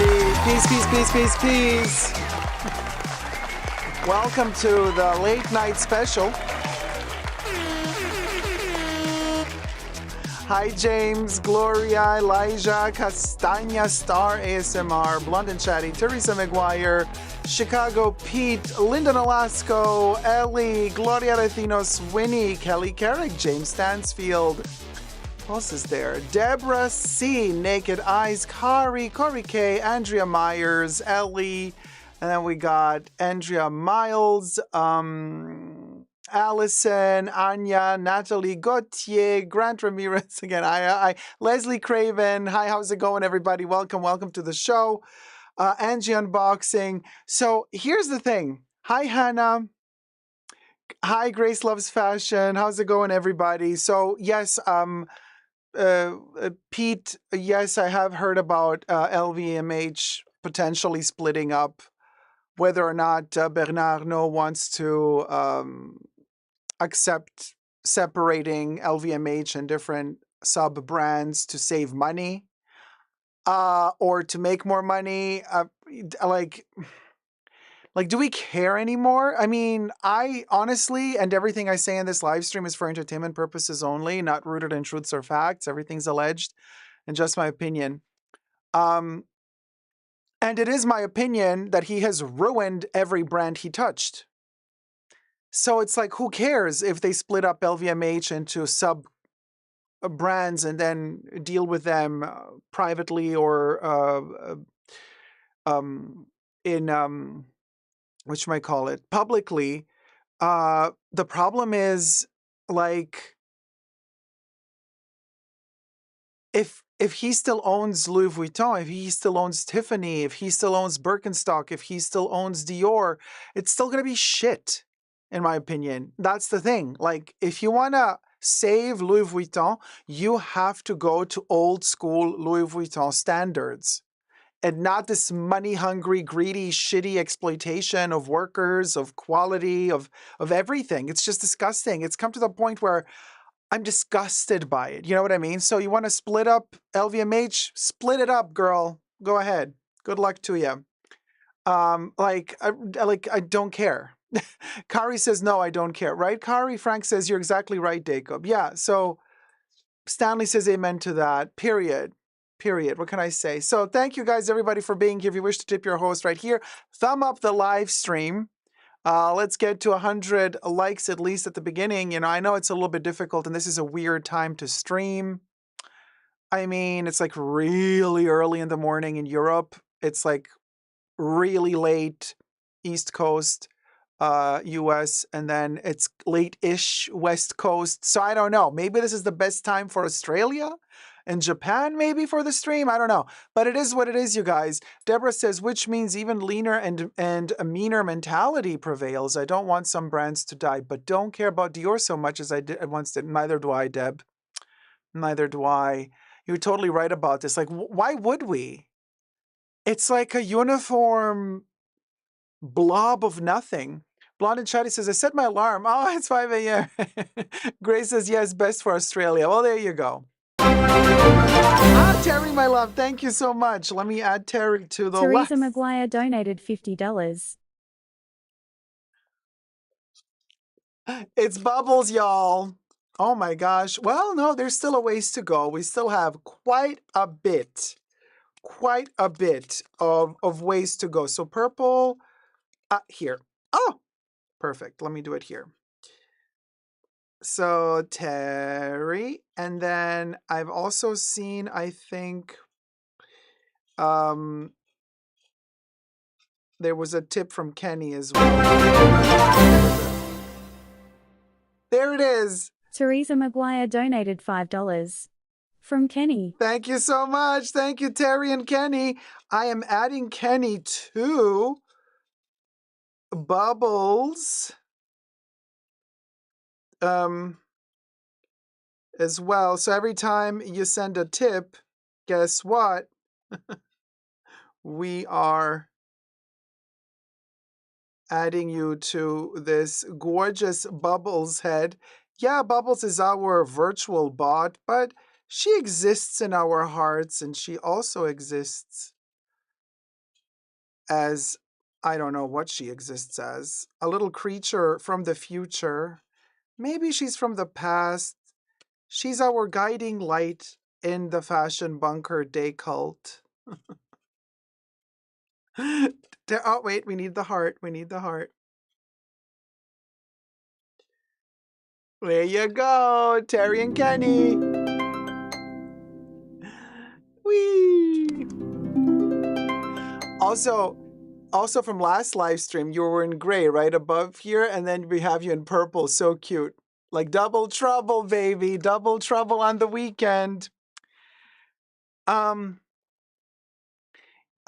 everybody. Peace, peace, peace, peace, peace. Welcome to the late night special. Hi, James, Gloria, Elijah, Castagna, Star, ASMR, Blonde and Chatty, Teresa McGuire, Chicago, Pete, Lyndon Alasco, Ellie, Gloria Recinos, Winnie, Kelly Carrick, James Stansfield. Who else is there? Deborah C, Naked Eyes, Kari, Corey K, Andrea Myers, Ellie, and then we got Andrea Miles, Allison, Anya, Natalie Gauthier, Grant Ramirez again. Leslie Craven. Hi, how's it going, everybody? Welcome to the show. Angie Unboxing. So here's the thing. Hi, Hannah. Hi, Grace Loves Fashion. How's it going, everybody? So yes, Pete, yes, I have heard about LVMH potentially splitting up. Whether or not Bernard Arnault wants to accept separating LVMH and different sub-brands to save money or to make more money. Like, do we care anymore? I mean, I honestly, and everything I say in this live stream is for entertainment purposes only, not rooted in truths or facts. Everything's alleged and just my opinion. And it is my opinion that he has ruined every brand he touched. So it's like, who cares if they split up LVMH into sub brands and then deal with them privately or in which might call it publicly. The problem is, like, if he still owns Louis Vuitton, if he still owns Tiffany, if he still owns Birkenstock, if he still owns Dior, it's still gonna be shit, in my opinion. That's the thing. Like, if you wanna save Louis Vuitton, you have to go to old school Louis Vuitton standards. And not this money-hungry, greedy, shitty exploitation of workers, of quality, of everything. It's just disgusting. It's come to the point where I'm disgusted by it. You know what I mean? So you want to split up LVMH? Split it up, girl. Go ahead. Good luck to you. I don't care. Kari says, no, I don't care. Right, Kari? Frank says, you're exactly right, Dacob. Yeah, so Stanley says amen to that. Period. What can I say? So thank you guys, everybody, for being here. If you wish to tip your host right here, thumb up the live stream. Let's get to 100 likes at least at the beginning. You know, I know it's a little bit difficult and this is a weird time to stream. I mean, it's like really early in the morning in Europe. It's like really late East Coast, US, and then it's late-ish West Coast. So I don't know. Maybe this is the best time for Australia and Japan, maybe, for the stream. I don't know. But it is what it is, you guys. Deborah says, which means even leaner and a meaner mentality prevails. I don't want some brands to die, but don't care about Dior so much as I once did. Neither do I, Deb. Neither do I. You're totally right about this. Like, why would we? It's like a uniform blob of nothing. Blonde and Chatty says, I set my alarm. Oh, it's 5 a.m. Grace says, yes, best for Australia. Well, there you go. Terry, my love, thank you so much. Let me add Terry to the list. Teresa McGuire donated $50. It's bubbles, y'all. Oh my gosh. Well, no, there's still a ways to go. We still have quite a bit of ways to go. So purple, here. Oh, perfect. Let me do it here. So Terry, and then I've also seen, I think, there was a tip from Kenny as well. There it is. Teresa McGuire donated $5 from Kenny. Thank you so much. Thank you, Terry and Kenny. I am adding Kenny to Bubbles as well. So every time you send a tip, guess what? We are adding you to this gorgeous Bubbles head. Yeah, Bubbles is our virtual bot, but she exists in our hearts and she also exists as, I don't know what she exists as, a little creature from the future. Maybe she's from the past. She's our guiding light in the fashion bunker day cult. Oh, wait, we need the heart. We need the heart. There you go, Terry and Kenny. Whee! Also from last live stream, you were in gray right above here, and then we have you in purple. So cute. Like double trouble, baby. Double trouble on the weekend. Hi,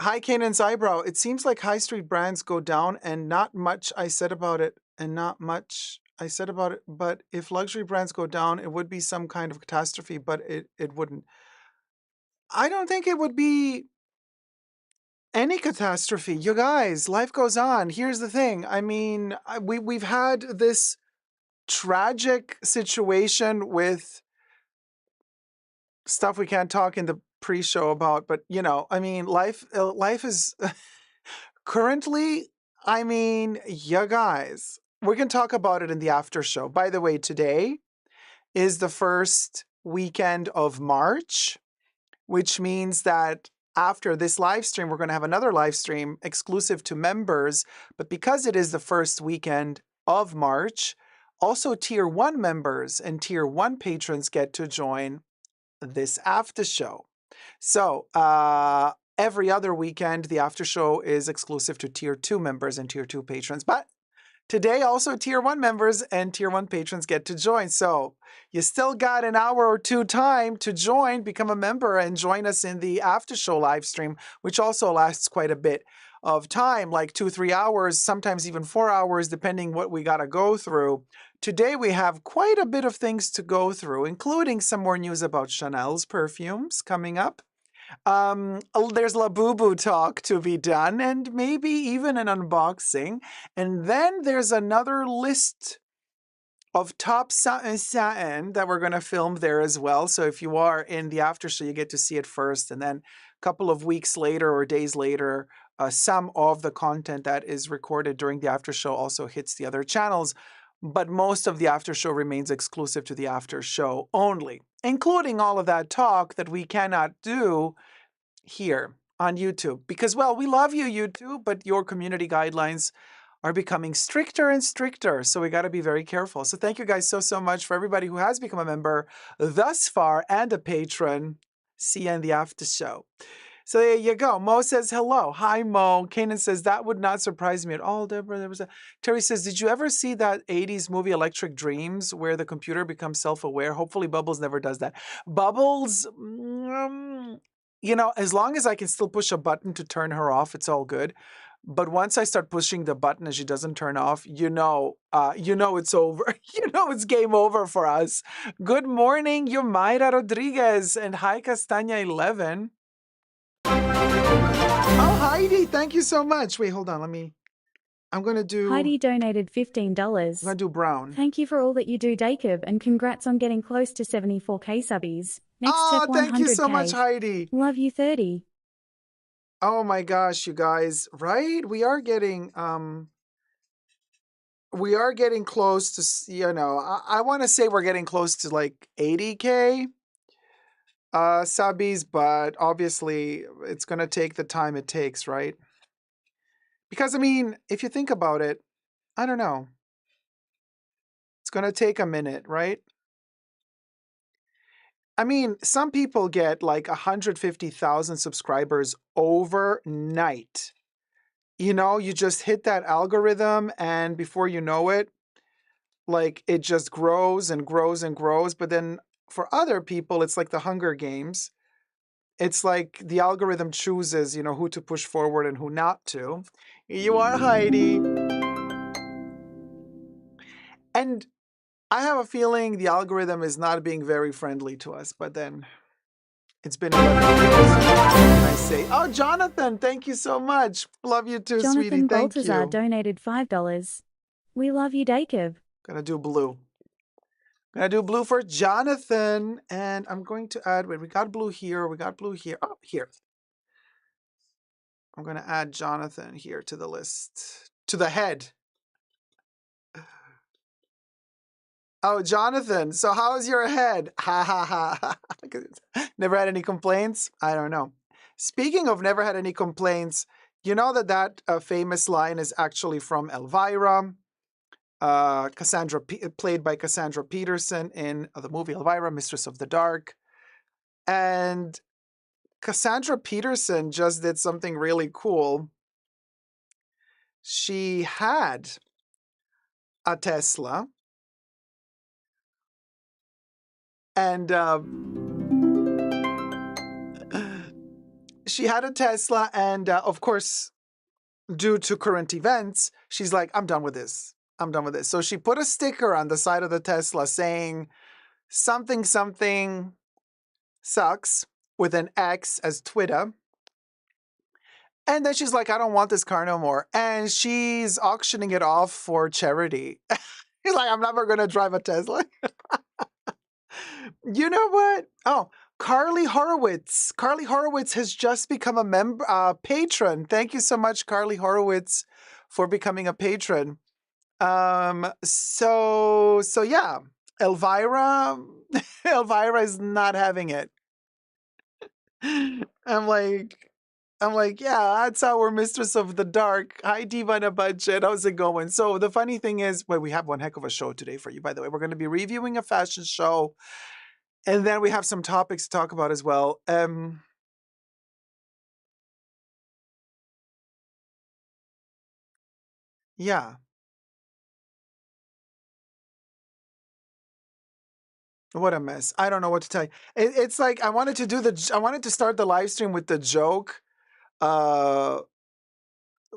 Kanan's eyebrow. It seems like high street brands go down and not much I said about it. But if luxury brands go down, it would be some kind of catastrophe, but it wouldn't. I don't think it would be any catastrophe. You guys, life goes on. Here's the thing. I mean, we've had this tragic situation with stuff we can't talk in the pre-show about, but you know, I mean, life is currently, I mean, you guys, we can talk about it in the after show. By the way, today is the first weekend of March, which means that after this live stream, we're going to have another live stream exclusive to members. But because it is the first weekend of March, also Tier 1 members and Tier 1 patrons get to join this after show. So every other weekend, the after show is exclusive to Tier 2 members and Tier 2 patrons. But today, also Tier 1 members and Tier 1 patrons get to join. So you still got an hour or two time to join, become a member, and join us in the after show live stream, which also lasts quite a bit of time, like 2-3 hours, sometimes even 4 hours, depending what we got to go through. Today, we have quite a bit of things to go through, including some more news about Chanel's perfumes coming up. There's Labubu talk to be done, and maybe even an unboxing. And then there's another list of top satin that we're going to film there as well. So if you are in the after show, you get to see it first. And then a couple of weeks later or days later, some of the content that is recorded during the after show also hits the other channels. But most of the after show remains exclusive to the after show only, including all of that talk that we cannot do here on YouTube. Because, well, we love you, YouTube, but your community guidelines are becoming stricter and stricter. So we got to be very careful. So thank you guys so much for everybody who has become a member thus far and a patron. See you in the after show. So there you go. Mo says hello. Hi, Mo. Kanan says that would not surprise me at all, Deborah. Terry says, did you ever see that 80s movie Electric Dreams where the computer becomes self-aware? Hopefully Bubbles never does that. Bubbles, you know, as long as I can still push a button to turn her off, it's all good. But once I start pushing the button and she doesn't turn off, you know it's over. You know it's game over for us. Good morning, Yumaira Rodriguez, and hi, Castanya 11. Oh, Heidi, thank you so much. Wait, hold on. I'm going to do... Heidi donated $15. I'm going to do brown. Thank you for all that you do, Dacob, and congrats on getting close to 74K subbies. Next step 100K. Thank you so much, Heidi. Love you 30. Oh my gosh, you guys, right? We are getting close to, you know, I want to say we're getting close to like 80K subbies, but obviously it's going to take the time it takes, right? Because, I mean, if you think about it, I don't know. It's going to take a minute, right? I mean, some people get like 150,000 subscribers overnight. You know, you just hit that algorithm and before you know it, like it just grows and grows and grows. But then for other people, it's like the Hunger Games. It's like the algorithm chooses, you know, who to push forward and who not to. You are Heidi. And I have a feeling the algorithm is not being very friendly to us, but then it's been 11 years. I say, oh, Jonathan, thank you so much. Love you too, Jonathan sweetie. Thank Baltazar you. donated $5. We love you, Dacob. Gonna do blue. Gonna do blue for Jonathan. And I'm going to add, wait, we got blue here. We got blue here. Oh, here. I'm going to add Jonathan here to the list. To the head. Oh, Jonathan. So how's your head? Ha ha ha. Never had any complaints? I don't know. Speaking of never had any complaints, you know that famous line is actually from Elvira. Cassandra, played by Cassandra Peterson in the movie Elvira, Mistress of the Dark. And Cassandra Peterson just did something really cool. She had a Tesla, and she had a Tesla, and of course, due to current events, she's like, I'm done with this. I'm done with this. So she put a sticker on the side of the Tesla saying something, something sucks with an X as Twitter. And then she's like, I don't want this car no more. And she's auctioning it off for charity. He's like, I'm never going to drive a Tesla. You know what? Oh, Carly Horowitz. Carly Horowitz has just become a patron. Thank you so much, Carly Horowitz, for becoming a patron. So yeah, Elvira, Elvira is not having it. I'm like, yeah, that's our Mistress of the Dark. Hi, Diva on a budget. How's it going? So the funny thing is, well, we have one heck of a show today for you, by the way. We're going to be reviewing a fashion show, and then we have some topics to talk about as well. Yeah. What a mess. I don't know what to tell you. It's like I wanted to start the live stream with the joke, uh,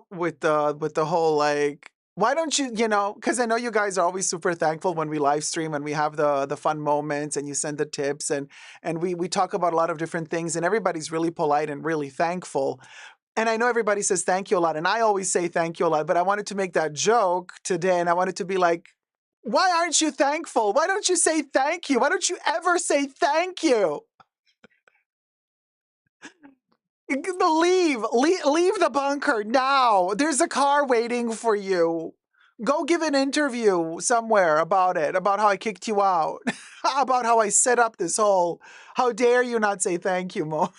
with the whole like, why don't you, because I know you guys are always super thankful when we live stream and we have the fun moments and you send the tips and we talk about a lot of different things and everybody's really polite and really thankful. And I know everybody says thank you a lot, and I always say thank you a lot, but I wanted to make that joke today, and I wanted to be like, why aren't you thankful? Why don't you say thank you? Why don't you ever say thank you? Leave the bunker now. There's a car waiting for you. Go give an interview somewhere about it, about how I kicked you out, about how I set up this whole, how dare you not say thank you, Mo.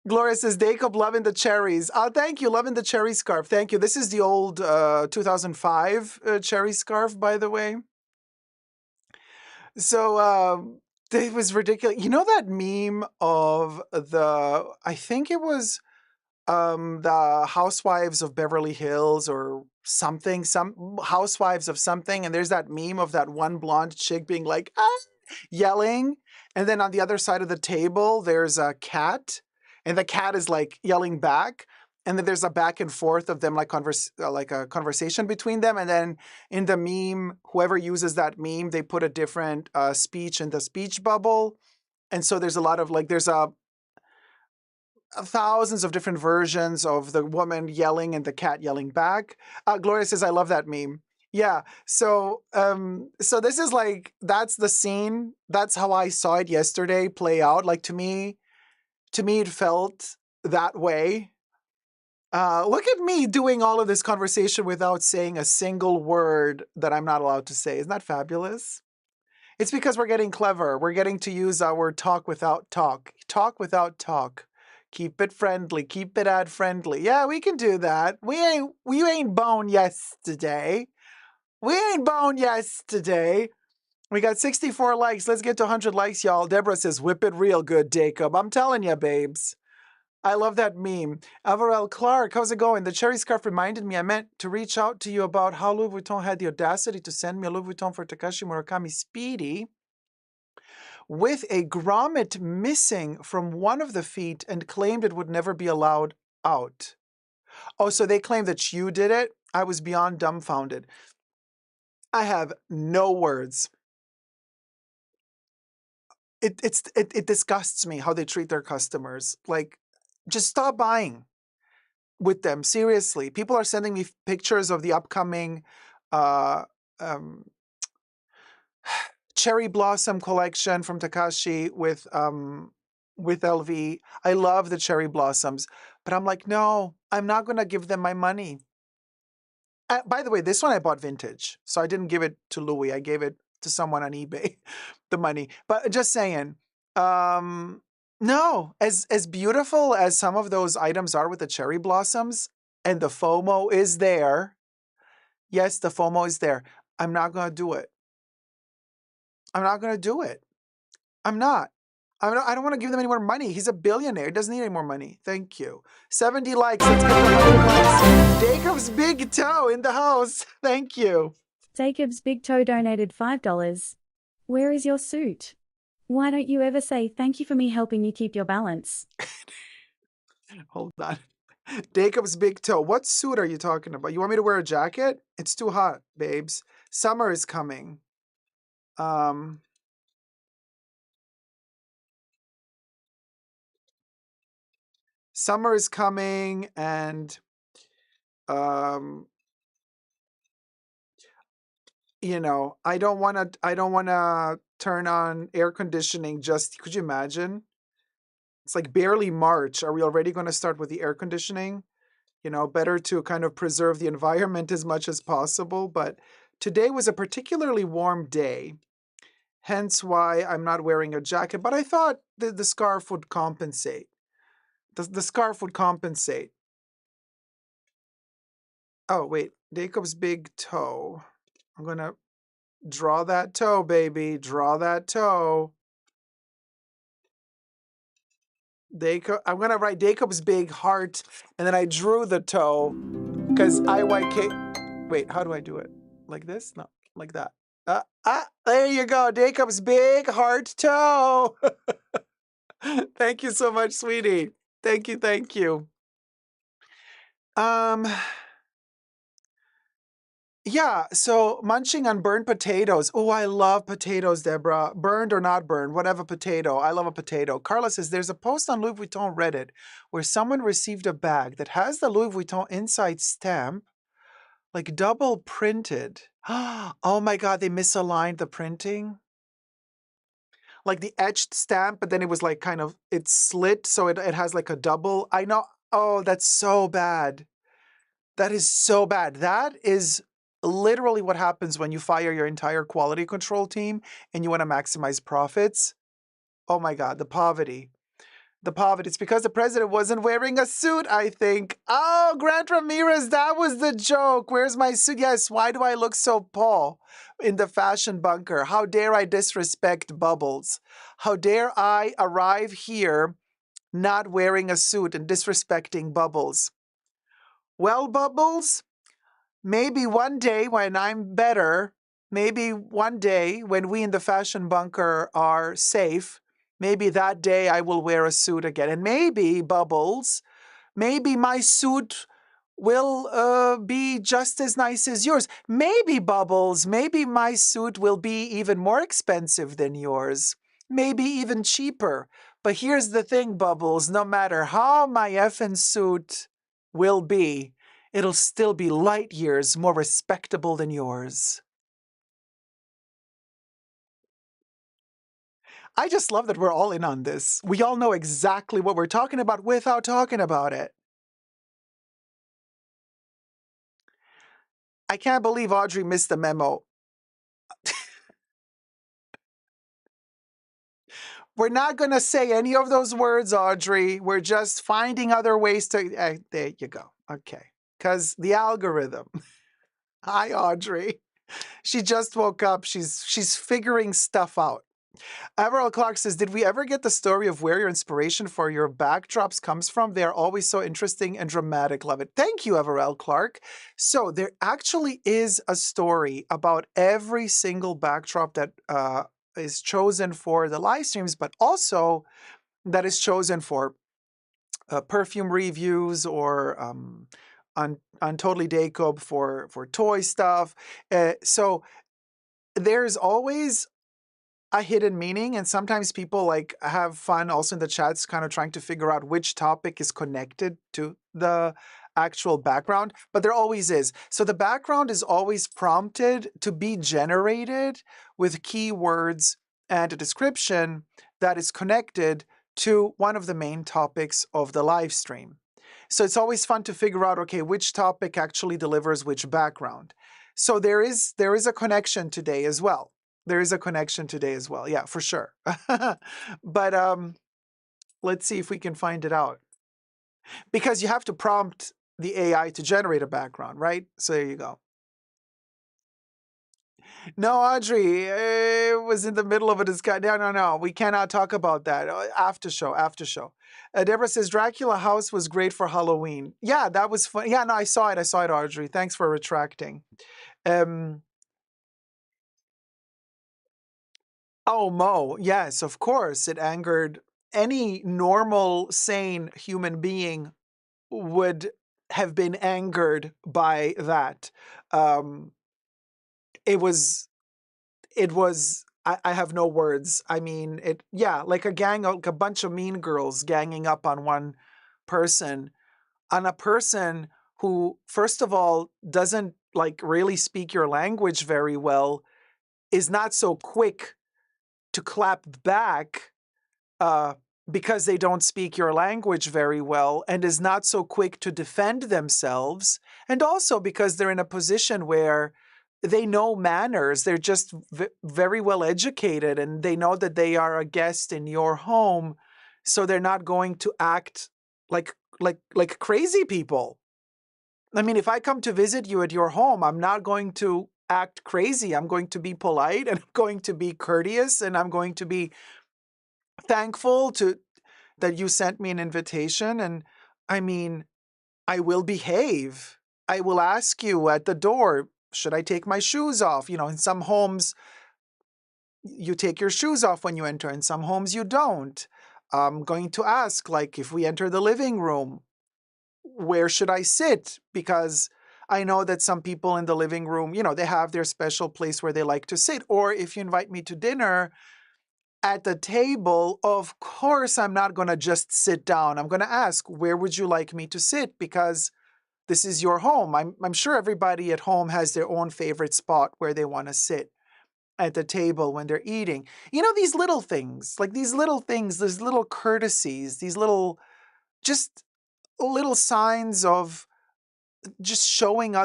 Gloria says, Dacob, loving the cherries. Oh, thank you, loving the cherry scarf. Thank you. This is the old 2005 cherry scarf, by the way. So it was ridiculous. You know that meme of I think it was the Housewives of Beverly Hills or something, some Housewives of something, and there's that meme of that one blonde chick being like, ah, yelling, and then on the other side of the table there's a cat, and the cat is like yelling back, and then there's a back and forth of them like like a conversation between them, and then in the meme, whoever uses that meme, they put a different speech in the speech bubble, and so there's a lot of like there's a thousands of different versions of the woman yelling and the cat yelling back. Gloria says, I love that meme. Yeah. So this is like, that's the scene. That's how I saw it yesterday play out. Like to me, it felt that way. Look at me doing all of this conversation without saying a single word that I'm not allowed to say. Isn't that fabulous? It's because we're getting clever. We're getting to use our talk without talk. Talk without talk. Keep it friendly. Keep it ad friendly. Yeah, we can do that. We ain't bone yesterday. We ain't bone yesterday. We got 64 likes. Let's get to 100 likes, y'all. Deborah says, whip it real good, Dacob. I'm telling you, babes. I love that meme. Averell Clark, how's it going? The cherry scarf reminded me I meant to reach out to you about how Louis Vuitton had the audacity to send me a Louis Vuitton for Takashi Murakami Speedy with a grommet missing from one of the feet and claimed it would never be allowed out. Oh, so they claim that you did it? I was beyond dumbfounded. I have no words. It disgusts me how they treat their customers. Like, just stop buying with them. Seriously. People are sending me pictures of the upcoming um, cherry blossom collection from Takashi with with LV. I love the cherry blossoms, but I'm like, no, I'm not going to give them my money. By the way, this one I bought vintage, so I didn't give it to Louis. I gave it to someone on eBay, the money. But just saying, no, as beautiful as some of those items are with the cherry blossoms, and the FOMO is there. Yes, the FOMO is there. I'm not going to do it. I'm not going to do it. I'm not. I don't want to give them any more money. He's a billionaire. He doesn't need any more money. Thank you. 70 likes. Let's get to 100 likes. Dacob's big toe in the house. Thank you. Dacob's big toe donated $5. Where is your suit? Why don't you ever say thank you for me helping you keep your balance? Hold on. Dacob's big toe. What suit are you talking about? You want me to wear a jacket? It's too hot, babes. Summer is coming. Summer is coming, and you know, I don't want to turn on air conditioning. Just could you imagine? It's like barely March. Are we already going to start with the air conditioning? You know, better to kind of preserve the environment as much as possible. But today was a particularly warm day, hence why I'm not wearing a jacket. But I thought the scarf would compensate. The scarf would compensate. Oh, wait. Dacob's big toe. I'm going to draw that toe, baby. Draw that toe. I'm going to write Dacob's big heart, and then I drew the toe because IYK. Wait, how do I do it? Like this? No, like that. There you go. Dacob's big heart toe. Thank you so much, sweetie. Thank you, thank you. Yeah, so munching on burnt potatoes. Oh, I love potatoes, Deborah. Burned or not burned, whatever potato. I love a potato. Carla says there's a post on Louis Vuitton Reddit where someone received a bag that has the Louis Vuitton inside stamp, like double printed. Oh my God, they misaligned the printing. Like the etched stamp, but then it was like kind of, it's slit, so it has like a double. I know. Oh, that's so bad. That is so bad. That is literally what happens when you fire your entire quality control team and you want to maximize profits. Oh my God, the poverty. The poverty. It's because the president wasn't wearing a suit, I think. Oh, Grant Ramirez, that was the joke. Where's my suit? Yes, why do I look so Paul in the fashion bunker? How dare I disrespect Bubbles? How dare I arrive here not wearing a suit and disrespecting Bubbles? Well, Bubbles, maybe one day when I'm better, maybe one day when we in the fashion bunker are safe, maybe that day I will wear a suit again. And maybe, Bubbles, maybe my suit will be just as nice as yours. Maybe, Bubbles, maybe my suit will be even more expensive than yours. Maybe even cheaper. But here's the thing, Bubbles, no matter how my effing suit will be, it'll still be light years more respectable than yours. I just love that we're all in on this. We all know exactly what we're talking about without talking about it. I can't believe Audrey missed the memo. We're not going to say any of those words, Audrey. We're just finding other ways to... there you go. Okay. Because the algorithm. Hi, Audrey. She just woke up. She's figuring stuff out. Everell Clark says, did we ever get the story of where your inspiration for your backdrops comes from? They're always so interesting and dramatic. Love it. Thank you, Everell Clark. So there actually is a story about every single backdrop that is chosen for the live streams, but also that is chosen for perfume reviews or on Totally Dacob for toy stuff. So there's always a hidden meaning, and sometimes people like have fun also in the chats kind of trying to figure out which topic is connected to the actual background, but there always is. So the background is always prompted to be generated with keywords and a description that is connected to one of the main topics of the live stream. So it's always fun to figure out, okay, which topic actually delivers which background. So there is a connection today as well. There is a connection today as well. Yeah, for sure. But let's see if we can find it out. Because you have to prompt the AI to generate a background, right? So there you go. No, Audrey, it was in the middle of a discussion. No. We cannot talk about that. After show. Deborah says Dracula House was great for Halloween. Yeah, that was fun. Yeah, no, I saw it, Audrey. Thanks for retracting. Oh, Mo. Yes, of course. It angered any normal, sane human being would have been angered by that. Um, it was I have no words. I mean, like a bunch of mean girls ganging up on one person, on a person who, first of all, doesn't like really speak your language very well, is not so quick to clap back uh, because they don't speak your language very well, and is not so quick to defend themselves, and also because they're in a position where they know manners. They're just very well educated, and they know that they are a guest in your home, so they're not going to act like crazy people. I mean, if I come to visit you at your home, I'm not going to act crazy. I'm going to be polite, and I'm going to be courteous, and I'm going to be thankful that you sent me an invitation. And I mean, I will behave. I will ask you at the door, should I take my shoes off? You know, in some homes, you take your shoes off when you enter. In some homes, you don't. I'm going to ask, like, if we enter the living room, where should I sit? Because I know that some people in the living room, you know, they have their special place where they like to sit. Or if you invite me to dinner, at the table, of course, I'm not going to just sit down. I'm going to ask, where would you like me to sit? Because this is your home. I'm sure everybody at home has their own favorite spot where they want to sit at the table when they're eating. You know, these little things, these little courtesies, these little, just little signs of just showing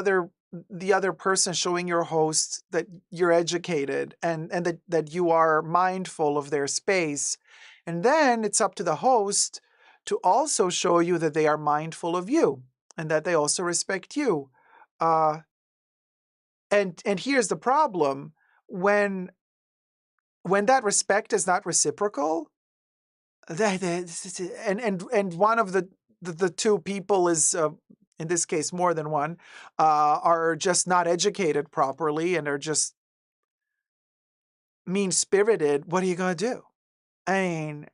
the other person, showing your host that you're educated and that you are mindful of their space. And then it's up to the host to also show you that they are mindful of you and that they also respect you. And here's the problem: when that respect is not reciprocal, and one of the two people is, in this case more than one, are just not educated properly and are just mean-spirited, what are you going to do? I mean,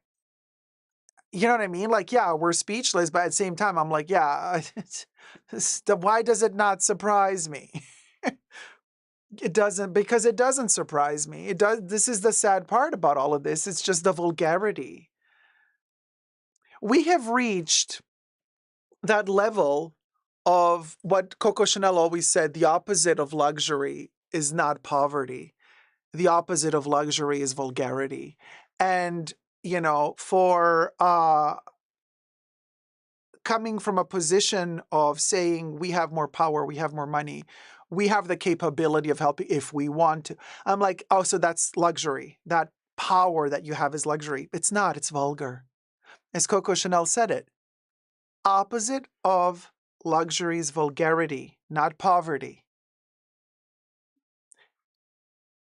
you know what I mean? Like, yeah, we're speechless, but at the same time, I'm like, yeah, why does it not surprise me? It doesn't, because it doesn't surprise me. It does. This is the sad part about all of this. It's just the vulgarity. We have reached that level of what Coco Chanel always said: the opposite of luxury is not poverty. The opposite of luxury is vulgarity. And, you know, for coming from a position of saying we have more power, we have more money, we have the capability of helping if we want to. I'm like, oh, so that's luxury. That power that you have is luxury. It's not, it's vulgar. As Coco Chanel said it, opposite of luxury is vulgarity, not poverty.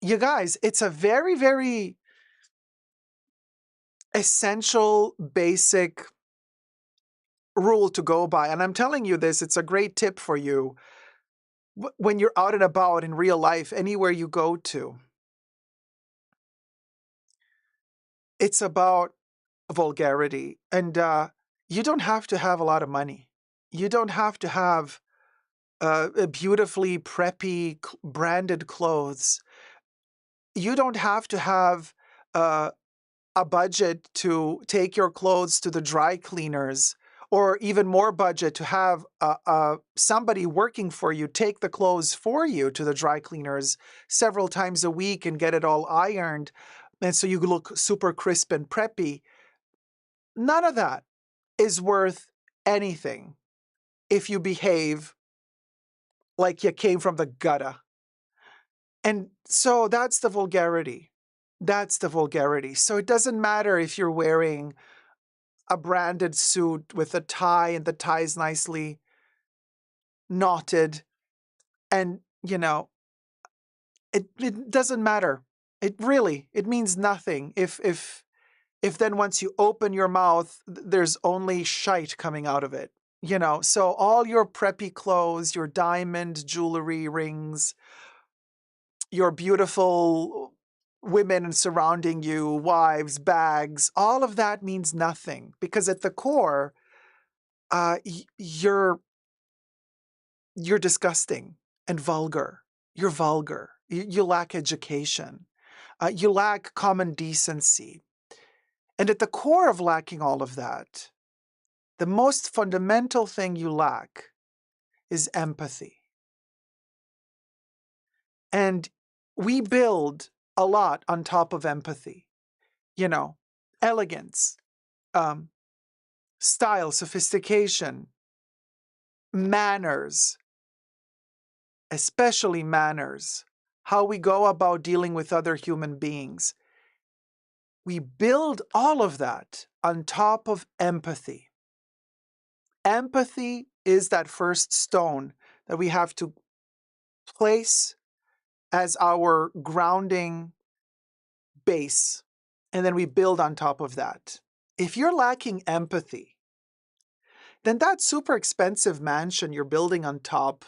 You guys, it's a very, very essential, basic rule to go by. And I'm telling you this, it's a great tip for you when you're out and about in real life, anywhere you go to. It's about vulgarity. And you don't have to have a lot of money. You don't have to have a beautifully preppy branded clothes. You don't have to have a budget to take your clothes to the dry cleaners, or even more budget to have somebody working for you take the clothes for you to the dry cleaners several times a week and get it all ironed, and so you look super crisp and preppy. None of that is worth anything if you behave like you came from the gutter. And so that's the vulgarity. That's the vulgarity. So it doesn't matter if you're wearing a branded suit with a tie and the tie is nicely knotted. And, it doesn't matter. It means nothing. If then once you open your mouth, there's only shite coming out of it. So all your preppy clothes, your diamond jewelry, rings, your beautiful women surrounding you, wives, bags, all of that means nothing because at the core, you're disgusting and vulgar. You're vulgar. You lack education. You lack common decency. And at the core of lacking all of that, the most fundamental thing you lack is empathy. And we build a lot on top of empathy. Elegance, style, sophistication, manners, especially manners, how we go about dealing with other human beings. We build all of that on top of empathy. Empathy is that first stone that we have to place as our grounding base, and then we build on top of that. If you're lacking empathy, then that super expensive mansion you're building on top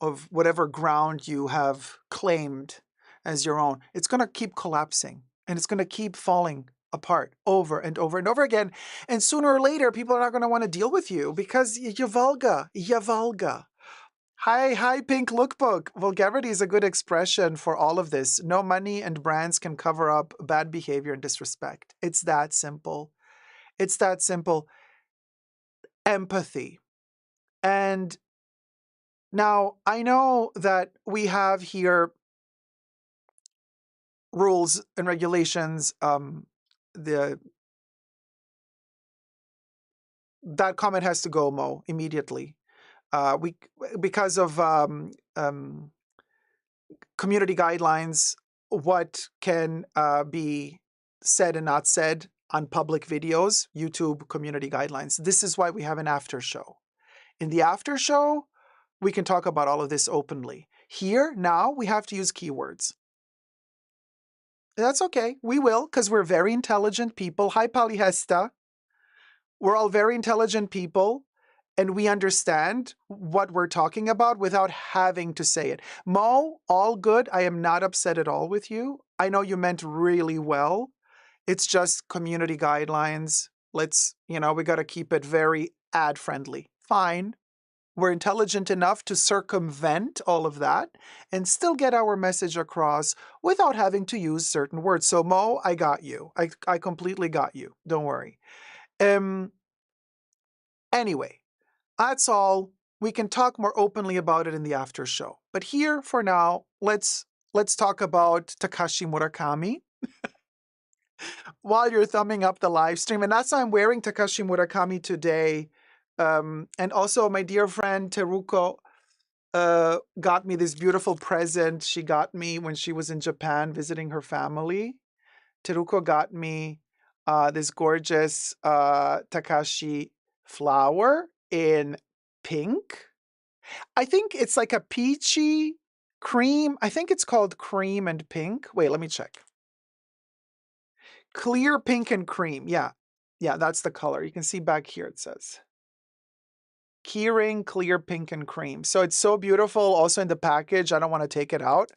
of whatever ground you have claimed as your own, it's going to keep collapsing and it's going to keep falling apart over and over and over again. And sooner or later, people are not going to want to deal with you because you're vulgar. You're vulgar. Hi, Pink Lookbook. Vulgarity is a good expression for all of this. No money and brands can cover up bad behavior and disrespect. It's that simple. It's that simple. Empathy. And now I know that we have here rules and regulations. That comment has to go, Mo, immediately. Because of community guidelines, what can be said and not said on public videos, YouTube community guidelines. This is why we have an after show. In the after show, we can talk about all of this openly. Here, now, we have to use keywords. That's okay. We will, because we're very intelligent people. Hi, Polyhesta. We're all very intelligent people, and we understand what we're talking about without having to say it. Mo, all good. I am not upset at all with you. I know you meant really well. It's just community guidelines. We got to keep it very ad-friendly. Fine. We're intelligent enough to circumvent all of that and still get our message across without having to use certain words. So Mo, I got you. I completely got you. Don't worry. Anyway, that's all. We can talk more openly about it in the after show. But here for now, let's talk about Takashi Murakami while you're thumbing up the live stream. And that's why I'm wearing Takashi Murakami today. And also my dear friend Teruko got me this beautiful present she got me when she was in Japan visiting her family. Teruko got me this gorgeous Takashi flower in pink. I think it's like a peachy cream. I think it's called cream and pink. Wait, let me check. Clear pink and cream. Yeah, that's the color. You can see back here it says. Keyring, clear pink and cream. So it's so beautiful. Also in the package, I don't want to take it out.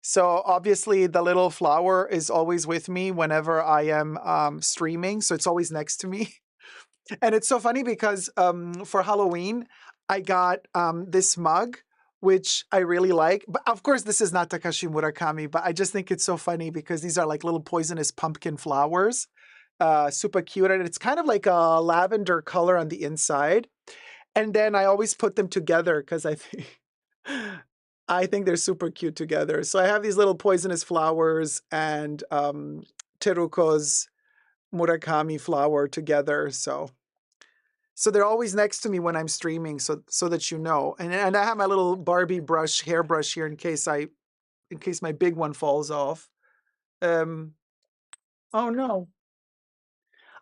So obviously the little flower is always with me whenever I am streaming. So it's always next to me. And it's so funny because for Halloween, I got this mug, which I really like. But of course, this is not Takashi Murakami, but I just think it's so funny because these are like little poisonous pumpkin flowers. Super cute. And it's kind of like a lavender color on the inside. And then I always put them together because I think they're super cute together. So I have these little poisonous flowers and Teruko's Murakami flower together. So they're always next to me when I'm streaming, so that you know. And I have my little Barbie brush, hairbrush here in case my big one falls off. Oh no.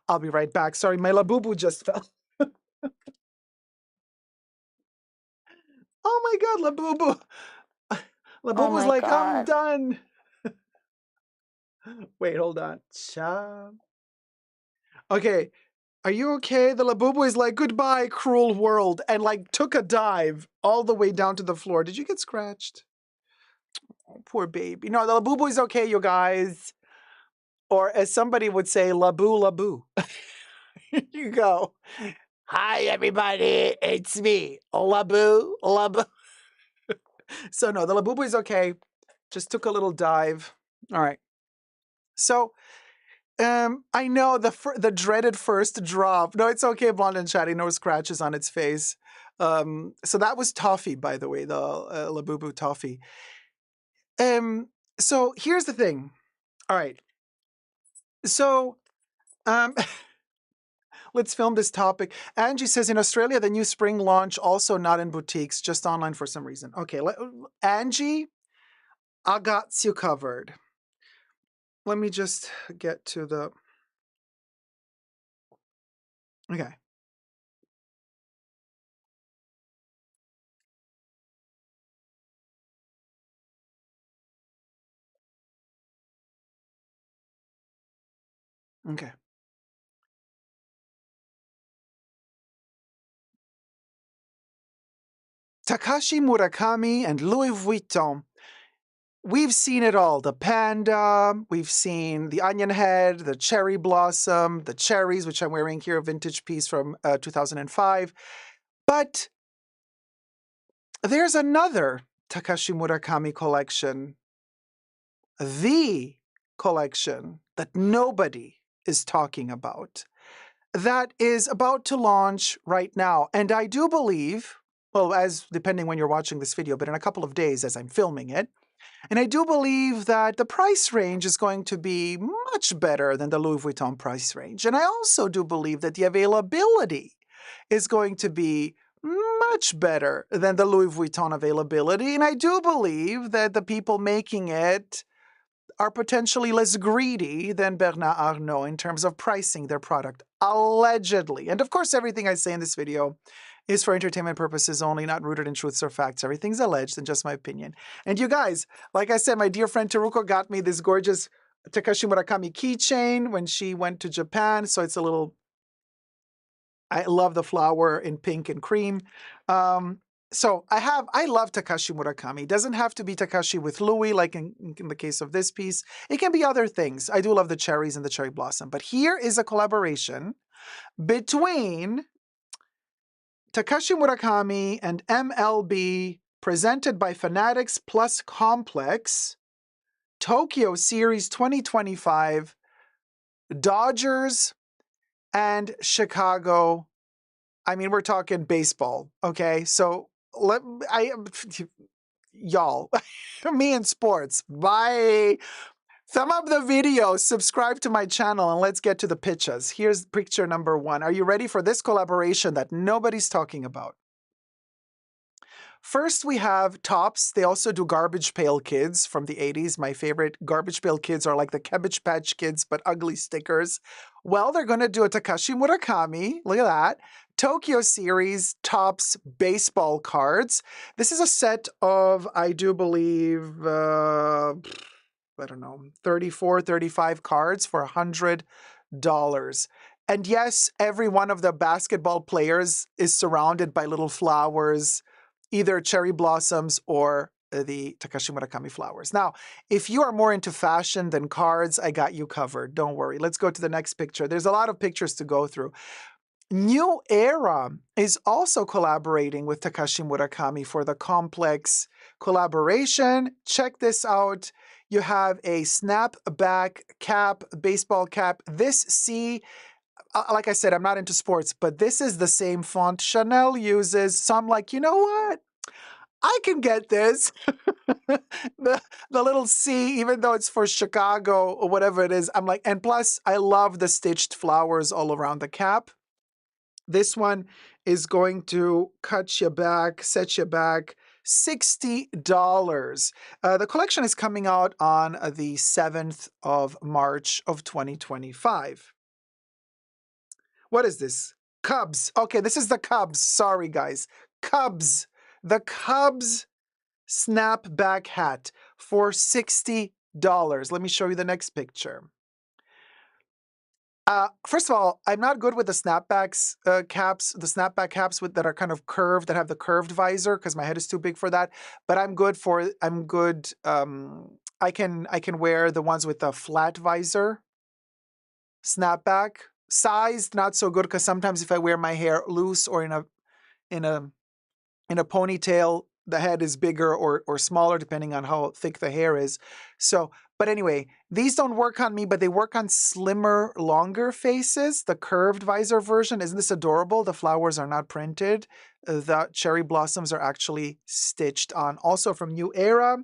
I'll be right back. Sorry, my Labubu just fell. Oh my God, Labubu. Oh Labubu's my like, I'm God. done. Wait, hold on. Okay. Are you okay? The Labubu is like, goodbye, cruel world, and like took a dive all the way down to the floor. Did you get scratched? Oh, poor baby. No, the Labubu is okay, you guys. Or as somebody would say, Labu Labu. Here you go. Hi, everybody. It's me, Labu Labu. So no, the Labubu is okay. Just took a little dive. All right. So I know the dreaded first drop. No, it's okay, blonde and chatty. No scratches on its face. So that was toffee, by the way, the Labubu toffee. So here's the thing. All right. So let's film this topic. Angie says in Australia, the new spring launch also not in boutiques, just online for some reason. Okay, Angie, I got you covered. Let me just get to the. Okay. Okay. Takashi Murakami and Louis Vuitton. We've seen it all. The panda, we've seen the onion head, the cherry blossom, the cherries, which I'm wearing here, a vintage piece from 2005. But there's another Takashi Murakami collection, the collection that nobody is talking about, that is about to launch right now. And I do believe, well, as depending when you're watching this video, but in a couple of days as I'm filming it, and I do believe that the price range is going to be much better than the Louis Vuitton price range. And I also do believe that the availability is going to be much better than the Louis Vuitton availability. And I do believe that the people making it are potentially less greedy than Bernard Arnault in terms of pricing their product, allegedly. And of course, everything I say in this video is for entertainment purposes only, not rooted in truths or facts. Everything's alleged and just my opinion. And you guys, like I said, my dear friend Teruko got me this gorgeous Takashi Murakami keychain when she went to Japan. So it's a little, I love the flower in pink and cream. So I love Takashi Murakami. It doesn't have to be Takashi with Louis, like in the case of this piece. It can be other things. I do love the cherries and the cherry blossom. But here is a collaboration between Takashi Murakami and MLB, presented by Fanatics Plus Complex, Tokyo Series 2025, Dodgers, and Chicago. I mean, we're talking baseball, okay? So y'all, me and sports. Bye. Thumb up the video, subscribe to my channel, and let's get to the pictures. Here's picture number 1. Are you ready for this collaboration that nobody's talking about? First, we have tops. They also do Garbage Pail Kids from the 80s. My favorite Garbage Pail Kids are like the Cabbage Patch Kids, but ugly stickers. Well, they're going to do a Takashi Murakami. Look at that. Tokyo Series tops baseball cards. This is a set of, I do believe, I don't know, 34, 35 cards for $100. And yes, every one of the basketball players is surrounded by little flowers, either cherry blossoms or the Takashi Murakami flowers. Now, if you are more into fashion than cards, I got you covered. Don't worry. Let's go to the next picture. There's a lot of pictures to go through. New Era is also collaborating with Takashi Murakami for the Complex collaboration. Check this out. You have a snapback cap, baseball cap. This C, like I said, I'm not into sports, but this is the same font Chanel uses. So I'm like, you know what? I can get this. the the little C, even though it's for Chicago or whatever it is. I'm like, and plus I love the stitched flowers all around the cap. This one is going to cut you back, set you back $60. The collection is coming out on the 7th of March of 2025. What is this? Cubs. Okay, this is the Cubs. Sorry, guys. Cubs. The Cubs snapback hat for $60. Let me show you the next picture. First of all, I'm not good with the snapbacks caps, the snapback caps that are kind of curved, that have the curved visor, because my head is too big for that. But I'm good. I can wear the ones with the flat visor snapback. Sized, not so good, because sometimes if I wear my hair loose or in a ponytail, the head is bigger or smaller depending on how thick the hair is. So, but anyway, these don't work on me, but they work on slimmer, longer faces. The curved visor version, isn't this adorable? The flowers are not printed. The cherry blossoms are actually stitched on. Also from New Era,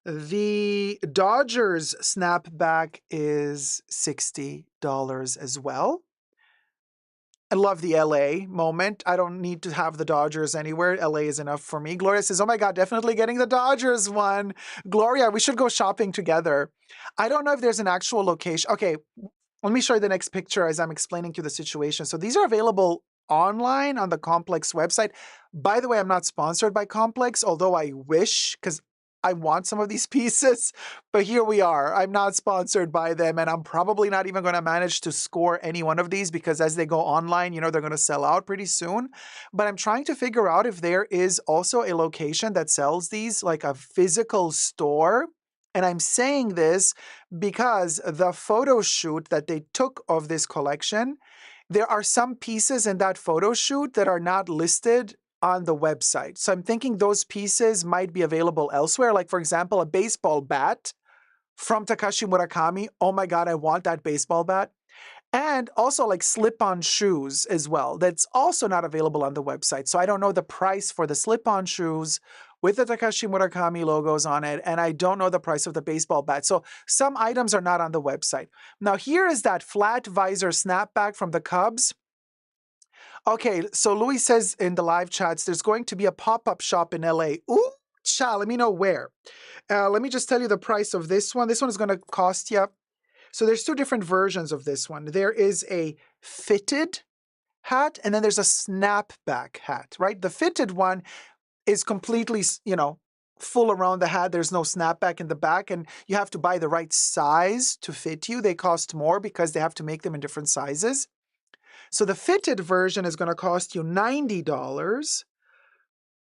the Dodgers snapback is $60 as well. I love the LA moment. I don't need to have the Dodgers anywhere. LA is enough for me. Gloria says, oh my God, definitely getting the Dodgers one. Gloria, we should go shopping together. I don't know if there's an actual location. Okay, let me show you the next picture as I'm explaining to you the situation. So these are available online on the Complex website. By the way, I'm not sponsored by Complex, although I wish, because I want some of these pieces, but here we are. I'm not sponsored by them, and I'm probably not even going to manage to score any one of these because as they go online, they're going to sell out pretty soon. But I'm trying to figure out if there is also a location that sells these, like a physical store. And I'm saying this because the photo shoot that they took of this collection, there are some pieces in that photo shoot that are not listed on the website. So I'm thinking those pieces might be available elsewhere. Like, for example, a baseball bat from Takashi Murakami. Oh my God, I want that baseball bat. And also like slip-on shoes as well. That's also not available on the website. So I don't know the price for the slip-on shoes with the Takashi Murakami logos on it. And I don't know the price of the baseball bat. So some items are not on the website. Now here is that flat visor snapback from the Cubs. Okay, so Louis says in the live chats, there's going to be a pop-up shop in LA. Ooh, cha, let me know where. Let me just tell you the price of this one. This one is going to cost you. So there's two different versions of this one. There is a fitted hat, and then there's a snapback hat, right? The fitted one is completely, full around the hat. There's no snapback in the back, and you have to buy the right size to fit you. They cost more because they have to make them in different sizes. So the fitted version is going to cost you $90,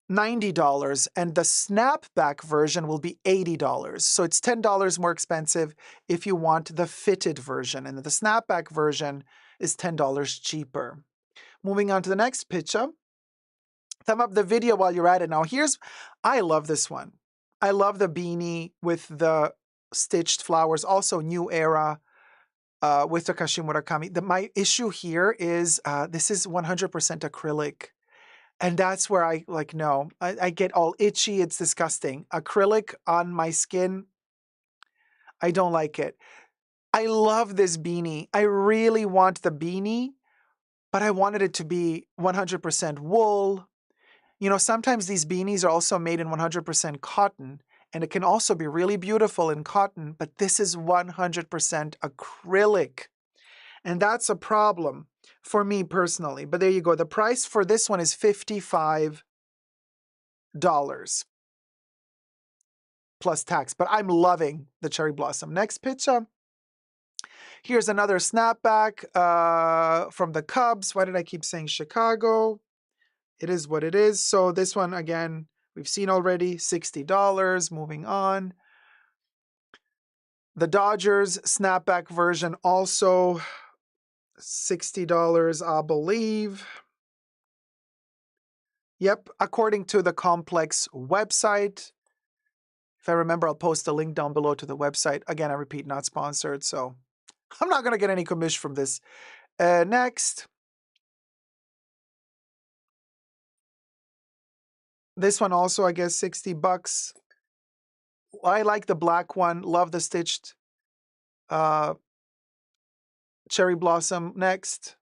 and the snapback version will be $80. So it's $10 more expensive if you want the fitted version, and the snapback version is $10 cheaper. Moving on to the next picture. Thumb up the video while you're at it. Now I love this one. I love the beanie with the stitched flowers, also New Era. With Takashi Murakami. My issue here is this is 100% acrylic. And that's where I no. I get all itchy. It's disgusting. Acrylic on my skin, I don't like it. I love this beanie. I really want the beanie, but I wanted it to be 100% wool. Sometimes these beanies are also made in 100% cotton. And it can also be really beautiful in cotton, but this is 100% acrylic. And that's a problem for me personally. But there you go. The price for this one is $55 plus tax. But I'm loving the cherry blossom. Next picture. Here's another snapback from the Cubs. Why did I keep saying Chicago? It is what it is. So this one, again, we've seen already, $60. Moving on. The Dodgers snapback version also $60, I believe. Yep, according to the Complex website. If I remember, I'll post a link down below to the website. Again, I repeat, not sponsored, so I'm not going to get any commission from this. Next. This one also, I guess, $60. I like the black one. Love the stitched cherry blossom. Next.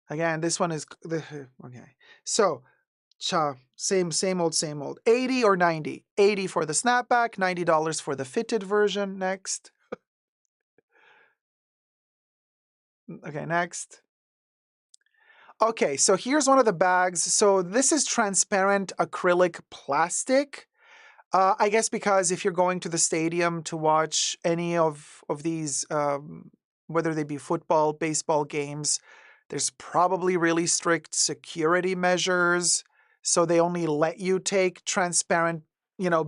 Again, this one is okay. So, same old. 80 or 90? 80 for the snapback, $90 for the fitted version. Next. Okay, next. Okay, so here's one of the bags. So this is transparent acrylic plastic. I guess because if you're going to the stadium to watch any of these, whether they be football, baseball games, there's probably really strict security measures. So they only let you take transparent,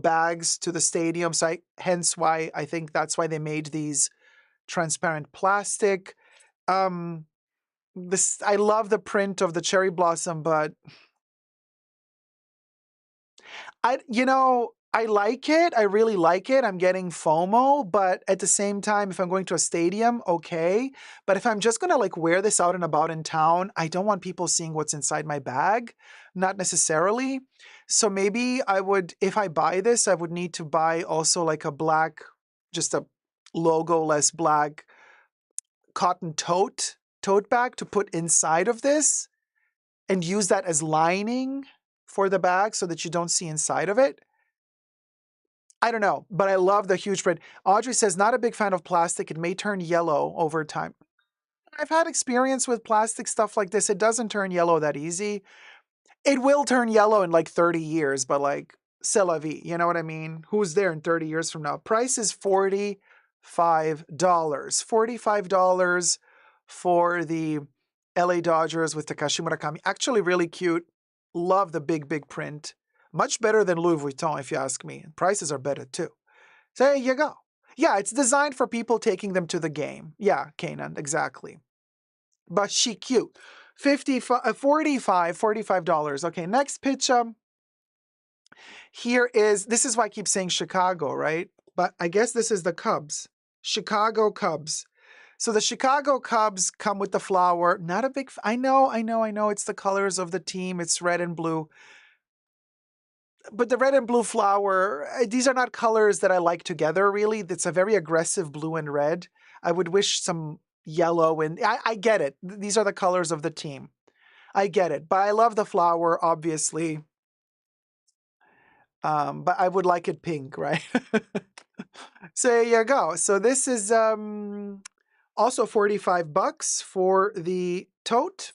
bags to the stadium. So hence why I think that's why they made these transparent plastic. I love the print of the cherry blossom, but I like it. I really like it. I'm getting FOMO, but at the same time, if I'm going to a stadium, okay. But if I'm just gonna like wear this out and about in town, I don't want people seeing what's inside my bag, not necessarily. So maybe I would, if I buy this, I would need to buy also like a black, just a logo-less black cotton tote bag to put inside of this and use that as lining for the bag so that you don't see inside of it. I don't know, but I love the huge print. Audrey says, not a big fan of plastic. It may turn yellow over time. I've had experience with plastic stuff like this. It doesn't turn yellow that easy. It will turn yellow in like 30 years, but like, c'est la vie. You know what I mean? Who's there in 30 years from now? Price is $45. $45 for the LA Dodgers with Takashi Murakami. Actually really cute. Love the big print. Much better than Louis Vuitton, if you ask me. Prices are better too. So there you go. Yeah, it's designed for people taking them to the game. Yeah, Kanan, exactly. But she cute. $45. Okay, next picture. Here is, this is why I keep saying Chicago, right? But I guess this is the Cubs. Chicago Cubs. So the Chicago Cubs come with the flower. Not a big, I know. It's the colors of the team. It's red and blue. But the red and blue flower, these are not colors that I like together, really. It's a very aggressive blue and red. I would wish some yellow, and I get it. These are the colors of the team. I get it. But I love the flower, obviously. But I would like it pink, right? So there you go. So this is also $45 for the tote.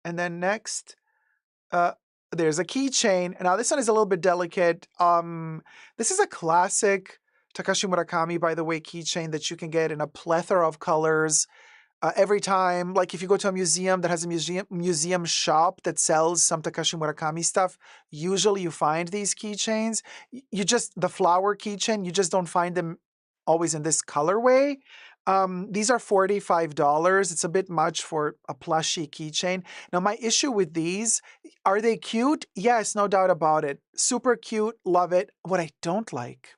And then next, there's a keychain. Now this one is a little bit delicate. This is a classic Takashi Murakami, by the way, keychain that you can get in a plethora of colors. Every time, like if you go to a museum that has a museum shop that sells some Takashi Murakami stuff, usually you find these keychains. The flower keychain, you just don't find them always in this colorway. These are $45. It's a bit much for a plushy keychain. Now, my issue with these, are they cute? Yes, no doubt about it. Super cute, love it. What I don't like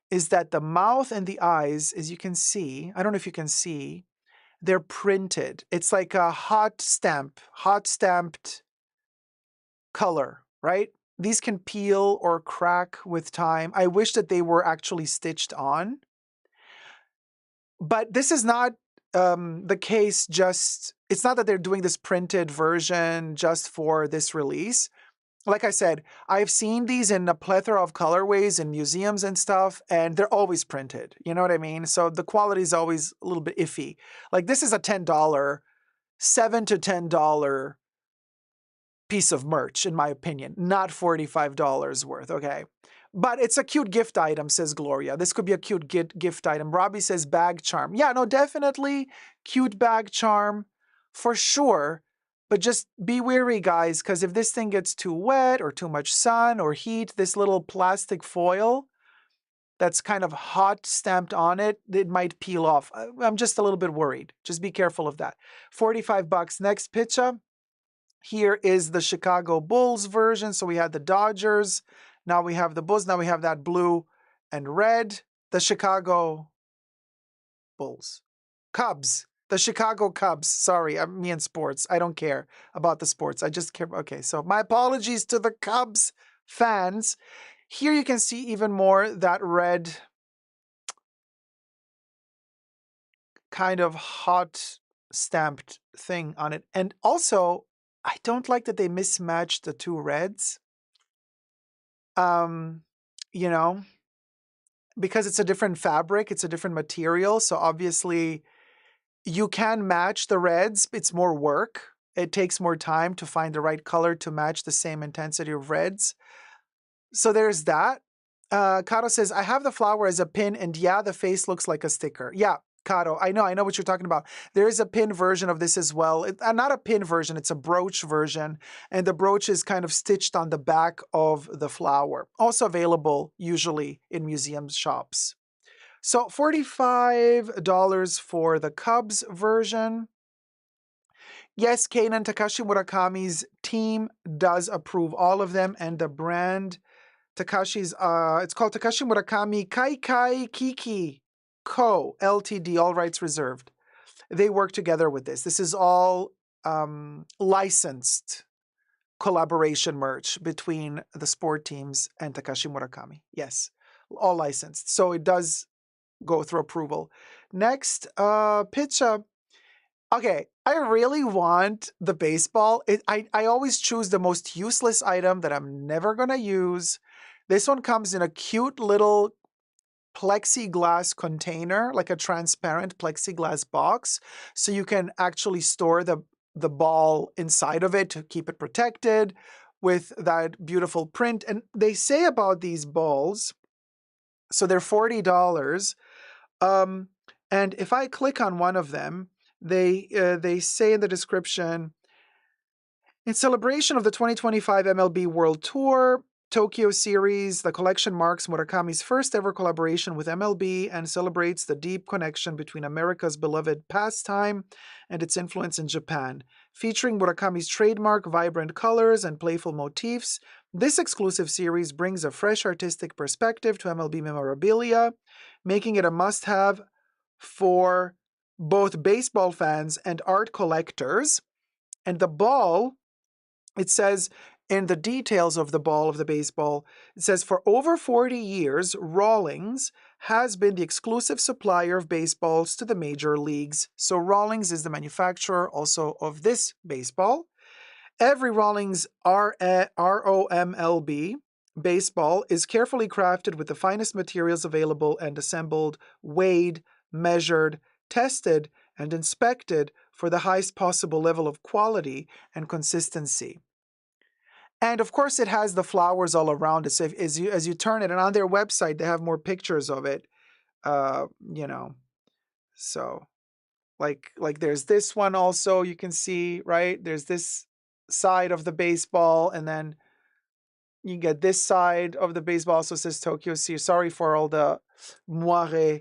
is that the mouth and the eyes, as you can see, I don't know if you can see, they're printed. It's like a hot stamped color, right? These can peel or crack with time. I wish that they were actually stitched on. But this is not the case it's not that they're doing this printed version just for this release. Like I said, I've seen these in a plethora of colorways in museums and stuff, and they're always printed. You know what I mean? So the quality is always a little bit iffy. Like this is a $10, $7 to $10 piece of merch, in my opinion, not $45 worth, okay? But it's a cute gift item, says Gloria. This could be a cute gift item. Robbie says bag charm. Yeah, no, definitely cute bag charm for sure. But just be wary, guys, because if this thing gets too wet or too much sun or heat, this little plastic foil that's kind of hot stamped on it, it might peel off. I'm just a little bit worried. Just be careful of that. $45. Next picture. Here is the Chicago Bulls version. So we had the Dodgers. Now we have the Bulls. Now we have that blue and red. The Chicago Bulls. Cubs. The Chicago Cubs. Sorry, I'm me in sports. I don't care about the sports. I just care. Okay, so my apologies to the Cubs fans. Here you can see even more that red kind of hot stamped thing on it. And also, I don't like that they mismatched the two reds. You know, because it's a different fabric, it's a different material. So obviously you can match the reds. It's more work. It takes more time to find the right color to match the same intensity of reds. So there's that. Kato says, I have the flower as a pin, and yeah, the face looks like a sticker. Yeah, Kato, I know what you're talking about. There is a pin version of this as well. Not a pin version, it's a brooch version. And the brooch is kind of stitched on the back of the flower. Also available usually in museum shops. So $45 for the Cubs version. Yes, Kanan Takashi Murakami's team does approve all of them, and the brand Takashi's, it's called Takashi Murakami Kai Kai Kiki Co. Ltd. All rights reserved. They work together with this. This is all licensed collaboration merch between the sport teams and Takashi Murakami. Yes, all licensed. So it does go through approval. Next, picture. Okay, I really want the baseball. I always choose the most useless item that I'm never going to use. This one comes in a cute little plexiglass container, like a transparent plexiglass box. So you can actually store the ball inside of it to keep it protected with that beautiful print. And they say about these balls, so they're $40. And if I click on one of them, they say in the description, in celebration of the 2025 MLB World Tour Tokyo Series, the collection marks Murakami's first ever collaboration with MLB and celebrates the deep connection between America's beloved pastime and its influence in Japan. Featuring Murakami's trademark vibrant colors and playful motifs, this exclusive series brings a fresh artistic perspective to MLB memorabilia, making it a must-have for both baseball fans and art collectors. And the ball, it says in the details of the ball of the baseball, it says, for over 40 years, Rawlings has been the exclusive supplier of baseballs to the major leagues. So Rawlings is the manufacturer also of this baseball. Every Rawlings ROMLB baseball is carefully crafted with the finest materials available and assembled, weighed, measured, tested, and inspected for the highest possible level of quality and consistency. And of course, it has the flowers all around it. So as you turn it, and on their website, they have more pictures of it. You know, so like there's this one also you can see, right? There's this side of the baseball, and then you get this side of the baseball also says Tokyo Sea. Sorry for all the moire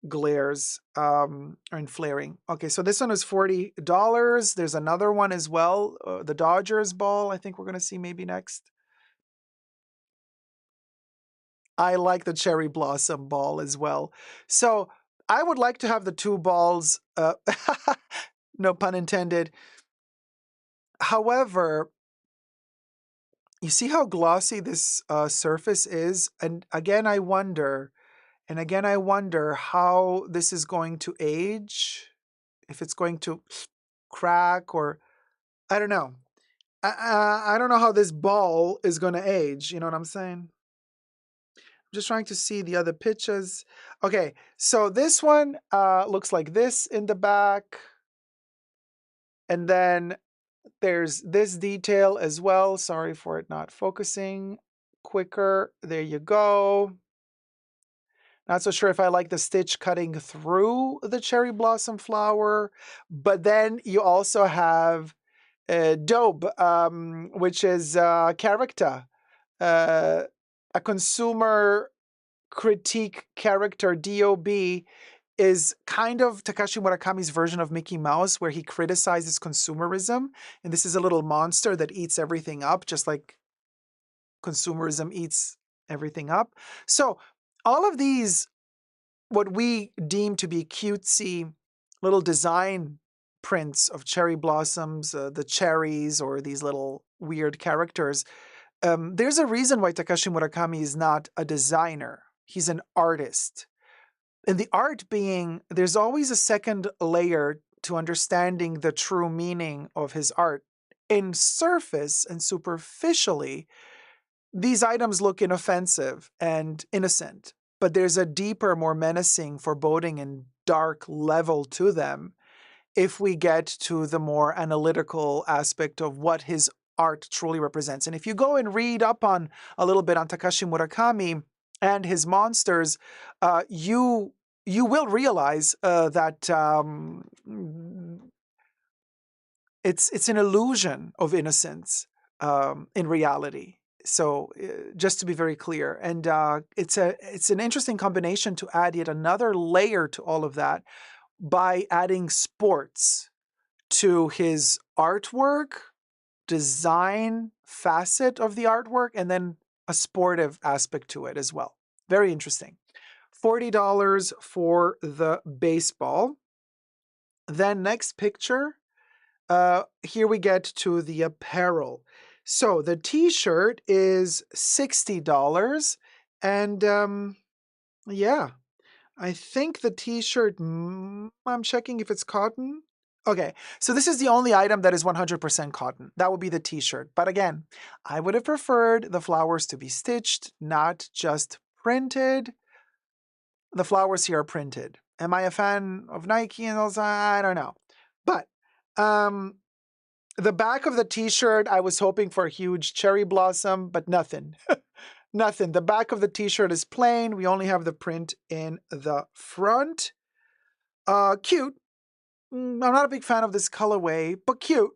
glares and flaring. Okay, so this one is $40. There's another one as well, the Dodgers ball. I think we're going to see maybe next. I like the cherry blossom ball as well. So I would like to have the two balls, no pun intended. However, you see how glossy this surface is? And again, I wonder how this is going to age, if it's going to crack, or I don't know. I don't know how this ball is going to age. You know what I'm saying? I'm just trying to see the other pictures. Okay, so this one looks like this in the back. And then there's this detail as well. Sorry for it not focusing quicker. There you go. Not so sure if I like the stitch cutting through the cherry blossom flower, but then you also have Daube, which is character, a consumer critique character. DOB is kind of Takashi Murakami's version of Mickey Mouse, where he criticizes consumerism. And this is a little monster that eats everything up, just like consumerism eats everything up. So all of these, what we deem to be cutesy little design prints of cherry blossoms, the cherries, or these little weird characters, there's a reason why Takashi Murakami is not a designer. He's an artist. And the art being, there's always a second layer to understanding the true meaning of his art. In surface and superficially, these items look inoffensive and innocent, but there's a deeper, more menacing, foreboding, and dark level to them if we get to the more analytical aspect of what his art truly represents. And if you go and read up on a little bit on Takashi Murakami and his monsters, you will realize that it's an illusion of innocence in reality. So just to be very clear, and it's an interesting combination to add yet another layer to all of that by adding sports to his artwork, design facet of the artwork, and then a sportive aspect to it as well. Very interesting. $40 for the baseball. Then next picture, here we get to the apparel. So the t-shirt is $60, and yeah, I think the t-shirt, I'm checking if it's cotton. Okay, so this is the only item that is 100% cotton. That would be the t-shirt. But again, I would have preferred the flowers to be stitched, not just printed. The flowers here are printed. Am I a fan of Nike and those? I don't know. But the back of the t-shirt, I was hoping for a huge cherry blossom, but nothing. Nothing. The back of the t-shirt is plain. We only have the print in the front. Cute. I'm not a big fan of this colorway, but cute.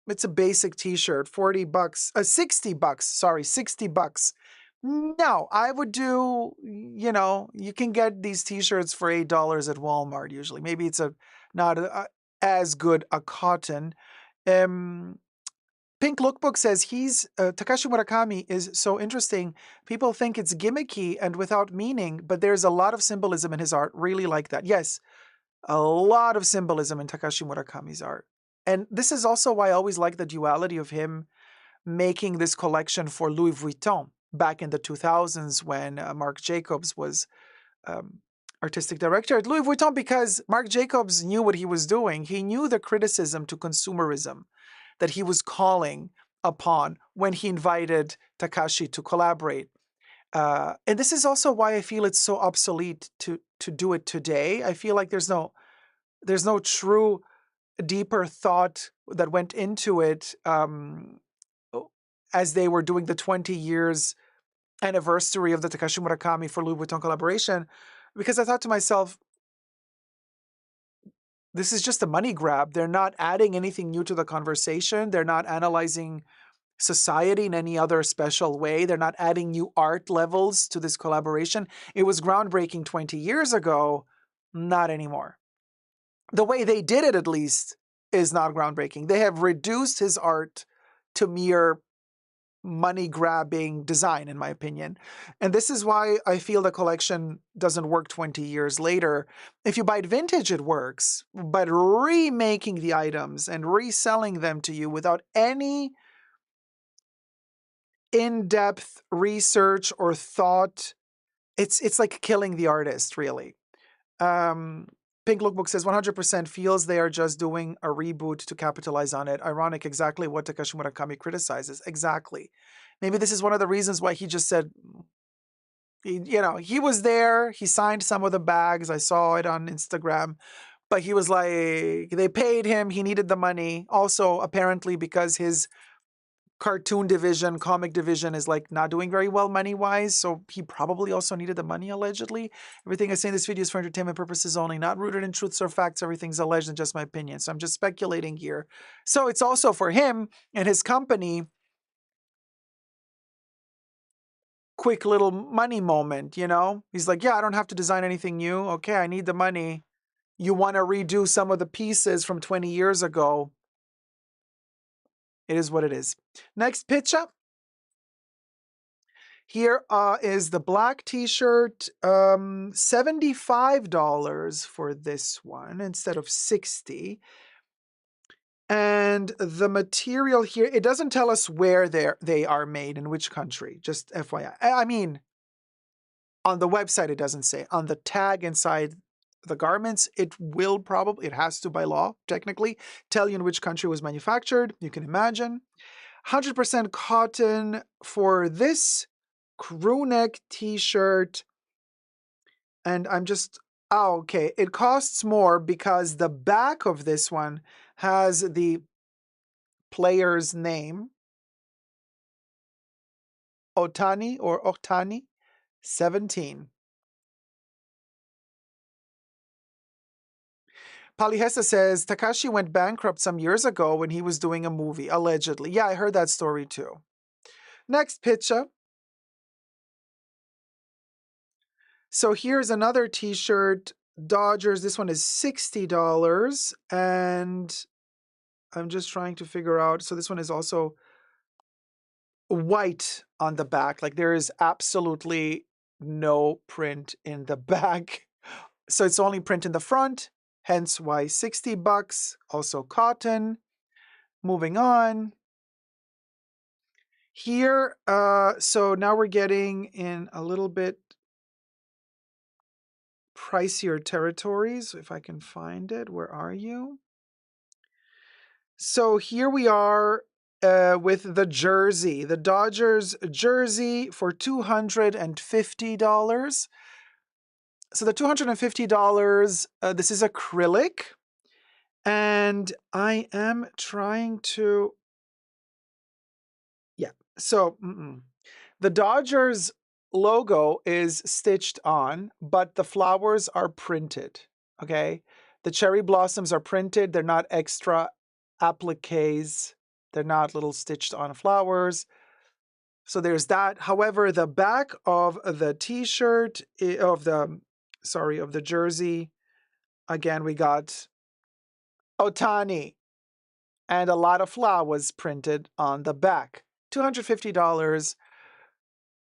It's a basic t-shirt, $40, $60, sorry, $60. No, I would do, you can get these t-shirts for $8 at Walmart usually. Maybe it's not as good a cotton. Pink Lookbook says Takashi Murakami is so interesting. People think it's gimmicky and without meaning, but there's a lot of symbolism in his art. Really like that. Yes, a lot of symbolism in Takashi Murakami's art. And this is also why I always like the duality of him making this collection for Louis Vuitton back in the 2000s when Marc Jacobs was artistic director at Louis Vuitton, because Marc Jacobs knew what he was doing. He knew the criticism to consumerism that he was calling upon when he invited Takashi to collaborate. And this is also why I feel it's so obsolete to do it today. I feel like there's no true deeper thought that went into it as they were doing the 20 years anniversary of the Takashi Murakami for Louis Vuitton collaboration, because I thought to myself, this is just a money grab. They're not adding anything new to the conversation. They're not analyzing society in any other special way. They're not adding new art levels to this collaboration. It was groundbreaking 20 years ago, not anymore. The way they did it, at least, is not groundbreaking. They have reduced his art to mere money-grabbing design, in my opinion. And this is why I feel the collection doesn't work 20 years later. If you buy it vintage, it works. But remaking the items and reselling them to you without any in-depth research or thought, it's like killing the artist, really. Pink Lookbook says 100% feels they are just doing a reboot to capitalize on it. Ironic, exactly what Takashi Murakami criticizes. Exactly. Maybe this is one of the reasons why he just said, he was there. He signed some of the bags. I saw it on Instagram. But he was like, they paid him. He needed the money. Also, apparently, because his cartoon division, comic division is like not doing very well money-wise, so he probably also needed the money, allegedly. Everything I say in this video is for entertainment purposes only, not rooted in truths or facts. Everything's alleged and just my opinion, so I'm just speculating here. So it's also for him and his company, quick little money moment, He's like, yeah, I don't have to design anything new. Okay, I need the money. You want to redo some of the pieces from 20 years ago. It is what it is. Next picture. Here is the black t-shirt, $75 for this one instead of $60. And the material here, it doesn't tell us where they are made, in which country, just FYI. I mean, on the website, it doesn't say. On the tag inside the garments, it has to by law, technically, tell you in which country it was manufactured. You can imagine. 100% cotton for this crew neck t-shirt. And I'm just, okay. It costs more because the back of this one has the player's name. Otani, 17. Palihesa says, Takashi went bankrupt some years ago when he was doing a movie, allegedly. Yeah, I heard that story too. Next picture. So here's another t-shirt, Dodgers. This one is $60. And I'm just trying to figure out, so this one is also white on the back. Like there is absolutely no print in the back. So it's only print in the front, hence why $60. Also cotton. Moving on. Here, so now we're getting in a little bit pricier territories, if I can find it. Where are you? So here we are with the jersey, the Dodgers jersey for $250. So the $250, this is acrylic. And I am trying to, yeah. So the Dodgers logo is stitched on, but the flowers are printed, okay? The cherry blossoms are printed. They're not extra appliques. They're not little stitched on flowers. So there's that. However, the back of the t-shirt, of the jersey, again, we got Otani and a lot of flowers printed on the back. $250.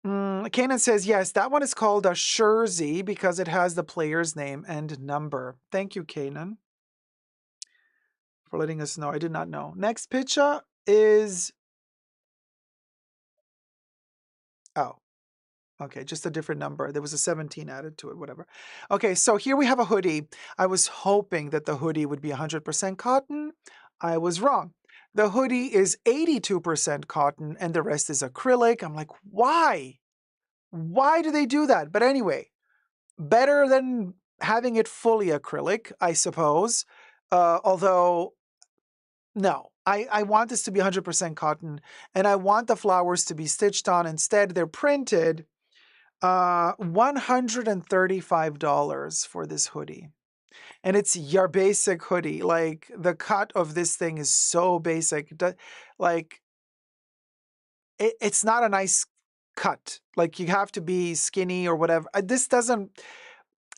Kanan says, yes, that one is called a jersey because it has the player's name and number. Thank you, Kanan, for letting us know. I did not know. Next picture is, oh, okay, just a different number. There was a 17 added to it, whatever. Okay, so here we have a hoodie. I was hoping that the hoodie would be 100% cotton. I was wrong. The hoodie is 82% cotton and the rest is acrylic. I'm like, why? Why do they do that? But anyway, better than having it fully acrylic, I suppose. Although, no, I want this to be 100% cotton and I want the flowers to be stitched on. Instead, they're printed. $135 for this hoodie. And it's your basic hoodie. Like the cut of this thing is so basic. Like it's not a nice cut. Like you have to be skinny or whatever. This doesn't,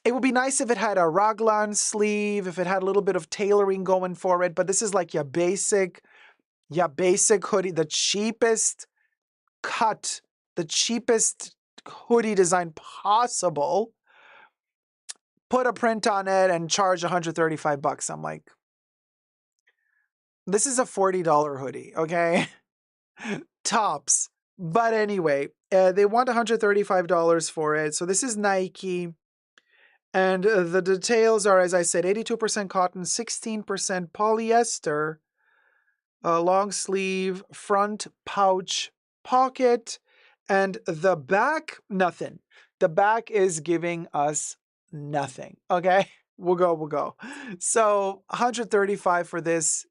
it would be nice if it had a raglan sleeve, if it had a little bit of tailoring going for it, but this is like your basic hoodie, the cheapest cut, the cheapest hoodie design possible. Put a print on it and charge $135. I'm like, this is a $40 hoodie, okay? Tops. But anyway, they want $135 for it. So this is Nike. And the details are, as I said, 82% cotton, 16% polyester, long sleeve, front pouch, pocket, and the back, nothing. The back is giving us nothing, okay? We'll go. So $135 for this.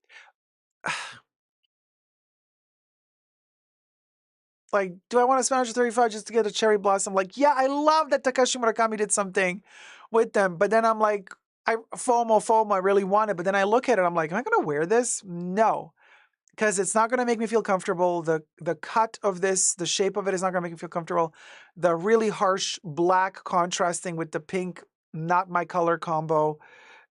Like, do I want to spend $135 just to get a cherry blossom? Like, yeah, I love that Takashi Murakami did something with them. But then I'm like, FOMO, I really want it. But then I look at it, I'm like, am I going to wear this? No, because it's not going to make me feel comfortable. The cut of this, the shape of it is not going to make me feel comfortable. The really harsh black contrasting with the pink, not my color combo.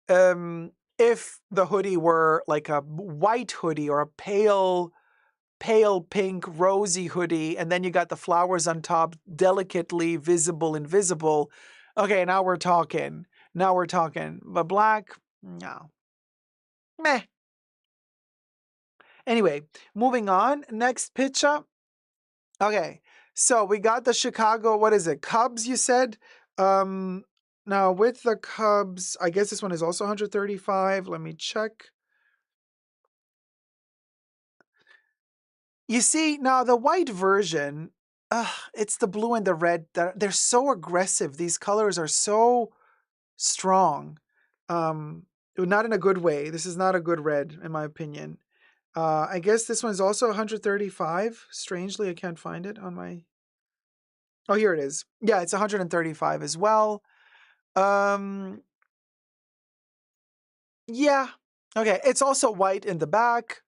If the hoodie were like a white hoodie or a pale pink rosy hoodie, and then you got the flowers on top, delicately visible, invisible. Okay, now we're talking. But black, no. Meh. Anyway, moving on. Next picture. Okay, so we got the Chicago, what is it, Cubs, you said? Now with the Cubs, I guess this one is also 135. Let me check. You see, now the white version, it's the blue and the red. They're so aggressive. These colors are so strong. Not in a good way. This is not a good red, in my opinion. I guess this one's also 135. Strangely, I can't find it on my... Oh, here it is. Yeah, it's 135 as well. Yeah. Okay, it's also white in the back.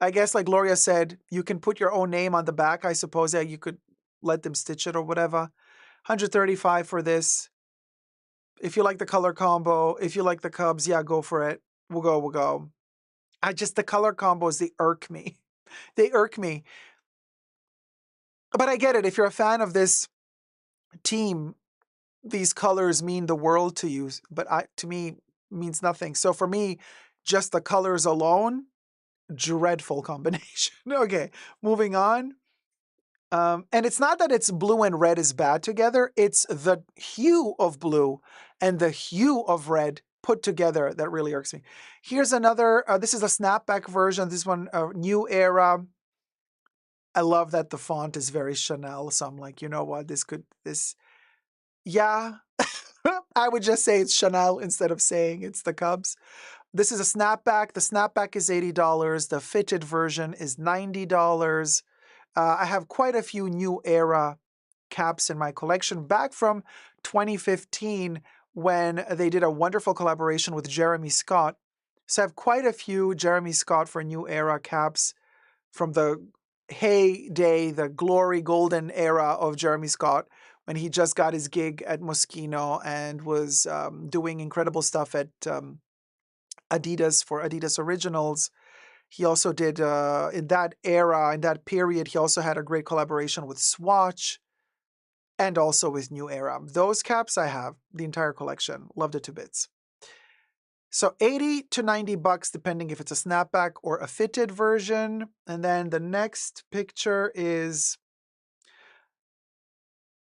I guess like Gloria said, you can put your own name on the back. I suppose you could let them stitch it or whatever. 135 for this. If you like the color combo, if you like the Cubs, yeah, go for it. We'll go. The color combos, they irk me. They irk me. But I get it. If you're a fan of this team, these colors mean the world to you. But to me, means nothing. So for me, just the colors alone, dreadful combination. Okay, moving on. And it's not that it's blue and red is bad together. It's the hue of blue and the hue of red put together that really irks me. Here's another, this is a snapback version. This one, New Era. I love that the font is very Chanel. So I'm like, you know what, yeah. I would just say it's Chanel instead of saying it's the Cubs. This is a snapback. The snapback is $80. The fitted version is $90. I have quite a few New Era caps in my collection back from 2015 when they did a wonderful collaboration with Jeremy Scott. So I have quite a few Jeremy Scott for New Era caps from the heyday, the glory golden era of Jeremy Scott when he just got his gig at Moschino and was doing incredible stuff at Adidas for Adidas Originals. He also did, in that era, in that period, he also had a great collaboration with Swatch and also with New Era. Those caps I have, the entire collection. Loved it to bits. So 80 to 90 bucks, depending if it's a snapback or a fitted version. And then the next picture is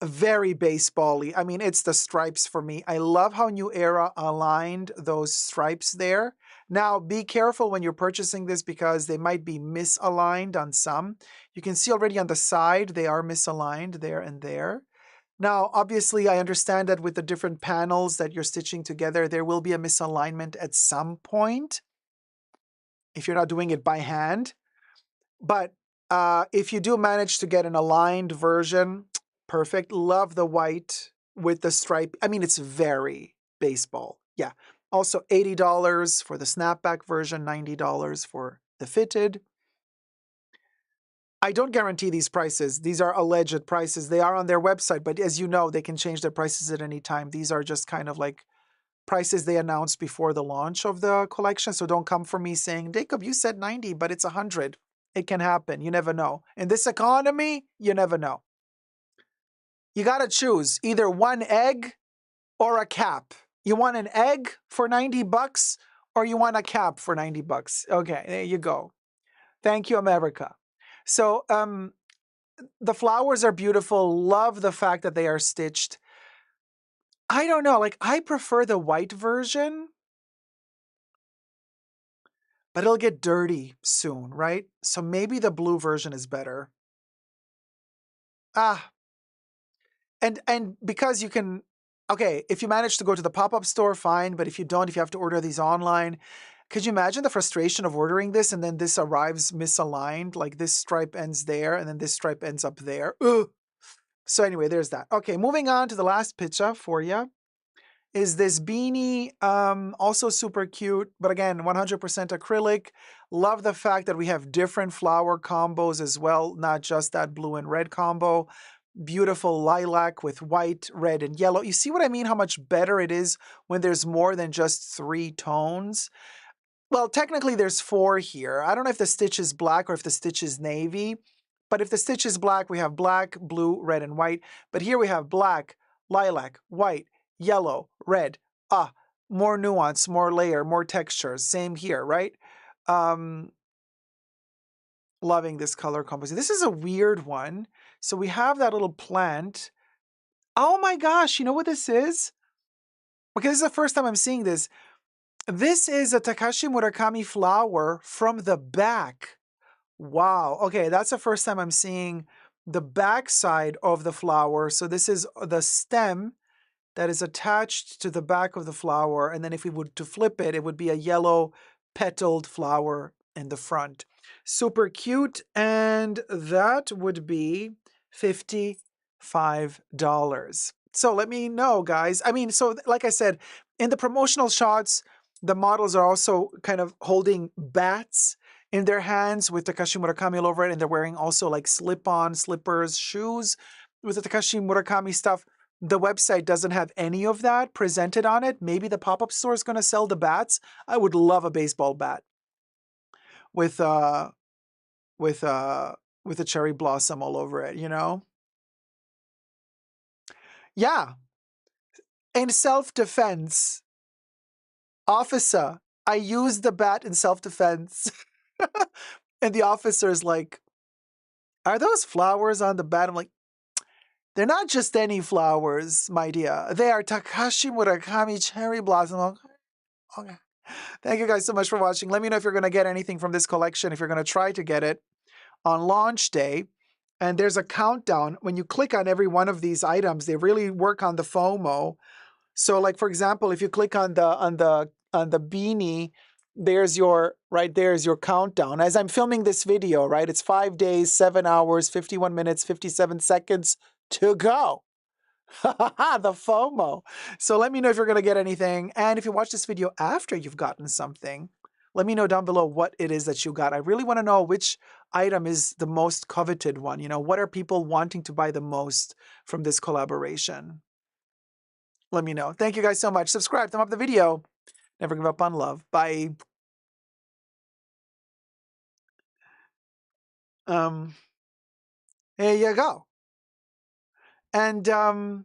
very baseball-y. I mean, it's the stripes for me. I love how New Era aligned those stripes there. Now, be careful when you're purchasing this because they might be misaligned on some. You can see already on the side, they are misaligned there and there. Now, obviously, I understand that with the different panels that you're stitching together, there will be a misalignment at some point if you're not doing it by hand. But if you do manage to get an aligned version, perfect. Love the white with the stripe. I mean, it's very baseball. Yeah. Also $80 for the snapback version, $90 for the fitted. I don't guarantee these prices. These are alleged prices. They are on their website, but as you know, they can change their prices at any time. These are just kind of like prices they announced before the launch of the collection. So don't come for me saying, Dacob, you said 90, but it's 100. It can happen. You never know. In this economy, you never know. You got to choose either one egg or a cap. You want an egg for 90 bucks or you want a cap for 90 bucks. Okay, there you go. Thank you, America. So the flowers are beautiful. Love the fact that they are stitched. I don't know, like I prefer the white version, but it'll get dirty soon, right? So maybe the blue version is better. And because you can, okay, if you manage to go to the pop-up store, fine. But if you don't, if you have to order these online, could you imagine the frustration of ordering this and then this arrives misaligned? Like this stripe ends there and then this stripe ends up there. Ugh. So anyway, there's that. Okay, moving on to the last picture for you. Is this beanie, also super cute, but again, 100% acrylic. Love the fact that we have different flower combos as well, not just that blue and red combo. Beautiful lilac with white, red, and yellow. You see what I mean? How much better it is when there's more than just 3 tones? Well, technically there's 4 here. I don't know if the stitch is black or if the stitch is navy, but if the stitch is black, we have black, blue, red, and white. But here we have black, lilac, white, yellow, red. More nuance, more layer, more textures. Same here, right? Loving this color composition. This is a weird one. So we have that little plant. Oh my gosh, you know what this is? Okay, this is the first time I'm seeing this. This is a Takashi Murakami flower from the back. Wow. Okay, that's the first time I'm seeing the back side of the flower. So this is the stem that is attached to the back of the flower. And then if we were to flip it, it would be a yellow petaled flower in the front. Super cute. And that would be $55. So let me know, guys. I mean, so like I said, in the promotional shots, the models are also kind of holding bats in their hands with Takashi Murakami all over it. And they're wearing also like slip-on slippers, shoes with the Takashi Murakami stuff. The website doesn't have any of that presented on it. Maybe the pop-up store is going to sell the bats. I would love a baseball bat with a cherry blossom all over it, you know? Yeah. In self-defense, officer, I used the bat in self-defense. And the officer's like, are those flowers on the bat? I'm like, they're not just any flowers, my dear. They are Takashi Murakami cherry blossom. Okay. Thank you guys so much for watching. Let me know if you're going to get anything from this collection, if you're going to try to get it on launch day. And there's a countdown. When you click on every one of these items, they really work on the FOMO. So like, for example, if you click on the beanie, there's your countdown. As I'm filming this video, right? It's 5 days, 7 hours, 51 minutes, 57 seconds to go. The FOMO. So let me know if you're going to get anything. And if you watch this video after you've gotten something, let me know down below what it is that you got. I really want to know which item is the most coveted one. You know, what are people wanting to buy the most from this collaboration? Let me know. Thank you guys so much. Subscribe, thumb up the video. Never give up on love. Bye. There you go. And oh,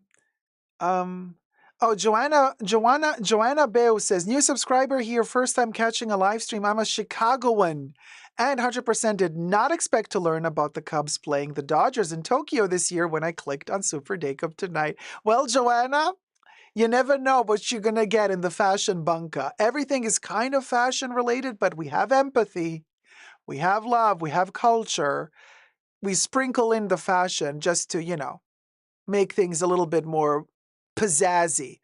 Joanna Beo says, new subscriber here, first time catching a live stream. I'm a Chicagoan and 100% did not expect to learn about the Cubs playing the Dodgers in Tokyo this year when I clicked on Super Dacob tonight. Well, Joanna, you never know what you're going to get in the fashion bunker. Everything is kind of fashion related, but we have empathy, we have love, we have culture. We sprinkle in the fashion just to, you know, make things a little bit more pizzazzy.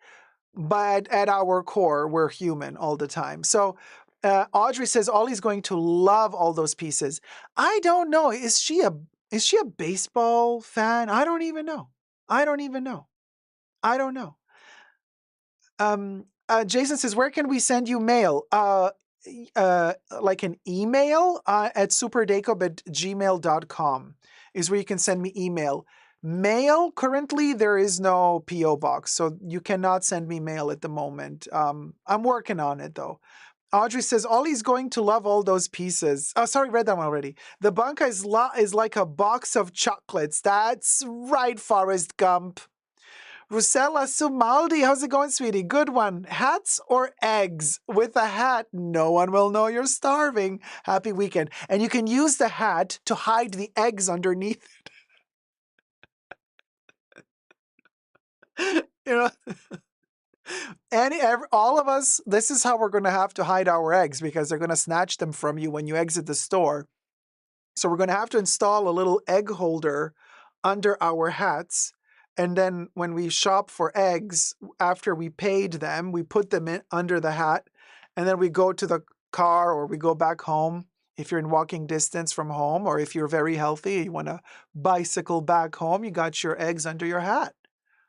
But at our core, we're human all the time. So Audrey says Ollie's going to love all those pieces. I don't know. Is she a baseball fan? I don't even know. I don't know. Jason says, where can we send you mail? Like an email at superdacob@gmail.com is where you can send me email. Mail, currently there is no P.O. box, so you cannot send me mail at the moment. I'm working on it though. Audrey says, Ollie's going to love all those pieces. Oh, sorry, read that one already. The bunker is like a box of chocolates. That's right, Forrest Gump. Rusella Sumaldi, how's it going, sweetie? Good one. Hats or eggs? With a hat, no one will know you're starving. Happy weekend. And you can use the hat to hide the eggs underneath. You know, all of us, this is how we're going to have to hide our eggs because they're going to snatch them from you when you exit the store. So we're going to have to install a little egg holder under our hats. And then when we shop for eggs, after we paid them, we put them in under the hat. And then we go to the car or we go back home if you're in walking distance from home, or if you're very healthy, you want to bicycle back home, you got your eggs under your hat.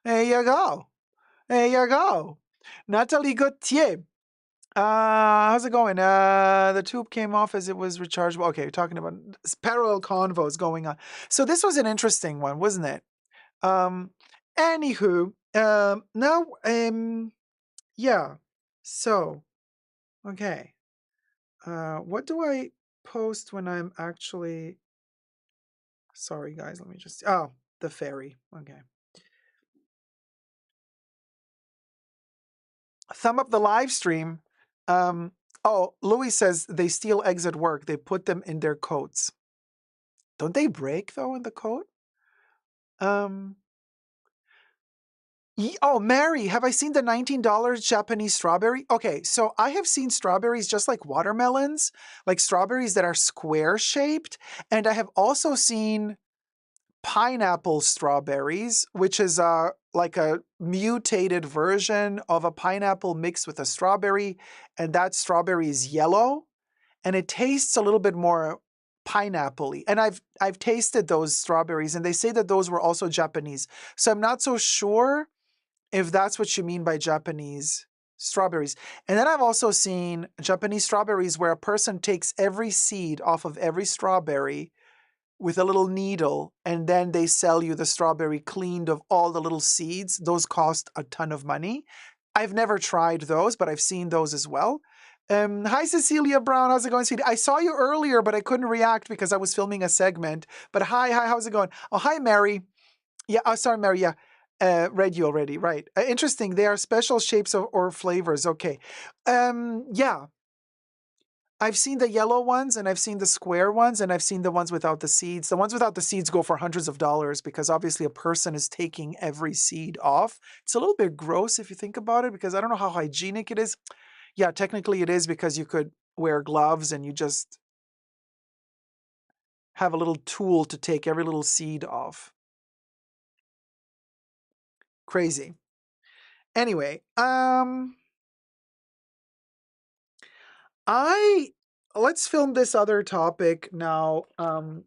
There you go. There you go. Natalie Gauthier. How's it going? The tube came off as it was rechargeable. Okay, you're talking about parallel convos going on. So this was an interesting one, wasn't it? Anywho, now, yeah. So, okay. What do I post when I'm actually, sorry guys, let me just, oh, the fairy. Okay. Thumb up the live stream. Oh, Louis says they steal eggs at work. They put them in their coats. Don't they break though in the coat? Oh, Mary, have I seen the $19 Japanese strawberry? Okay, so I have seen strawberries just like watermelons, like strawberries that are square shaped. And I have also seen pineapple strawberries, which is like a mutated version of a pineapple mixed with a strawberry. And that strawberry is yellow and it tastes a little bit more pineapple-y. And I've tasted those strawberries and they say that those were also Japanese. So I'm not so sure if that's what you mean by Japanese strawberries. And then I've also seen Japanese strawberries where a person takes every seed off of every strawberry with a little needle, and then they sell you the strawberry cleaned of all the little seeds. Those cost a ton of money. I've never tried those, but I've seen those as well. Hi, Cecilia Brown. How's it going, sweetie? I saw you earlier, but I couldn't react because I was filming a segment. But hi, how's it going? Oh, hi, Mary. Yeah, sorry, Mary. Yeah, read you already. Right. Interesting. They are special shapes or flavors. Okay. Yeah. I've seen the yellow ones and I've seen the square ones and I've seen the ones without the seeds. The ones without the seeds go for hundreds of dollars because obviously a person is taking every seed off. It's a little bit gross if you think about it because I don't know how hygienic it is. Yeah, technically it is because you could wear gloves and you just have a little tool to take every little seed off. Crazy. Anyway, let's film this other topic now. Well,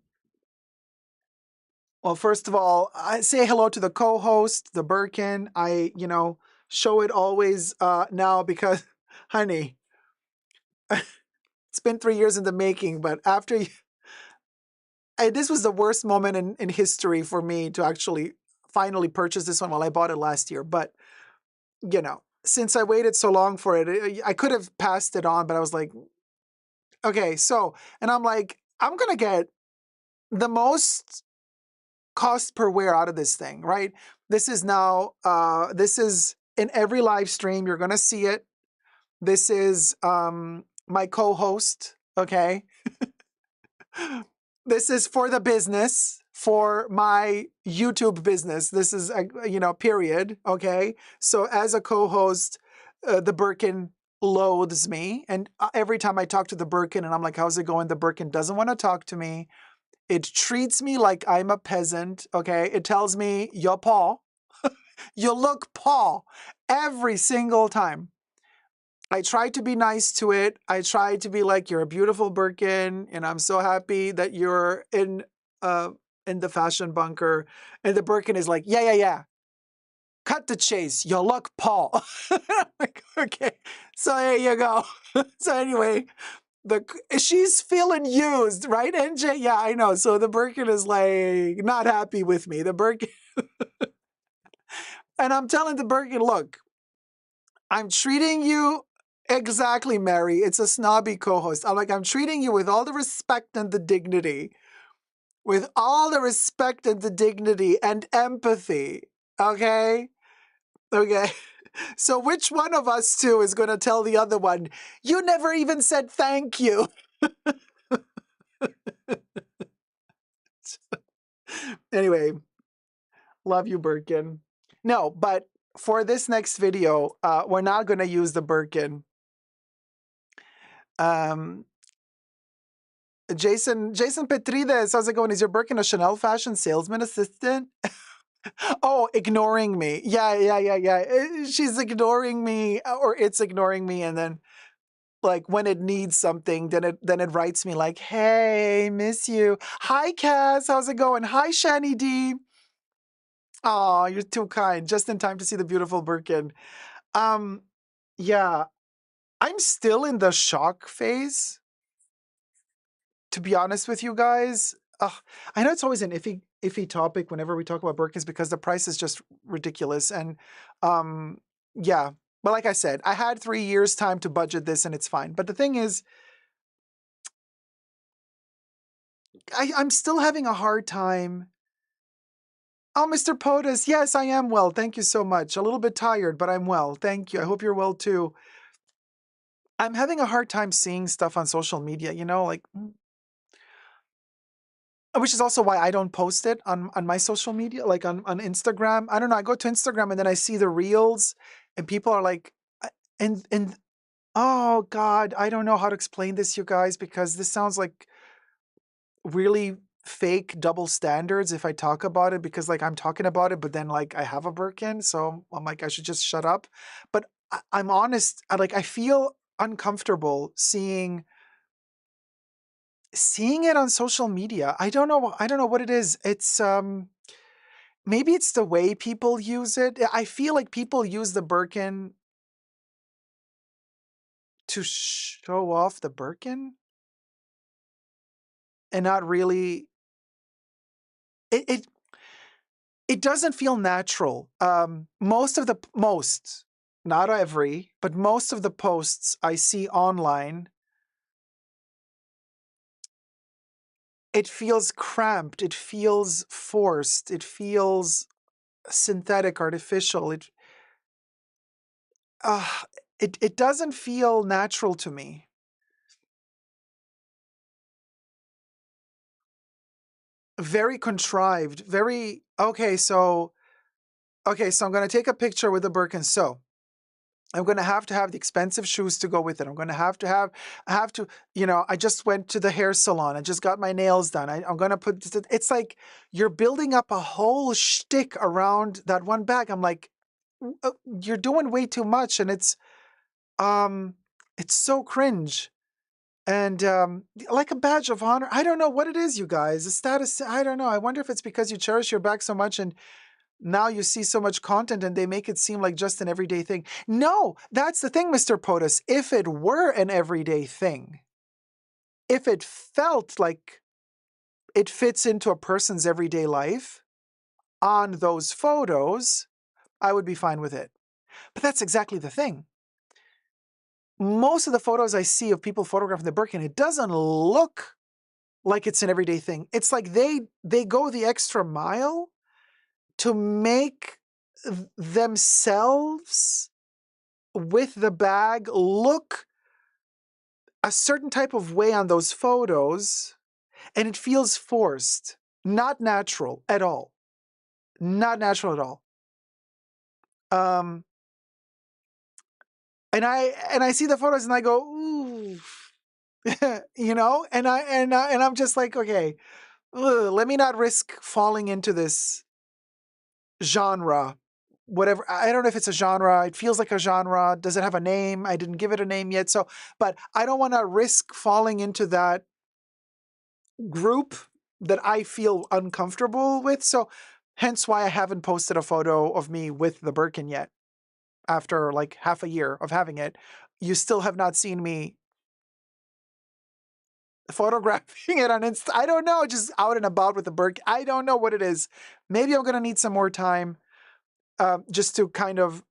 first of all, I say hello to the co-host, the Birkin. I, show it always now because, honey, it's been 3 years in the making, but after this was the worst moment in history for me to actually finally purchase this one. Well, I bought it last year, but, since I waited so long for it, I could have passed it on, but I was like, okay, so, and I'm like, I'm going to get the most cost per wear out of this thing, right? This is now, this is in every live stream. You're going to see it. This is my co-host, okay? This is for the business, for my YouTube business. This is, period, okay? So as a co-host, the Birkin loathes me. And every time I talk to the Birkin and I'm like, how's it going? The Birkin doesn't want to talk to me. It treats me like I'm a peasant, okay? It tells me, you're Paul. You look Paul every single time. I try to be nice to it. I try to be like, you're a beautiful Birkin, and I'm so happy that you're in the fashion bunker. And the Birkin is like, yeah. Cut the chase. You look Paul. I'm like, okay. So there you go. So anyway, she's feeling used, right, NJ? Yeah, I know. So the Birkin is like not happy with me. The Birkin, and I'm telling the Birkin, look, I'm treating you exactly, Mary. It's a snobby co-host. I'm treating you with all the respect and the dignity, with all the respect and the dignity and empathy. Okay, okay. So which one of us two is going to tell the other one, you never even said thank you? Anyway, love you, Birkin. No, but for this next video, we're not going to use the Birkin. Jason Petrides, how's it going? Is your Birkin a Chanel fashion salesman assistant? Oh, ignoring me. Yeah. She's ignoring me, or it's ignoring me, and then like when it needs something, then it writes me like, "Hey, miss you. Hi, Cass. How's it going? Hi, Shani D. Oh, you're too kind. Just in time to see the beautiful Birkin. Um, yeah, I'm still in the shock phase, to be honest with you guys. I know it's always an iffy topic whenever we talk about Birkins because the price is just ridiculous. And yeah, but like I said, I had 3 years time to budget this and it's fine. But the thing is, I'm still having a hard time. Oh, Mr. POTUS, yes, I am well. Thank you so much. A little bit tired, but I'm well. Thank you. I hope you're well too. I'm having a hard time seeing stuff on social media, like which is also why I don't post it on my social media, like on Instagram. I don't know. I go to Instagram and then I see the reels and people are like, and oh God, I don't know how to explain this, you guys, because this sounds like really fake double standards if I talk about it, because like I'm talking about it, but then like I have a Birkin, so I'm like, I should just shut up. But I'm honest, I feel uncomfortable seeing it on social media. I don't know what it is. It's maybe it's the way people use it. I feel like people use the Birkin to show off the Birkin and not really it it doesn't feel natural. Most, not every, but most of the posts I see online, it feels cramped, it feels forced, it feels synthetic, artificial. Uh, it doesn't feel natural to me. Very contrived, very okay, so I'm going to take a picture with the Birkin. So I'm going to have the expensive shoes to go with it. I'm going to I have to, I just went to the hair salon. I just got my nails done. I'm going to it's like you're building up a whole shtick around that one bag. I'm like, you're doing way too much. And it's so cringe. And like a badge of honor. I don't know what it is, you guys. The status, I don't know. I wonder if it's because you cherish your bag so much and now you see so much content and they make it seem like just an everyday thing. No, that's the thing, Mr. POTUS. If it were an everyday thing, if it felt like it fits into a person's everyday life on those photos, I would be fine with it. But that's exactly the thing. Most of the photos I see of people photographing the Birkin, it doesn't look like it's an everyday thing. It's like they go the extra mile to make themselves with the bag look a certain type of way on those photos, and it feels forced, not natural at all. Not natural at all. And I see the photos and I go, ooh, and I'm just like, okay, let me not risk falling into this genre, whatever. I don't know if it's a genre. It feels like a genre. Does it have a name? I didn't give it a name yet. So, but I don't want to risk falling into that group that I feel uncomfortable with. So hence why I haven't posted a photo of me with the Birkin yet. After like half a year of having it, you still have not seen me photographing it on Insta. I don't know, just out and about with the Birkin. I don't know what it is. Maybe I'm going to need some more time just to kind of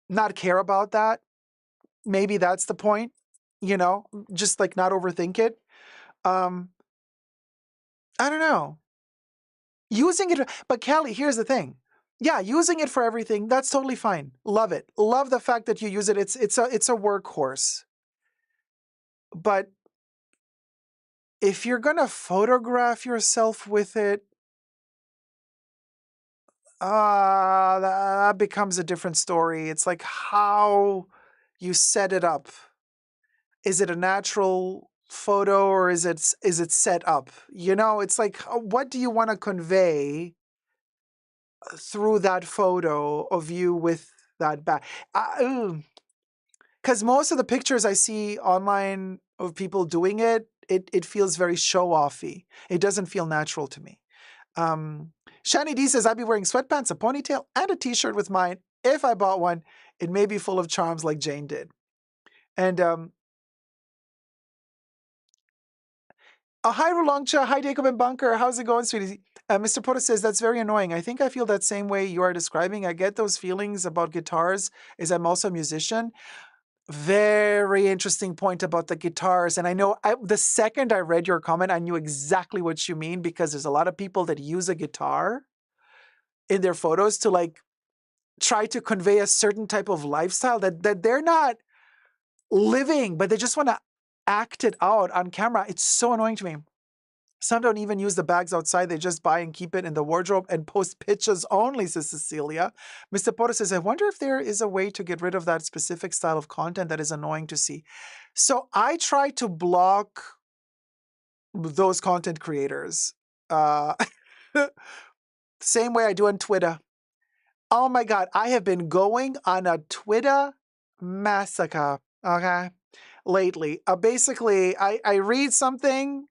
not care about that. Maybe that's the point, just like not overthink it. Um, I don't know. Using it, but Kelly, here's the thing. Yeah, using it for everything, that's totally fine. Love it. Love the fact that you use it. It's a workhorse. But if you're gonna photograph yourself with it, that becomes a different story. It's like how you set it up. Is it a natural photo or is it set up? It's like what do you want to convey through that photo of you with that bag? Because most of the pictures I see online of people doing it, it feels very show-offy. It doesn't feel natural to me. Shani D says, I'd be wearing sweatpants, a ponytail, and a t-shirt with mine. If I bought one, it may be full of charms like Jane did. And hi, Rolongcha. Hi, Dacob and Bunker. How's it going, sweetie? Mr. Potter says, that's very annoying. I think I feel that same way you are describing. I get those feelings about guitars as I'm also a musician. Very interesting point about the guitars. And I know the second I read your comment, I knew exactly what you mean because there's a lot of people that use a guitar in their photos to like try to convey a certain type of lifestyle that they're not living, but they just want to act it out on camera. It's so annoying to me. Some don't even use the bags outside. They just buy and keep it in the wardrobe and post pictures only, says Cecilia. Mr. Potter says, I wonder if there is a way to get rid of that specific style of content that is annoying to see. So I try to block those content creators. Same way I do on Twitter. Oh my God, I have been going on a Twitter massacre, okay, lately. Basically, I read something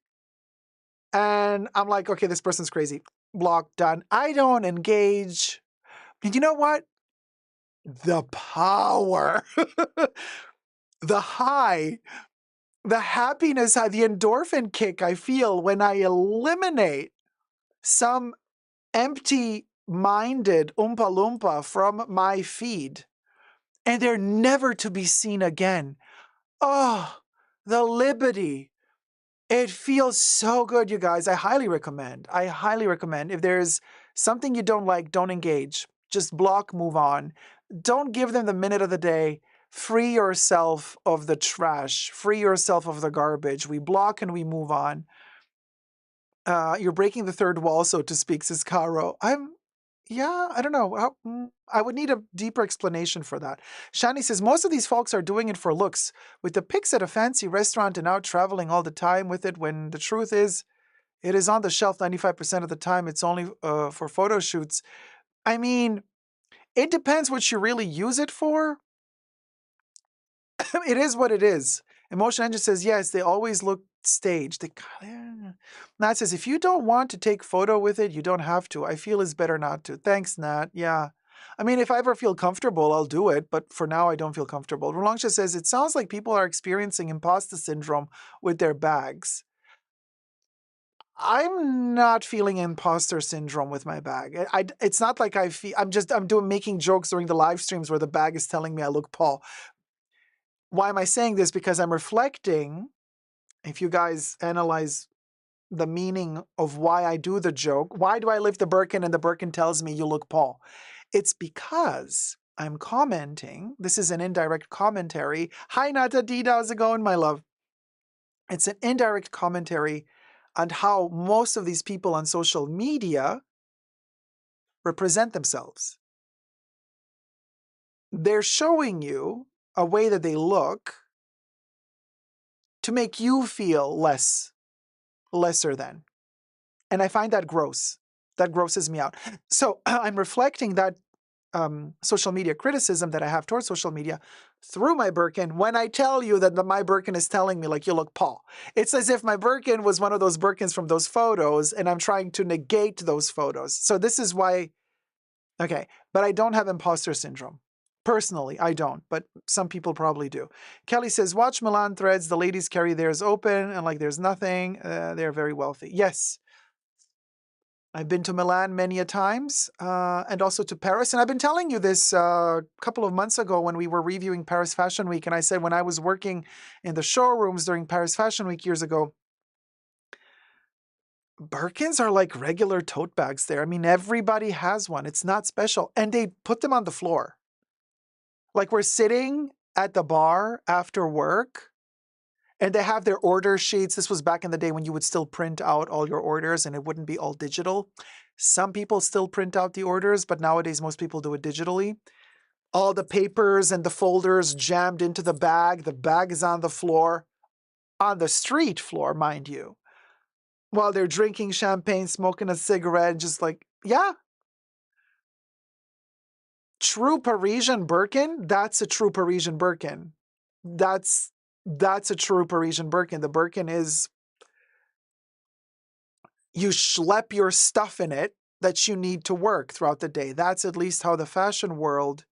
and I'm like, okay, this person's crazy. Block, done. I don't engage. And you know what? The power, the high, the happiness, the endorphin kick I feel when I eliminate some empty-minded Oompa Loompa from my feed, and they're never to be seen again. Oh, the liberty. It feels so good, you guys. I highly recommend. I highly recommend. If there's something you don't like, don't engage. Just block, move on. Don't give them the minute of the day. Free yourself of the trash. Free yourself of the garbage. We block and we move on. You're breaking the third wall, so to speak, says Caro. I don't know. I would need a deeper explanation for that. Shani says, most of these folks are doing it for looks, with the pics at a fancy restaurant and out traveling all the time with it, when the truth is, it is on the shelf 95% of the time. It's only for photo shoots. I mean, it depends what you really use it for. It is what it is. Emotion Engine says, yes, they always look staged. Nat says, if you don't want to take photo with it, you don't have to. I feel it's better not to. Thanks, Nat. Yeah. I mean, if I ever feel comfortable, I'll do it. But for now, I don't feel comfortable. Rolangsha says, it sounds like people are experiencing imposter syndrome with their bags. I'm not feeling imposter syndrome with my bag. It's not like I feel, I'm making jokes during the live streams where the bag is telling me I look Paul. Why am I saying this? Because I'm reflecting. If you guys analyze the meaning of why I do the joke, why do I lift the Birkin and the Birkin tells me you look Paul? It's because I'm commenting. This is an indirect commentary. Hi, Nata Dida, how's it going, my love? It's an indirect commentary on how most of these people on social media represent themselves. They're showing you a way that they look to make you feel lesser than. And I find that gross. That grosses me out. So I'm reflecting that social media criticism that I have towards social media through my Birkin when I tell you that my Birkin is telling me, like, you look Paul. It's as if my Birkin was one of those Birkins from those photos, and I'm trying to negate those photos. So this is why, okay, but I don't have imposter syndrome. Personally, I don't, but some people probably do. Kelly says, watch Milan threads. The ladies carry theirs open and like there's nothing. They're very wealthy. Yes. I've been to Milan many a times, and also to Paris. And I've been telling you this a couple of months ago when we were reviewing Paris Fashion Week. And I said when I was working in the showrooms during Paris Fashion Week years ago, Birkins are like regular tote bags there. I mean, everybody has one. It's not special. And they put them on the floor. Like we're sitting at the bar after work, and they have their order sheets. This was back in the day when you would still print out all your orders and it wouldn't be all digital. Some people still print out the orders, but nowadays most people do it digitally. All the papers and the folders jammed into the bag. The bag is on the floor, on the street floor, mind you, while they're drinking champagne, smoking a cigarette, just like, yeah. True Parisian Birkin, that's a true Parisian Birkin. That's a true Parisian Birkin. The Birkin is, you schlep your stuff in it that you need to work throughout the day. That's at least how the fashion world,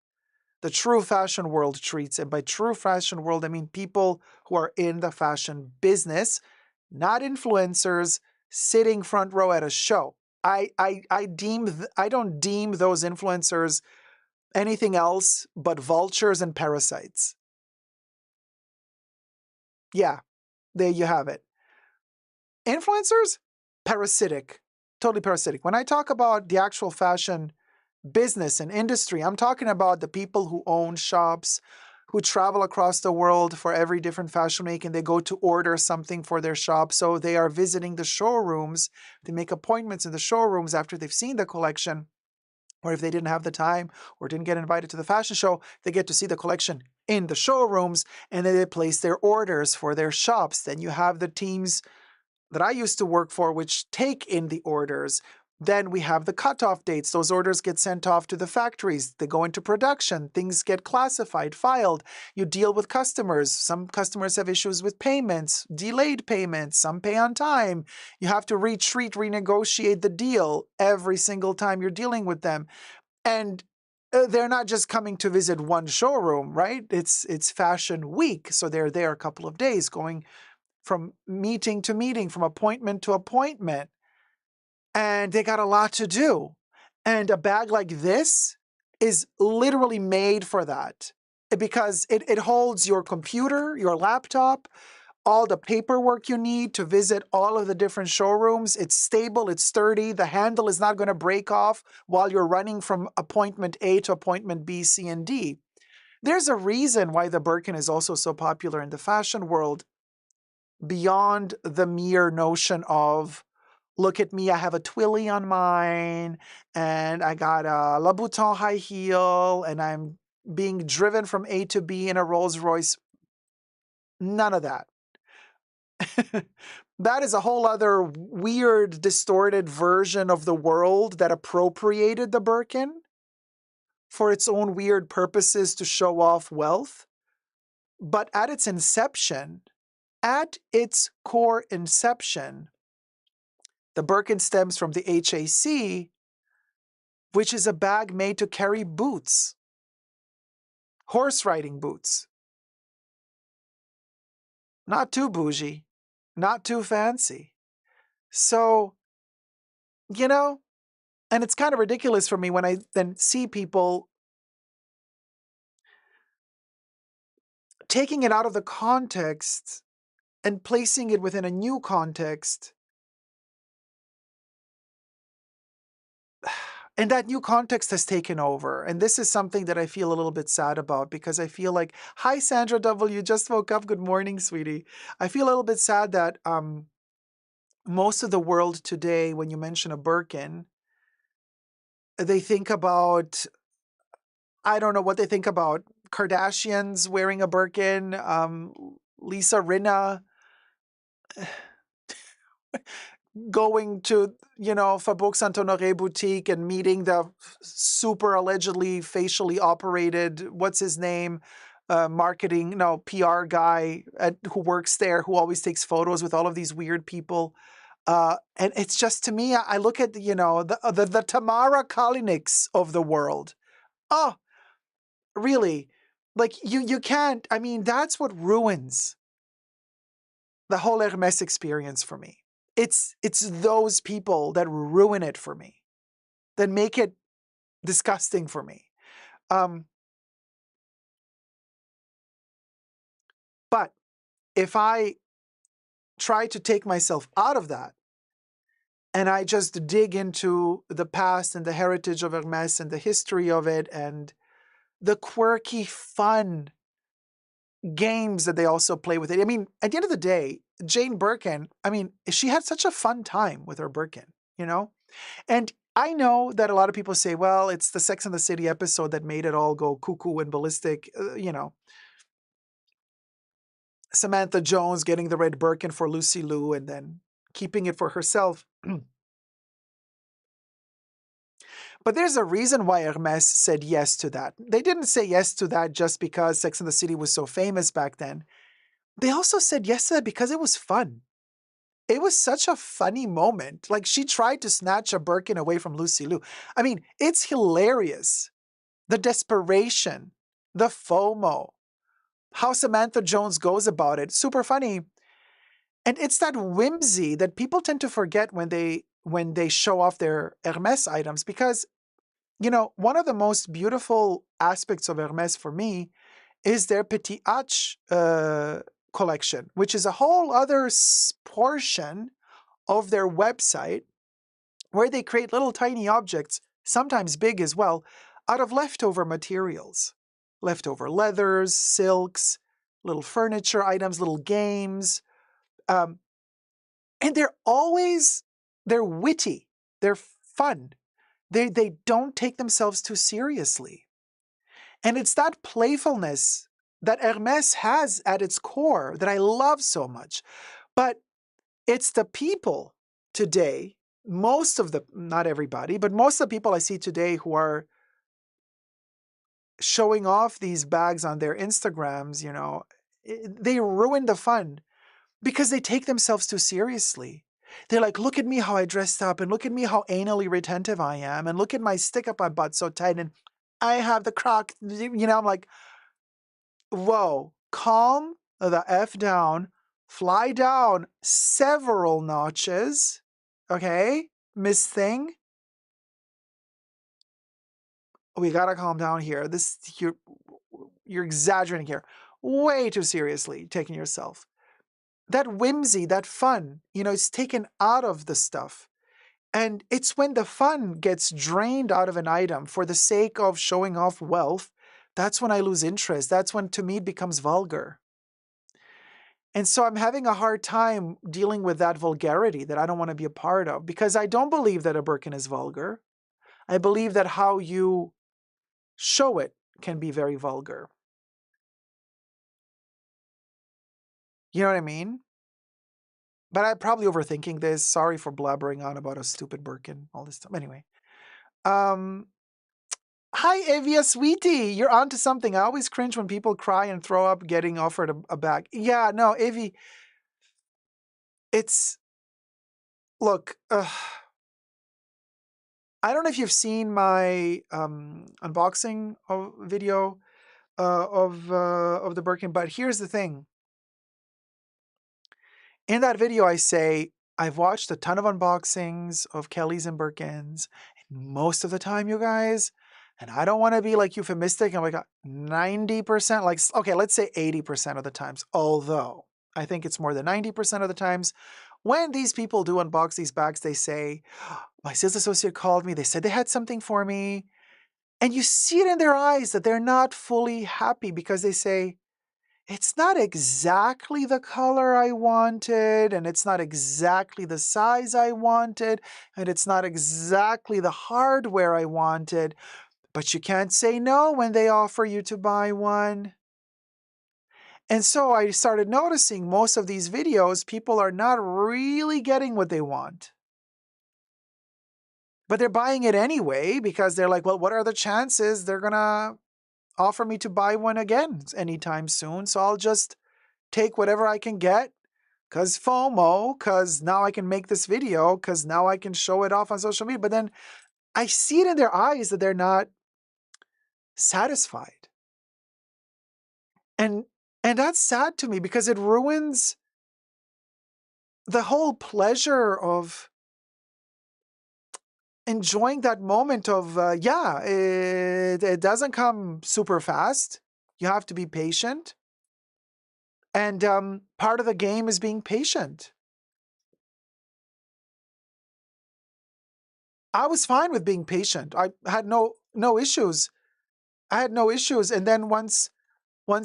the true fashion world treats it. By true fashion world, I mean people who are in the fashion business, not influencers sitting front row at a show. I don't deem those influencers anything else but vultures and parasites. Yeah, there you have it. Influencers, parasitic, totally parasitic. When I talk about the actual fashion business and industry, I'm talking about the people who own shops, who travel across the world for every different fashion week, and they go to order something for their shop. So they are visiting the showrooms. They make appointments in the showrooms after they've seen the collection. Or if they didn't have the time or didn't get invited to the fashion show, they get to see the collection in the showrooms, and then they place their orders for their shops. Then you have the teams that I used to work for, which take in the orders. Then we have the cutoff dates. Those orders get sent off to the factories. They go into production. Things get classified, filed. You deal with customers. Some customers have issues with payments, delayed payments. Some pay on time. You have to renegotiate the deal every single time you're dealing with them. And they're not just coming to visit one showroom, right? It's Fashion Week. So they're there a couple of days, going from meeting to meeting, from appointment to appointment. And they got a lot to do. And a bag like this is literally made for that, because it holds your computer, your laptop, all the paperwork you need to visit all of the different showrooms. It's stable, it's sturdy. The handle is not going to break off while you're running from appointment A to appointment B, C, and D. There's a reason why the Birkin is also so popular in the fashion world, beyond the mere notion of, look at me, I have a Twilly on mine, and I got a Louboutin high heel, and I'm being driven from A to B in a Rolls Royce. None of that. That is a whole other weird, distorted version of the world that appropriated the Birkin for its own weird purposes to show off wealth. But at its inception, at its core inception, the Birkin stems from the HAC, which is a bag made to carry boots, horse riding boots. Not too bougie, not too fancy. So, and it's kind of ridiculous for me when I then see people taking it out of the context and placing it within a new context. And that new context has taken over. And this is something that I feel a little bit sad about, because I feel like, hi, Sandra W., just woke up. Good morning, sweetie. I feel a little bit sad that most of the world today, when you mention a Birkin, they think about, I don't know what they think about. Kardashians wearing a Birkin, Lisa Rinna going to, Faubourg Saint-Honoré boutique and meeting the super allegedly facially operated, what's his name, PR guy who works there, who always takes photos with all of these weird people. And it's just, to me, I look at, the Tamara Kaliniks of the world. Oh, really? Like, you can't, that's what ruins the whole Hermès experience for me. It's those people that ruin it for me, that make it disgusting for me. But if I try to take myself out of that, and I just dig into the past and the heritage of Hermès and the history of it and the quirky, fun games that they also play with it. At the end of the day, Jane Birkin, she had such a fun time with her Birkin, And I know that a lot of people say, well, it's the Sex and the City episode that made it all go cuckoo and ballistic, Samantha Jones getting the red Birkin for Lucy Liu and then keeping it for herself. But there's a reason why Hermès said yes to that. They didn't say yes to that just because Sex and the City was so famous back then. They also said yes to that because it was fun. It was such a funny moment. Like, she tried to snatch a Birkin away from Lucy Liu. It's hilarious. The desperation, the FOMO, how Samantha Jones goes about it. Super funny. And it's that whimsy that people tend to forget when they show off their Hermès items, because, one of the most beautiful aspects of Hermès for me is their Petit H collection, which is a whole other portion of their website where they create little tiny objects, sometimes big as well, out of leftover materials. leftover leathers, silks, little furniture items, little games. And they're witty, they're fun. They don't take themselves too seriously. And it's that playfulness that Hermès has at its core that I love so much. But it's the people today, not everybody, but most of the people I see today who are showing off these bags on their Instagrams, they ruin the fun because they take themselves too seriously. They're like, look at me how I dressed up, and look at me how anally retentive I am, and look at my stick up my butt so tight, and I have the croc, I'm like, whoa, calm the F down, fly down several notches, okay, Miss Thing? We gotta calm down here. You're exaggerating here. Way too seriously taking yourself. That whimsy, that fun, it's taken out of the stuff. And it's when the fun gets drained out of an item for the sake of showing off wealth, that's when I lose interest. That's when, to me, it becomes vulgar. And so I'm having a hard time dealing with that vulgarity that I don't want to be a part of, because I don't believe that a Birkin is vulgar. I believe that how you show it can be very vulgar. You know what I mean? But I'm probably overthinking this. Sorry for blabbering on about a stupid Birkin all this time. Anyway. Hi, Evia Sweetie. You're onto something. I always cringe when people cry and throw up getting offered a bag. Yeah, no, Evie, look, I don't know if you've seen my unboxing video of the Birkin, but here's the thing. In that video, I say, I've watched a ton of unboxings of Kellys and Birkins, and most of the time, you guys, and I don't want to be like euphemistic, I'm like 90%, like, okay, let's say 80% of the times, although I think it's more than 90% of the times, when these people do unbox these bags, they say, my sales associate called me, they said they had something for me, and you see it in their eyes that they're not fully happy because they say, it's not exactly the color I wanted, and it's not exactly the size I wanted, and it's not exactly the hardware I wanted, but you can't say no when they offer you to buy one. And so I started noticing most of these videos, people are not really getting what they want. But they're buying it anyway because they're like, well, what are the chances they're going to offer me to buy one again anytime soon? So I'll just take whatever I can get, because FOMO, because now I can make this video, because now I can show it off on social media. But then I see it in their eyes that they're not satisfied. And that's sad to me because it ruins the whole pleasure of enjoying that moment of, it doesn't come super fast. You have to be patient. And part of the game is being patient. I was fine with being patient. I had no issues. I had no issues. And then once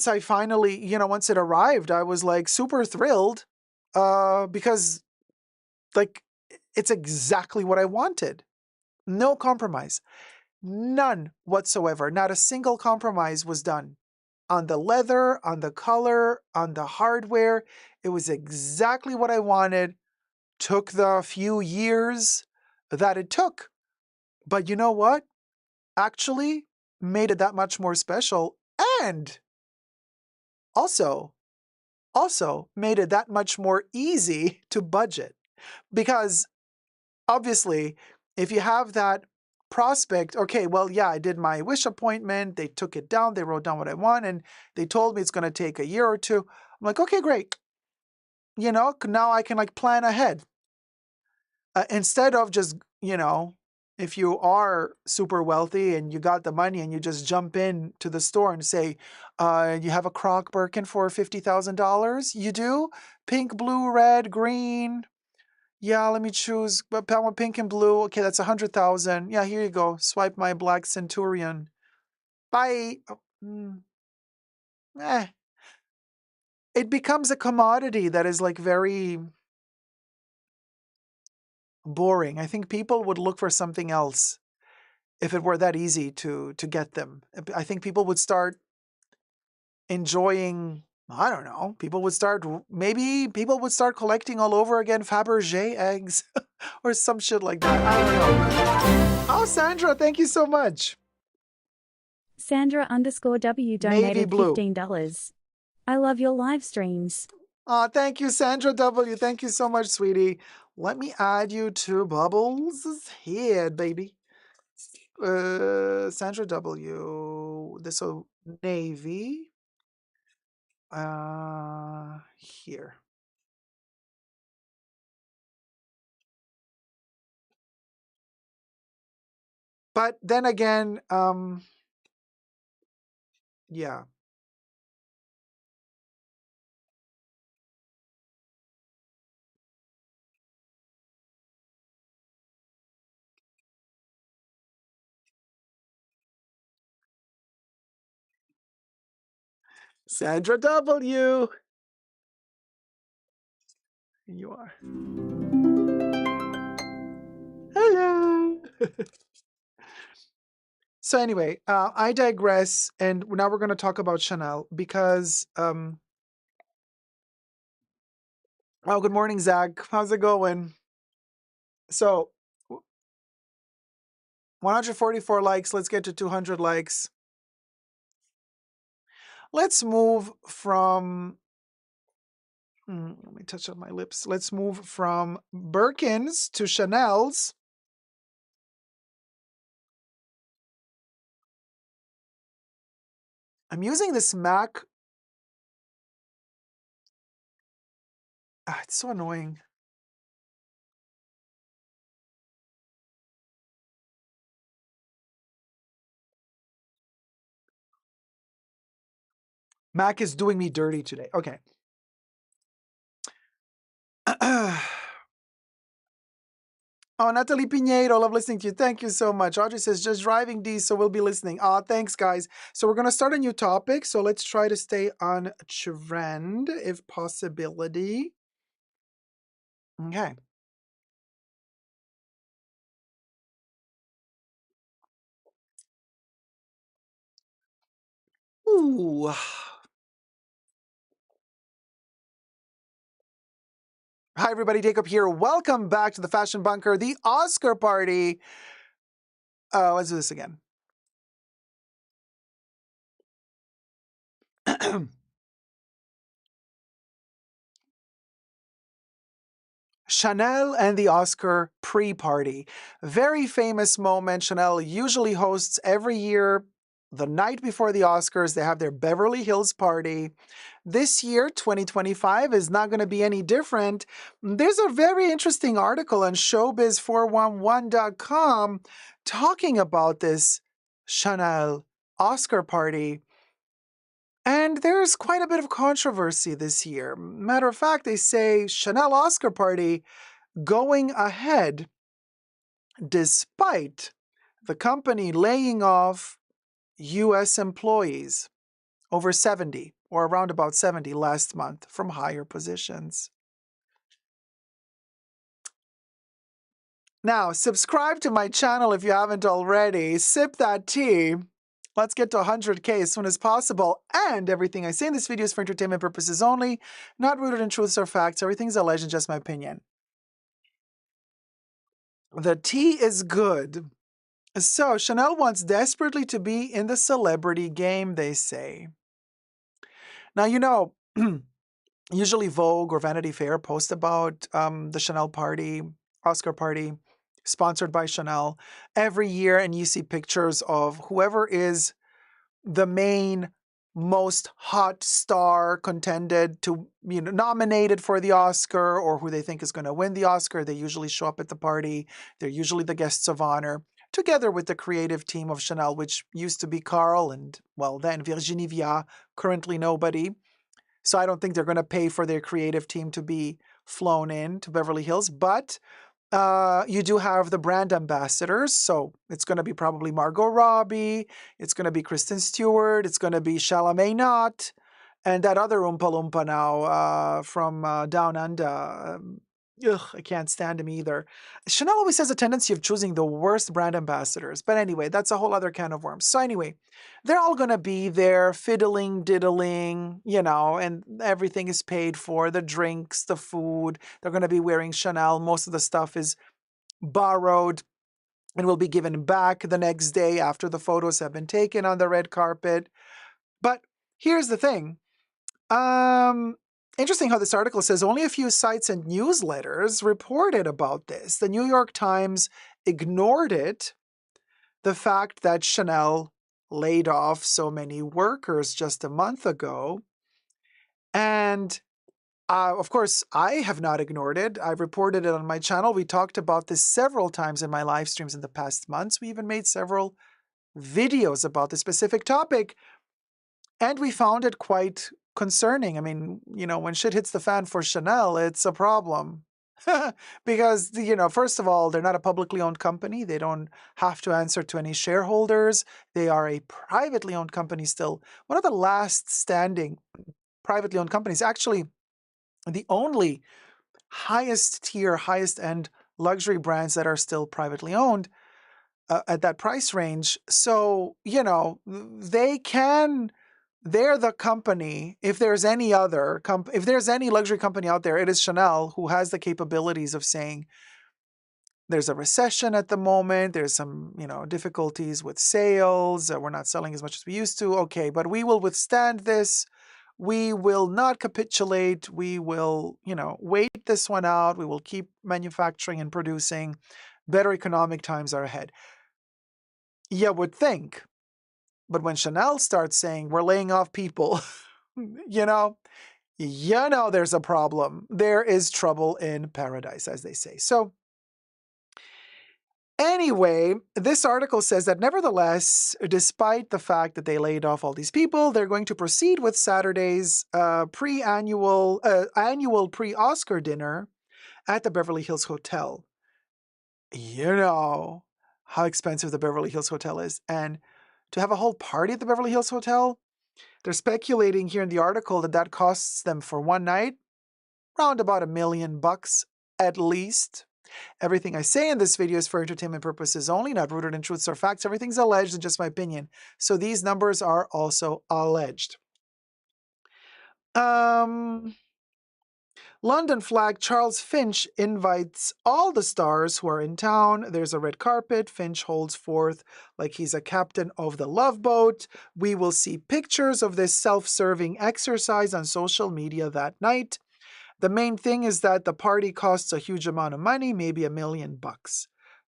I finally, once it arrived, I was like super thrilled because like it's exactly what I wanted. No compromise. None whatsoever. Not a single compromise was done. On the leather, on the color, on the hardware. It was exactly what I wanted. Took the few years that it took. But you know what? Actually made it that much more special, and also made it that much more easy to budget. Because obviously, if you have that prospect, okay, well, yeah, I did my wish appointment, they took it down, they wrote down what I want, and they told me it's going to take a year or two. I'm like, okay, great. Now I can like plan ahead. Instead of just, if you are super wealthy and you got the money and you just jump in to the store and say, you have a Croc Birkin for $50,000? You do? Pink, blue, red, green. Yeah, let me choose. I want pink and blue. Okay, that's 100,000. Yeah, here you go. Swipe my black Centurion. Bye. eh. It becomes a commodity that is like very boring. I think people would look for something else if it were that easy to get them. I think people would start enjoying, I don't know, maybe people would start collecting all over again Fabergé eggs or some shit like that. I don't know. Oh, Sandra, thank you so much. Sandra_W donated $15. I love your live streams. Thank you, Sandra W. Thank you so much, sweetie. Let me add you to Bubbles' head, baby. Sandra W. This is navy. Here. But then again, yeah. Sandra W. Here you are. Hello. So anyway, I digress, and now we're going to talk about Chanel because, oh, good morning, Zach. How's it going? So, 144 likes. Let's get to 200 likes. Let's move from, let me touch up my lips. Let's move from Birkins to Chanel's. I'm using this Mac. It's so annoying. Mac is doing me dirty today. Okay. Oh, Natalie Piñeiro, love listening to you. Thank you so much. Audrey says, just driving D, so we'll be listening. Thanks, guys. So we're going to start a new topic. So let's try to stay on trend, if possibility. Okay. Ooh. Hi, everybody. Dacob here. Welcome back to the Fashion Bunker, the Oscar party. Let's do this again. Chanel and the Oscar pre-party. Very famous moment. Chanel usually hosts every year the night before the Oscars. They have their Beverly Hills party. This year, 2025, is not going to be any different. There's a very interesting article on showbiz411.com talking about this Chanel Oscar party. And there's quite a bit of controversy this year. Matter of fact, they say Chanel Oscar party going ahead despite the company laying off US employees, over 70 or around about 70 last month from higher positions. Now, subscribe to my channel if you haven't already. Sip that tea. Let's get to 100K as soon as possible. And everything I say in this video is for entertainment purposes only, not rooted in truths or facts. Everything's a legend, just my opinion. The tea is good. So, Chanel wants desperately to be in the celebrity game, they say. Now, you know, usually Vogue or Vanity Fair post about the Chanel party, Oscar party, sponsored by Chanel every year, and you see pictures of whoever is the main most hot star contended to, nominated for the Oscar, or who they think is going to win the Oscar. They usually show up at the party. They're usually the guests of honor, together with the creative team of Chanel, which used to be Carl and, well, then Virginie Viard, currently nobody. So I don't think they're going to pay for their creative team to be flown in to Beverly Hills. But You do have the brand ambassadors, so it's going to be probably Margot Robbie, it's going to be Kristen Stewart, it's going to be Chalamet Knott, and that other Oompa Loompa now from Down Under. I can't stand him either. Chanel always has a tendency of choosing the worst brand ambassadors. But anyway, that's a whole other can of worms. So anyway, they're all going to be there fiddling, diddling, and everything is paid for. The drinks, the food. They're going to be wearing Chanel. Most of the stuff is borrowed and will be given back the next day after the photos have been taken on the red carpet. But here's the thing. Interesting how this article says only a few sites and newsletters reported about this. The New York Times ignored it, the fact that Chanel laid off so many workers just a month ago. And of course, I have not ignored it. I've reported it on my channel. We talked about this several times in my live streams in the past months. We even made several videos about this specific topic. And we found it quite concerning. I mean, when shit hits the fan for Chanel, it's a problem. Because, first of all, they're not a publicly owned company. They don't have to answer to any shareholders. They are a privately owned company still. One of the last standing privately owned companies, actually the only highest tier, highest end luxury brands that are still privately owned at that price range. So, they're the company. If there's any other if there's any luxury company out there, it is Chanel, who has the capabilities of saying there's a recession at the moment. There's some, difficulties with sales. We're not selling as much as we used to. Okay, but we will withstand this. We will not capitulate. We will, wait this one out. We will keep manufacturing and producing. Better economic times are ahead. You would think. But when Chanel starts saying we're laying off people, there's a problem. There is trouble in paradise, as they say. So anyway, this article says that nevertheless, despite the fact that they laid off all these people, they're going to proceed with Saturday's annual pre-Oscar dinner at the Beverly Hills Hotel. You know how expensive the Beverly Hills Hotel is. And to have a whole party at the Beverly Hills Hotel, they're speculating here in the article that costs them for one night around about $1 million at least. Everything I say in this video is for entertainment purposes only, not rooted in truths or facts. Everything's alleged and just my opinion. So these numbers are also alleged. London flag Charles Finch invites all the stars who are in town. There's a red carpet. Finch holds forth like he's a captain of the Love Boat. We will see pictures of this self-serving exercise on social media that night. The main thing is that the party costs a huge amount of money, maybe $1 million.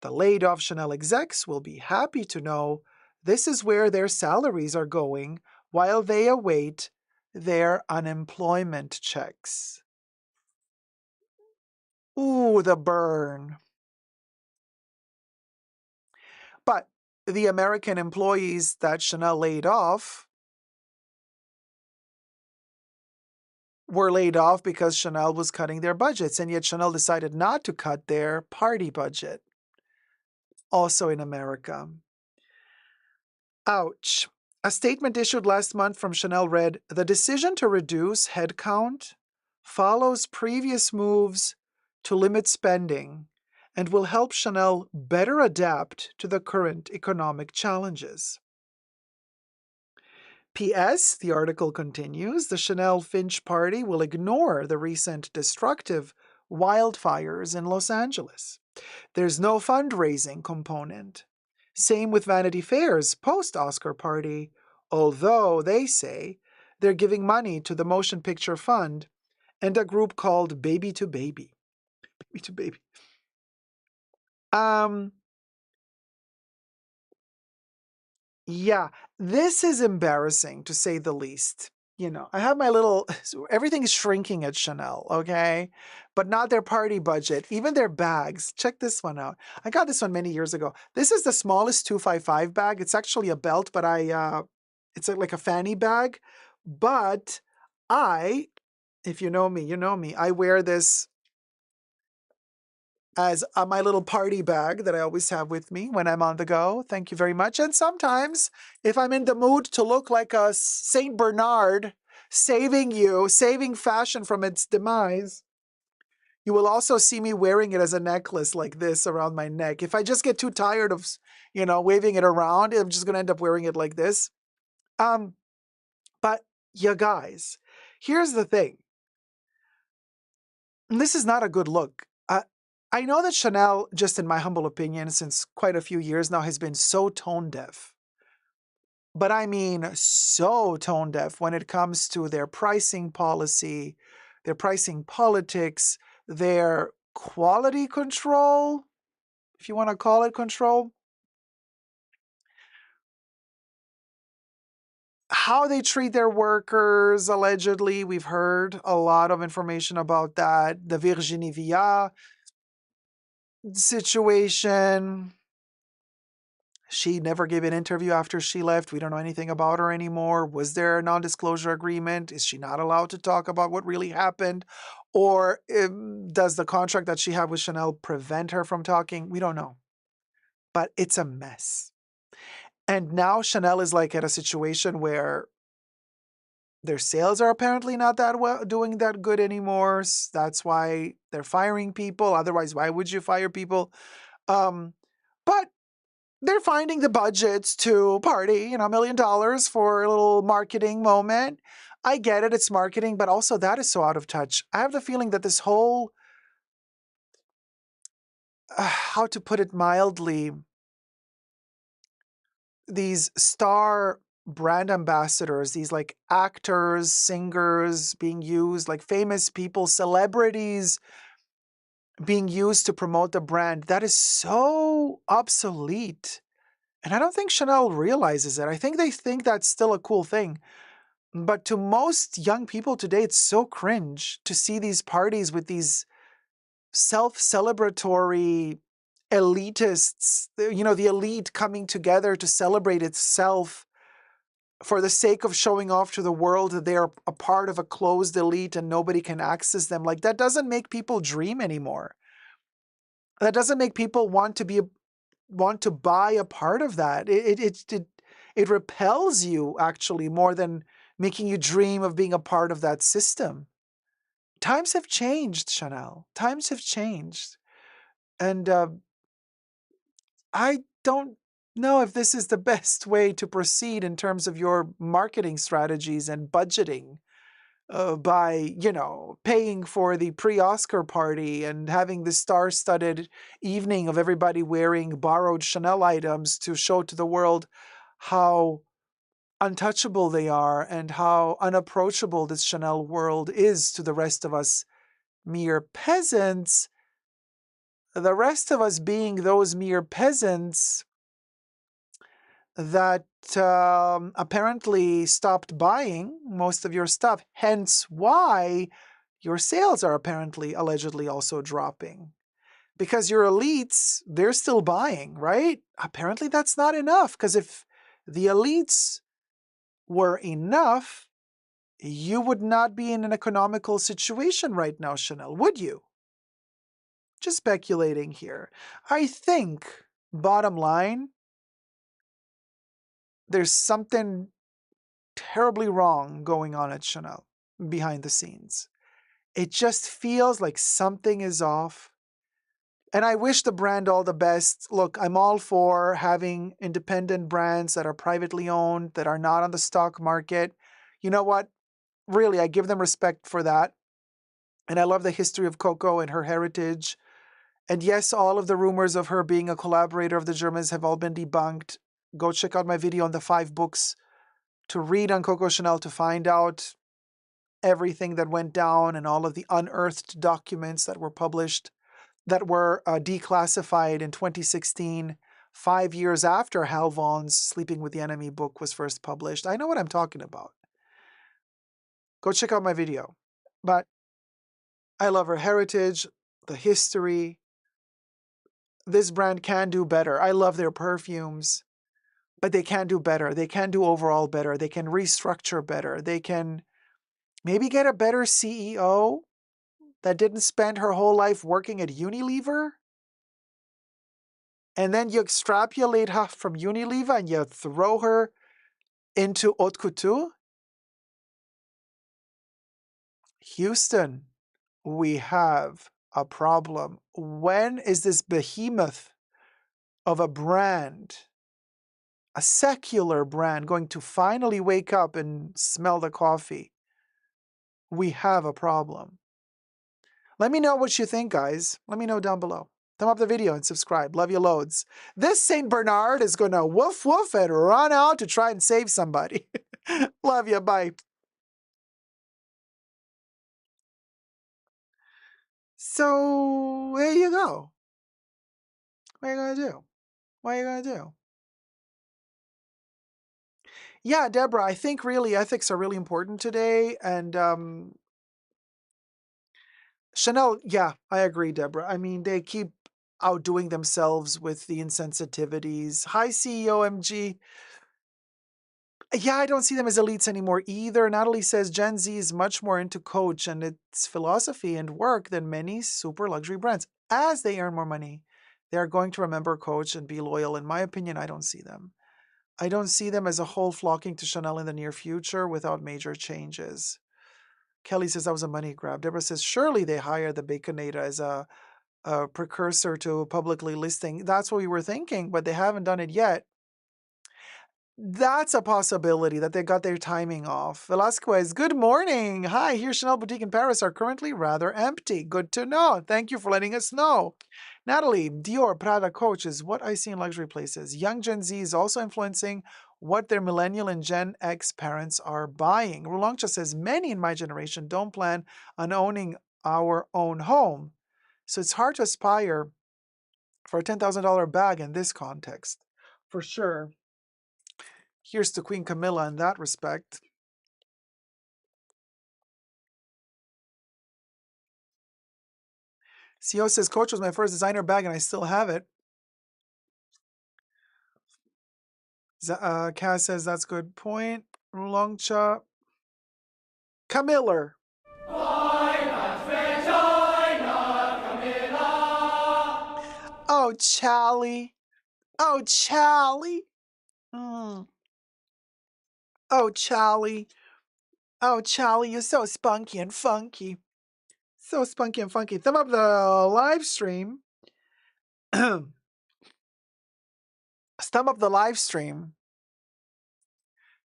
The laid-off Chanel execs will be happy to know this is where their salaries are going while they await their unemployment checks. Ooh, the burn. But the American employees that Chanel laid off were laid off because Chanel was cutting their budgets, and yet Chanel decided not to cut their party budget. Also in America. Ouch. A statement issued last month from Chanel read, "The decision to reduce headcount follows previous moves to limit spending and will help Chanel better adapt to the current economic challenges." P.S., the article continues, the Chanel Finch party will ignore the recent destructive wildfires in Los Angeles. There's no fundraising component. Same with Vanity Fair's post-Oscar party, although they say they're giving money to the Motion Picture Fund and a group called Baby to Baby. Baby to Baby. Yeah, this is embarrassing to say the least. I have my little, everything is shrinking at Chanel, okay? But not their party budget, even their bags. Check this one out. I got this one many years ago. This is the smallest 255 bag. It's actually a belt, but it's like a fanny bag. But if you know me, I wear this as my little party bag that I always have with me when I'm on the go. Thank you very much. And sometimes, if I'm in the mood to look like a Saint Bernard, saving fashion from its demise, you will also see me wearing it as a necklace like this around my neck. If I just get too tired of, waving it around, I'm just going to end up wearing it like this. But you guys, here's the thing. And this is not a good look. I know that Chanel, just in my humble opinion, since quite a few years now, has been so tone deaf. But I mean so tone deaf when it comes to their pricing policy, their pricing politics, their quality control, if you want to call it control, how they treat their workers, allegedly. We've heard a lot of information about that. The Virginie Viard situation. She never gave an interview after she left. We don't know anything about her anymore. Was there a non-disclosure agreement? Is she not allowed to talk about what really happened? Or does the contract that she had with Chanel prevent her from talking? We don't know. But it's a mess. And now Chanel is like at a situation where their sales are apparently not that well, doing that good anymore. That's why they're firing people. Otherwise, why would you fire people? But they're finding the budgets to party, $1 million for a little marketing moment. I get it, it's marketing, but also that is so out of touch. I have the feeling that this whole, how to put it mildly, these star brand ambassadors, these like actors, singers being used, like famous people, celebrities being used to promote the brand, that is so obsolete. And I don't think Chanel realizes it. I think they think that's still a cool thing. But to most young people today, it's so cringe to see these parties with these self-celebratory elitists, the elite coming together to celebrate itself for the sake of showing off to the world that they are a part of a closed elite and nobody can access them. Like, that doesn't make people dream anymore. That doesn't make people want to buy a part of that. It repels you, actually, more than making you dream of being a part of that system. Times have changed, Chanel. Times have changed. And I don't know if this is the best way to proceed in terms of your marketing strategies and budgeting, by, paying for the pre-Oscar party and having the star-studded evening of everybody wearing borrowed Chanel items to show to the world how untouchable they are and how unapproachable this Chanel world is to the rest of us mere peasants. The rest of us being those mere peasants that apparently stopped buying most of your stuff, hence why your sales are apparently, allegedly also dropping. Because your elites, they're still buying, right? Apparently that's not enough, because if the elites were enough, you would not be in an economical situation right now, Chanel, would you? Just speculating here. I think, bottom line, there's something terribly wrong going on at Chanel behind the scenes. It just feels like something is off. And I wish the brand all the best. Look, I'm all for having independent brands that are privately owned, that are not on the stock market. You know what? Really, I give them respect for that. And I love the history of Coco and her heritage. And yes, all of the rumors of her being a collaborator of the Germans have all been debunked. Go check out my video on the 5 books to read on Coco Chanel to find out everything that went down and all of the unearthed documents that were published, that were declassified in 2016, 5 years after Hal Vaughn's Sleeping with the Enemy book was first published. I know what I'm talking about. Go check out my video. But I love her heritage, the history. This brand can do better. I love their perfumes, but they can do better. They can do overall better. They can restructure better. They can maybe get a better CEO that didn't spend her whole life working at Unilever. and then you extrapolate her from Unilever and you throw her into haute couture? Houston, we have a problem. When is this behemoth of a brand, a secular brand, going to finally wake up and smell the coffee? We have a problem. Let me know what you think, guys. Let me know down below. Thumb up the video and subscribe. Love you loads. This St. Bernard is going to woof woof and run out to try and save somebody. Love you. Bye. So, there you go. What are you going to do? What are you going to do? Yeah, Deborah, I think really ethics are really important today. And Chanel, yeah, I agree, Deborah. I mean, they keep outdoing themselves with the insensitivities. Hi, CEOMG. Yeah, I don't see them as elites anymore either. Natalie says Gen Z is much more into Coach and its philosophy and work than many super luxury brands. As they earn more money, they are going to remember Coach and be loyal. In my opinion, I don't see them. I don't see them as a whole flocking to Chanel in the near future without major changes. Kelly says that was a money grab. Deborah says surely they hired the Baconator as a precursor to publicly listing. That's what we were thinking, but they haven't done it yet. That's a possibility that they got their timing off. Velasquez, good morning. Hi, here Chanel Boutique in Paris are currently rather empty. Good to know. Thank you for letting us know. Natalie, Dior, Prada, Coach is what I see in luxury places. Young Gen Z is also influencing what their millennial and Gen X parents are buying. Rulongcha says many in my generation don't plan on owning our own home. So it's hard to aspire for a $10,000 bag in this context. For sure. Here's to Queen Camilla in that respect. CO says, Coach was my first designer bag and I still have it. Kaz says, that's a good point. Rulongcha. Camilla. Oh, Charlie. Oh, Charlie. Mm. Oh, Charlie. Oh, Charlie, you're so spunky and funky. So spunky and funky. Thumb up the live stream. Thumb up the live stream.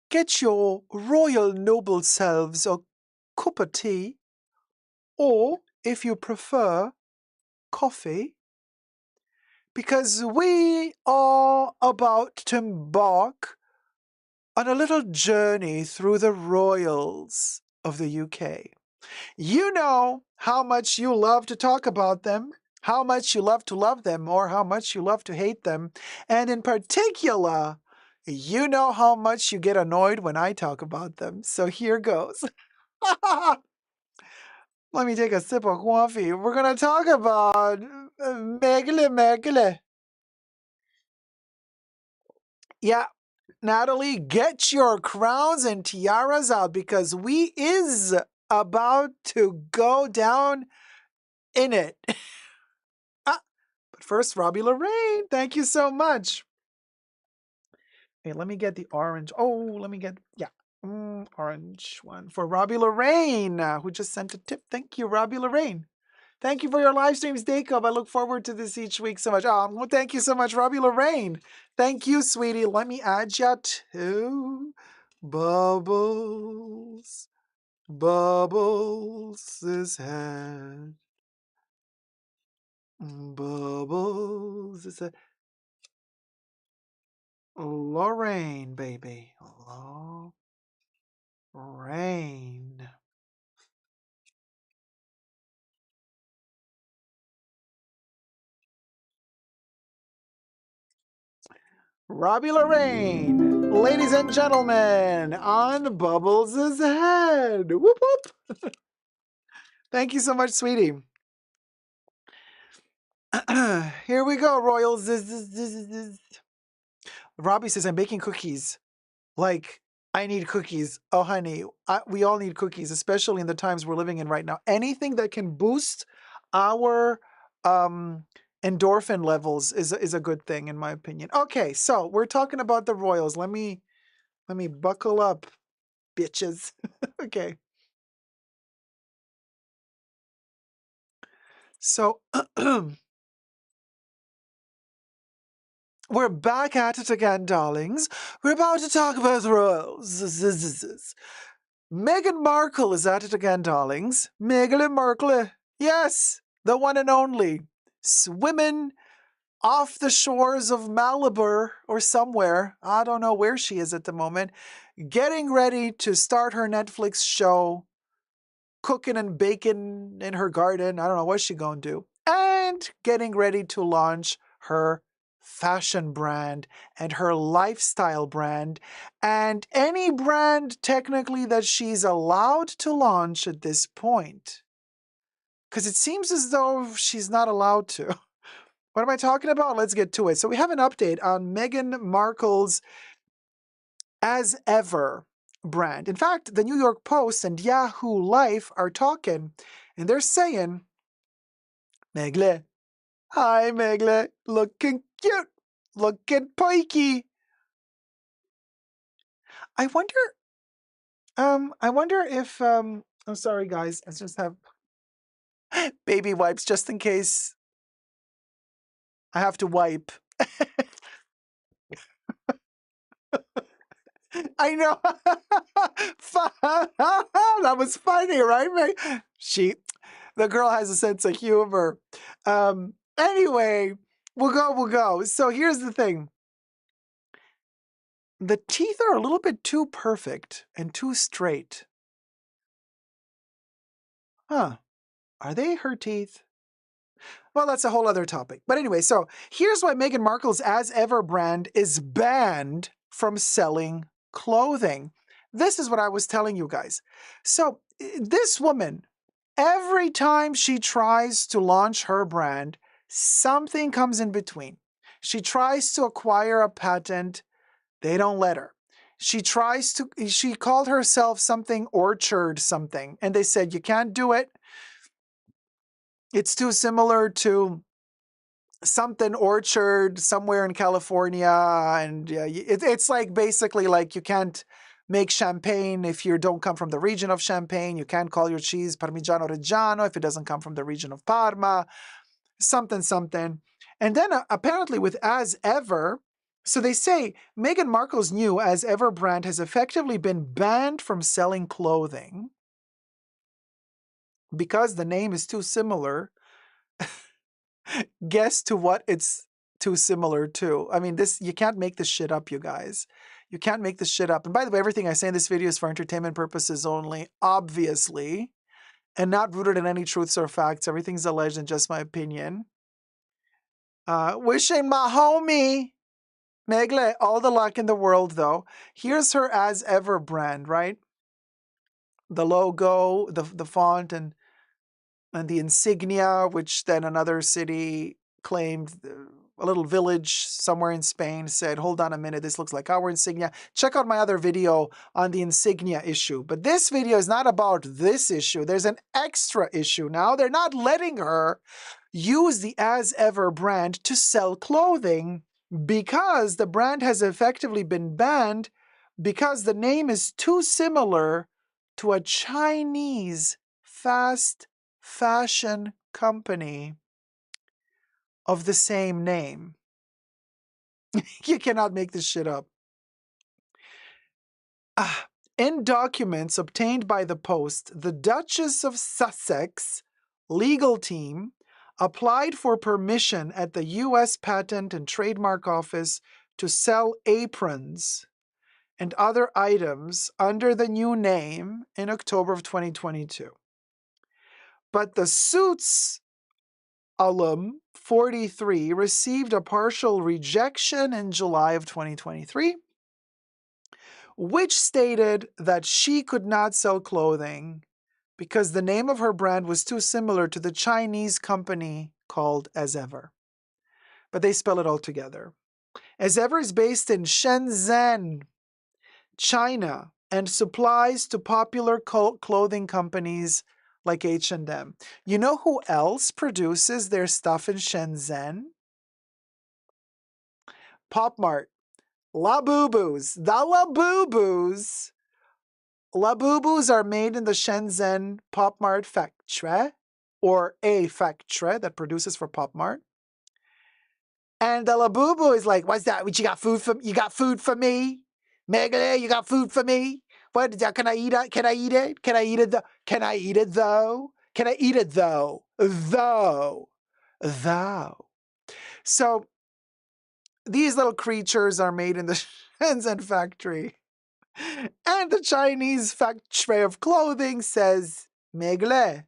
Get your royal noble selves a cup of tea, or if you prefer, coffee, because we are about to embark on a little journey through the royals of the UK. You know how much you love to talk about them, how much you love to love them, or how much you love to hate them. And in particular, you know how much you get annoyed when I talk about them. So here goes. Let me take a sip of coffee. We're going to talk about Meghan. Yeah, Natalie, get your crowns and tiaras out because we is about to go down in it. But first, Robbie Lorraine, thank you so much. Okay, let me get the orange. Oh, let me get, yeah, orange one for Robbie Lorraine, who just sent a tip. Thank you, Robbie Lorraine. Thank you for your live streams, Dacob. I look forward to this each week so much. Well, thank you so much, Robbie Lorraine. Thank you, sweetie. Let me add you to Bubbles. Bubbles is head. Bubbles is head. Lorraine, baby. Lorraine. Robbie Lorraine, ladies and gentlemen, on Bubbles' head. Whoop whoop. Thank you so much, sweetie. Here we go, Royals. Robbie says, I'm baking cookies. Like, I need cookies. Oh, honey, we all need cookies, especially in the times we're living in right now. Anything that can boost our endorphin levels is a good thing in my opinion. Okay, so we're talking about the royals. Let me buckle up, bitches. Okay. So we're back at it again, darlings. We're about to talk about the royals. Meghan Markle is at it again, darlings. Meghan Markle. Yes, the one and only. Swimming off the shores of Malibu or somewhere. I don't know where she is at the moment. Getting ready to start her Netflix show. Cooking and baking in her garden. I don't know what she's going to do. And getting ready to launch her fashion brand and her lifestyle brand and any brand technically that she's allowed to launch at this point. Because it seems as though she's not allowed to. What am I talking about? Let's get to it. So we have an update on Meghan Markle's As Ever brand. In fact, the New York Post and Yahoo Life are talking, and they're saying, Meghan, hi Meghan, looking cute, looking pikey. I wonder if, I'm sorry guys, I just have baby wipes just in case I have to wipe. I know. That was funny, right, Meg? The girl has a sense of humor. Anyway, we'll go. So here's the thing. The teeth are a little bit too perfect and too straight. Huh. Are they her teeth? Well, that's a whole other topic. But anyway, so here's why Meghan Markle's As Ever brand is banned from selling clothing. This is what I was telling you guys. So this woman, every time she tries to launch her brand, something comes in between. She tries to acquire a patent, they don't let her. She called herself something orchard something, and they said, you can't do it. It's too similar to something orchard somewhere in California. And it's like basically like you can't make champagne if you don't come from the region of Champagne. You can't call your cheese Parmigiano Reggiano if it doesn't come from the region of Parma. Something. And then apparently with As Ever, so they say Meghan Markle's new As Ever brand has effectively been banned from selling clothing because the name is too similar. Guess to what it's too similar to. I mean, you can't make this shit up, you guys. You can't make this shit up. And by the way, everything I say in this video is for entertainment purposes only, obviously, and not rooted in any truths or facts. Everything's alleged and just my opinion. Wishing my homie Megle all the luck in the world, though. Here's her As Ever brand, right? The logo, the font, and the insignia, which then another city claimed, a little village somewhere in Spain said, hold on a minute, this looks like our insignia. Check out my other video on the insignia issue. But this video is not about this issue. There's an extra issue now. They're not letting her use the As Ever brand to sell clothing because the brand has effectively been banned because the name is too similar to a Chinese fast fashion company of the same name. You cannot make this shit up. In documents obtained by the Post, the Duchess of Sussex legal team applied for permission at the U.S. Patent and Trademark Office to sell aprons and other items under the new name in October of 2022. But the suits alum 43 received a partial rejection in July of 2023, which stated that she could not sell clothing because the name of her brand was too similar to the Chinese company called As Ever. But they spell it all together. As Ever is based in Shenzhen, China, and supplies to popular clothing companies like H&M. You know who else produces their stuff in Shenzhen? Pop Mart. Labubus. The Labubus. Labubus are made in the Shenzhen Pop Mart factory, or a factory that produces for Pop Mart. And the Labubu is like, what's that? What, you got food for me? Meghan, you got food for me? What, can I eat it? Can I eat it? Can I eat it? Can I eat it though? Can I eat it though? Though. So these little creatures are made in the Shenzhen factory. And the Chinese factory of clothing says, Meghan,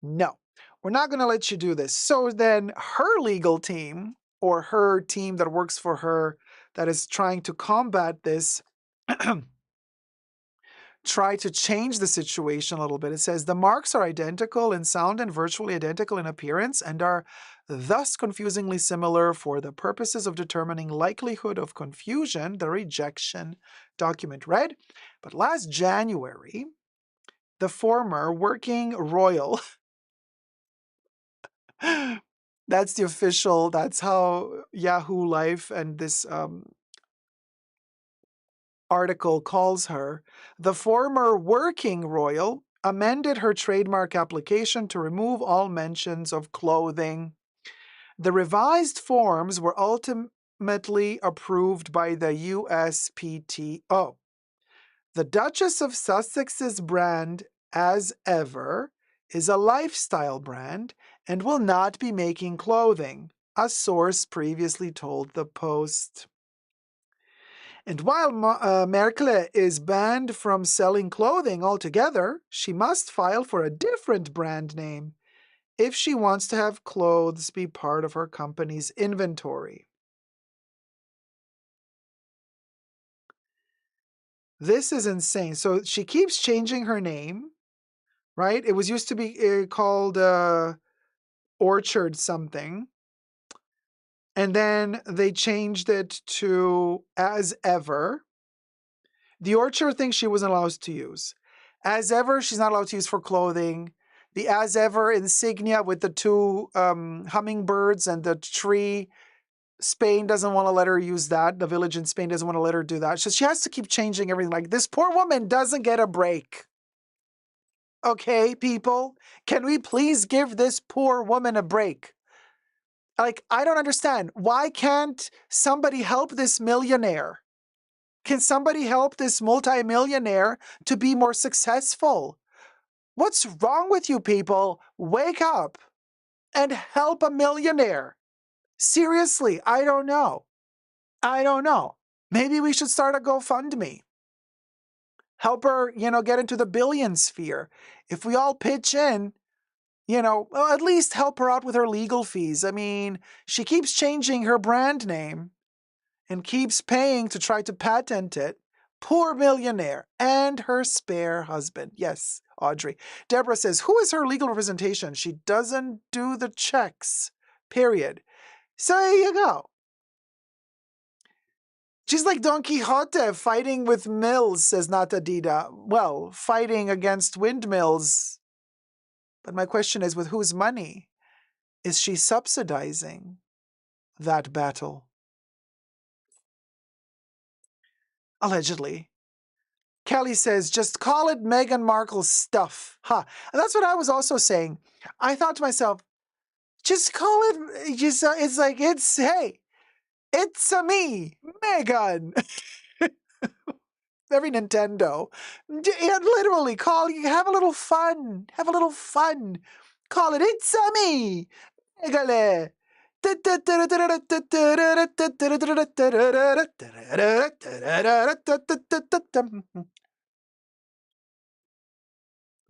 no, we're not going to let you do this. So then her legal team, or her team that works for her, that is trying to combat this, try to change the situation a little bit. It says the marks are identical in sound and virtually identical in appearance and are thus confusingly similar for the purposes of determining likelihood of confusion, the rejection document read. But last January, the former working royal, that's the official, that's how Yahoo Life and this article calls her, the former working royal amended her trademark application to remove all mentions of clothing. The revised forms were ultimately approved by the USPTO. The Duchess of Sussex's brand, as ever, is a lifestyle brand and will not be making clothing, a source previously told the Post. And while Markle is banned from selling clothing altogether, she must file for a different brand name if she wants to have clothes be part of her company's inventory. This is insane. So she keeps changing her name, right? It was used to be called Orchard something. And then they changed it to As Ever. The Orchard thing she wasn't allowed to use. As Ever, she's not allowed to use for clothing. The As Ever insignia with the two hummingbirds and the tree, Spain doesn't want to let her use that. The village in Spain doesn't want to let her do that. So she has to keep changing everything. Like, this poor woman doesn't get a break. Okay, people? Can we please give this poor woman a break? Like, I don't understand. Why can't somebody help this millionaire? Can somebody help this multimillionaire to be more successful? What's wrong with you people? Wake up and help a millionaire. Seriously, I don't know. Maybe we should start a GoFundMe. Help her, get into the billion sphere. If we all pitch in, well, at least help her out with her legal fees. I mean, she keeps changing her brand name and keeps paying to try to patent it. Poor millionaire and her spare husband. Yes, Audrey. Deborah says, who is her legal representation? She doesn't do the checks, period. So there you go. She's like Don Quixote fighting with mills, says Natadida. Well, fighting against windmills. But my question is, with whose money is she subsidizing that battle? Allegedly. Kelly says, just call it Meghan Markle's stuff. And that's what I was also saying. I thought to myself, just call it, it's like, hey, it's a me, Meghan. Every Nintendo. Literally, have a little fun. Have a little fun. Call it, it's a me, Meghan.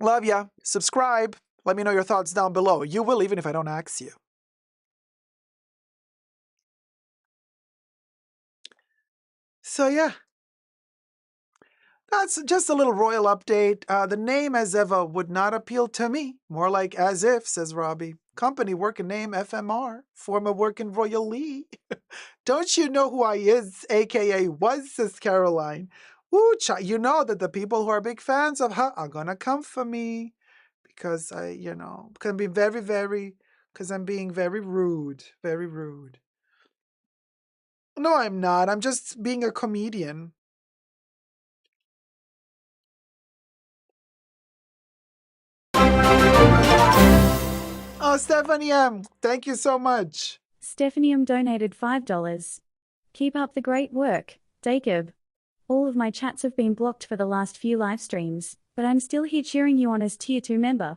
Love ya. Subscribe. Let me know your thoughts down below. You will, even if I don't ask you. So yeah, that's just a little royal update. The name As Eva would not appeal to me. More like As If, says Robbie. Company working name FMR. Former working Royal Lee. Don't you know who I is, aka was, says Caroline. Ooh, you know that the people who are big fans of her are gonna come for me because I, can be because I'm being very rude, very rude. No, I'm not. I'm just being a comedian. Oh, Stephanie M., thank you so much. Stephanie M donated $5. Keep up the great work, Dacob. All of my chats have been blocked for the last few live streams, but I'm still here cheering you on as Tier 2 member.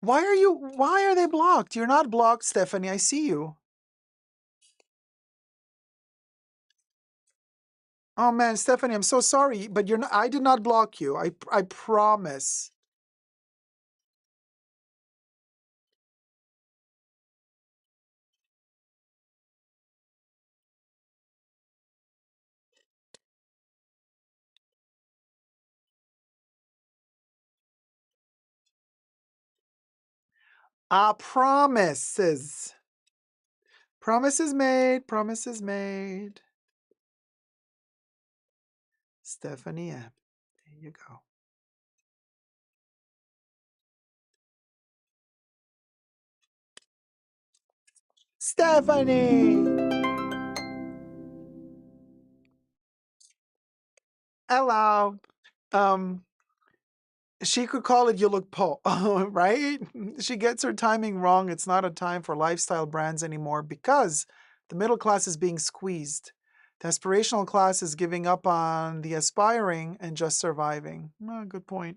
Why are they blocked? You're not blocked, Stephanie. I see you. Oh man, Stephanie, I'm so sorry, but I did not block you. I promise. Promises. Promises made, promises made. Stephanie M., there you go. Stephanie! Hello. She could call it you look po, right? She gets her timing wrong. It's not a time for lifestyle brands anymore because the middle class is being squeezed. The aspirational class is giving up on the aspiring and just surviving. Oh, good point.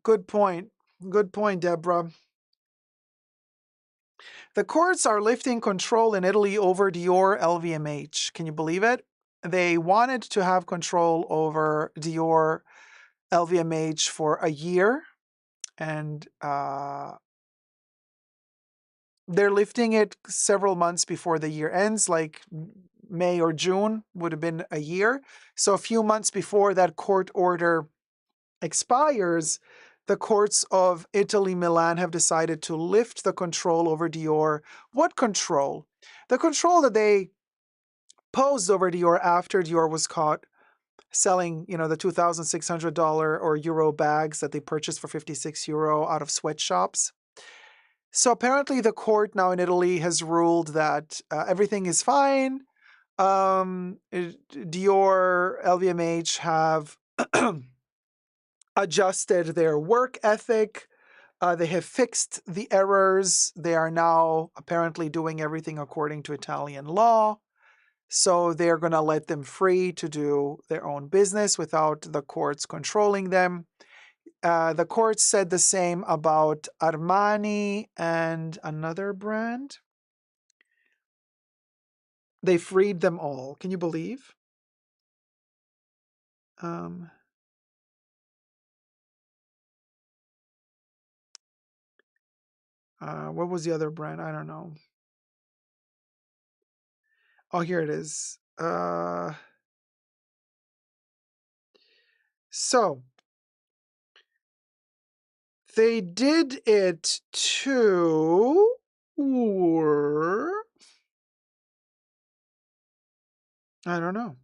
Good point. Good point, Deborah. The courts are lifting control in Italy over Dior LVMH. Can you believe it? They wanted to have control over Dior LVMH for a year, and they're lifting it several months before the year ends, like May or June would have been a year. So a few months before that court order expires, the courts of Italy, Milan have decided to lift the control over Dior. What control? The control that they posed over Dior after Dior was caught selling, the $2,600 or euro bags that they purchased for 56 euro out of sweatshops. So apparently the court now in Italy has ruled that everything is fine. Dior, LVMH have adjusted their work ethic. They have fixed the errors. They are now apparently doing everything according to Italian law. So they're going to let them free to do their own business without the courts controlling them. The court said the same about Armani and another brand. They freed them all. Can you believe? What was the other brand? I don't know. Oh, here it is. So they did it to, or I don't know.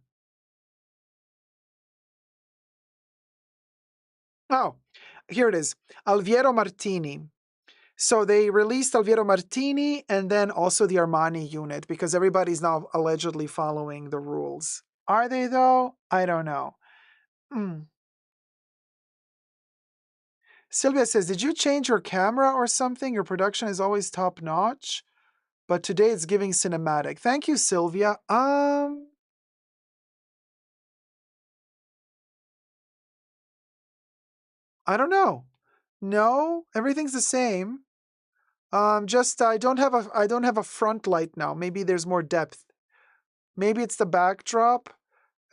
Oh, here it is. Alviero Martini. So they released Alviero Martini and then also the Armani unit because everybody's now allegedly following the rules. Are they though? I don't know. Sylvia says, did you change your camera or something? Your production is always top notch, but today it's giving cinematic. Thank you, Sylvia. I don't know. No, everything's the same. Just I don't have a front light now. Maybe there's more depth. Maybe it's the backdrop.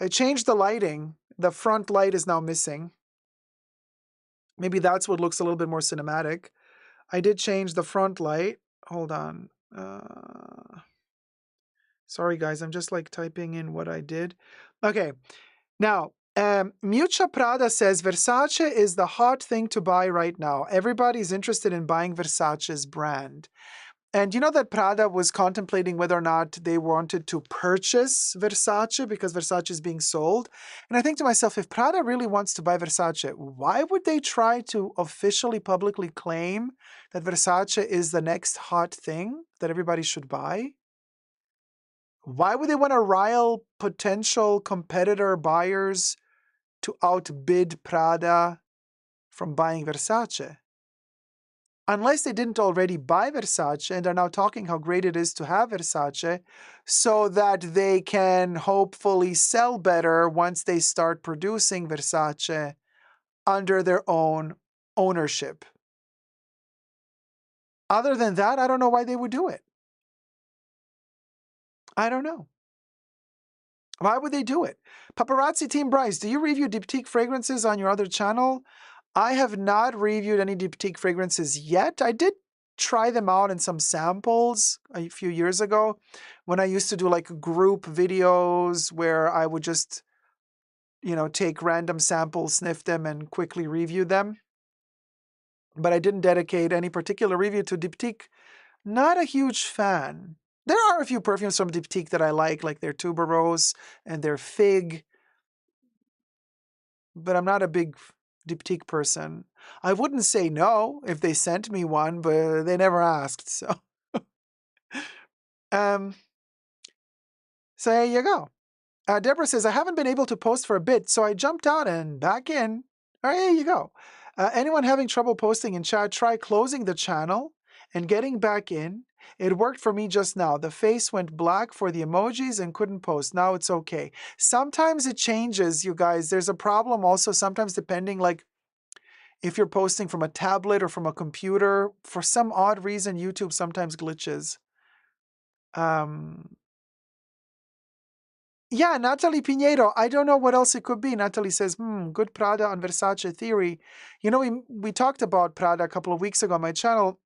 I changed the lighting. The front light is now missing. Maybe that's what looks a little bit more cinematic. I did change the front light. Hold on. Sorry, guys. I'm just like typing in what I did. Okay. Now, Miuccia Prada says Versace is the hot thing to buy right now. Everybody's interested in buying Versace's brand. And you know that Prada was contemplating whether or not they wanted to purchase Versace because Versace is being sold. And I think to myself, if Prada really wants to buy Versace, why would they try to officially publicly claim that Versace is the next hot thing that everybody should buy? Why would they want to rile potential competitor buyers to outbid Prada from buying Versace? Unless they didn't already buy Versace and are now talking how great it is to have Versace so that they can hopefully sell better once they start producing Versace under their own ownership. Other than that, I don't know why they would do it. I don't know. Why would they do it? Paparazzi Team Bryce, do you review Diptyque fragrances on your other channel? I have not reviewed any Diptyque fragrances yet. I did try them out in some samples a few years ago when I used to do like group videos where I would just, take random samples, sniff them, and quickly review them. But I didn't dedicate any particular review to Diptyque. Not a huge fan. There are a few perfumes from Diptyque that I like their tuberose and their fig, but I'm not a big Diptyque person. I wouldn't say no if they sent me one, but they never asked. So, um, so there you go. Deborah says, I haven't been able to post for a bit, so I jumped out and back in. All right, there you go. Anyone having trouble posting in chat, try closing the channel and getting back in. It worked for me just now. The face went black for the emojis and couldn't post. Now it's okay. Sometimes it changes, you guys. There's a problem also sometimes depending, like, if you're posting from a tablet or from a computer. For some odd reason, YouTube sometimes glitches. Yeah, Natalie Pinedo. I don't know what else it could be. Natalie says, good Prada on Versace theory. We talked about Prada a couple of weeks ago on my channel,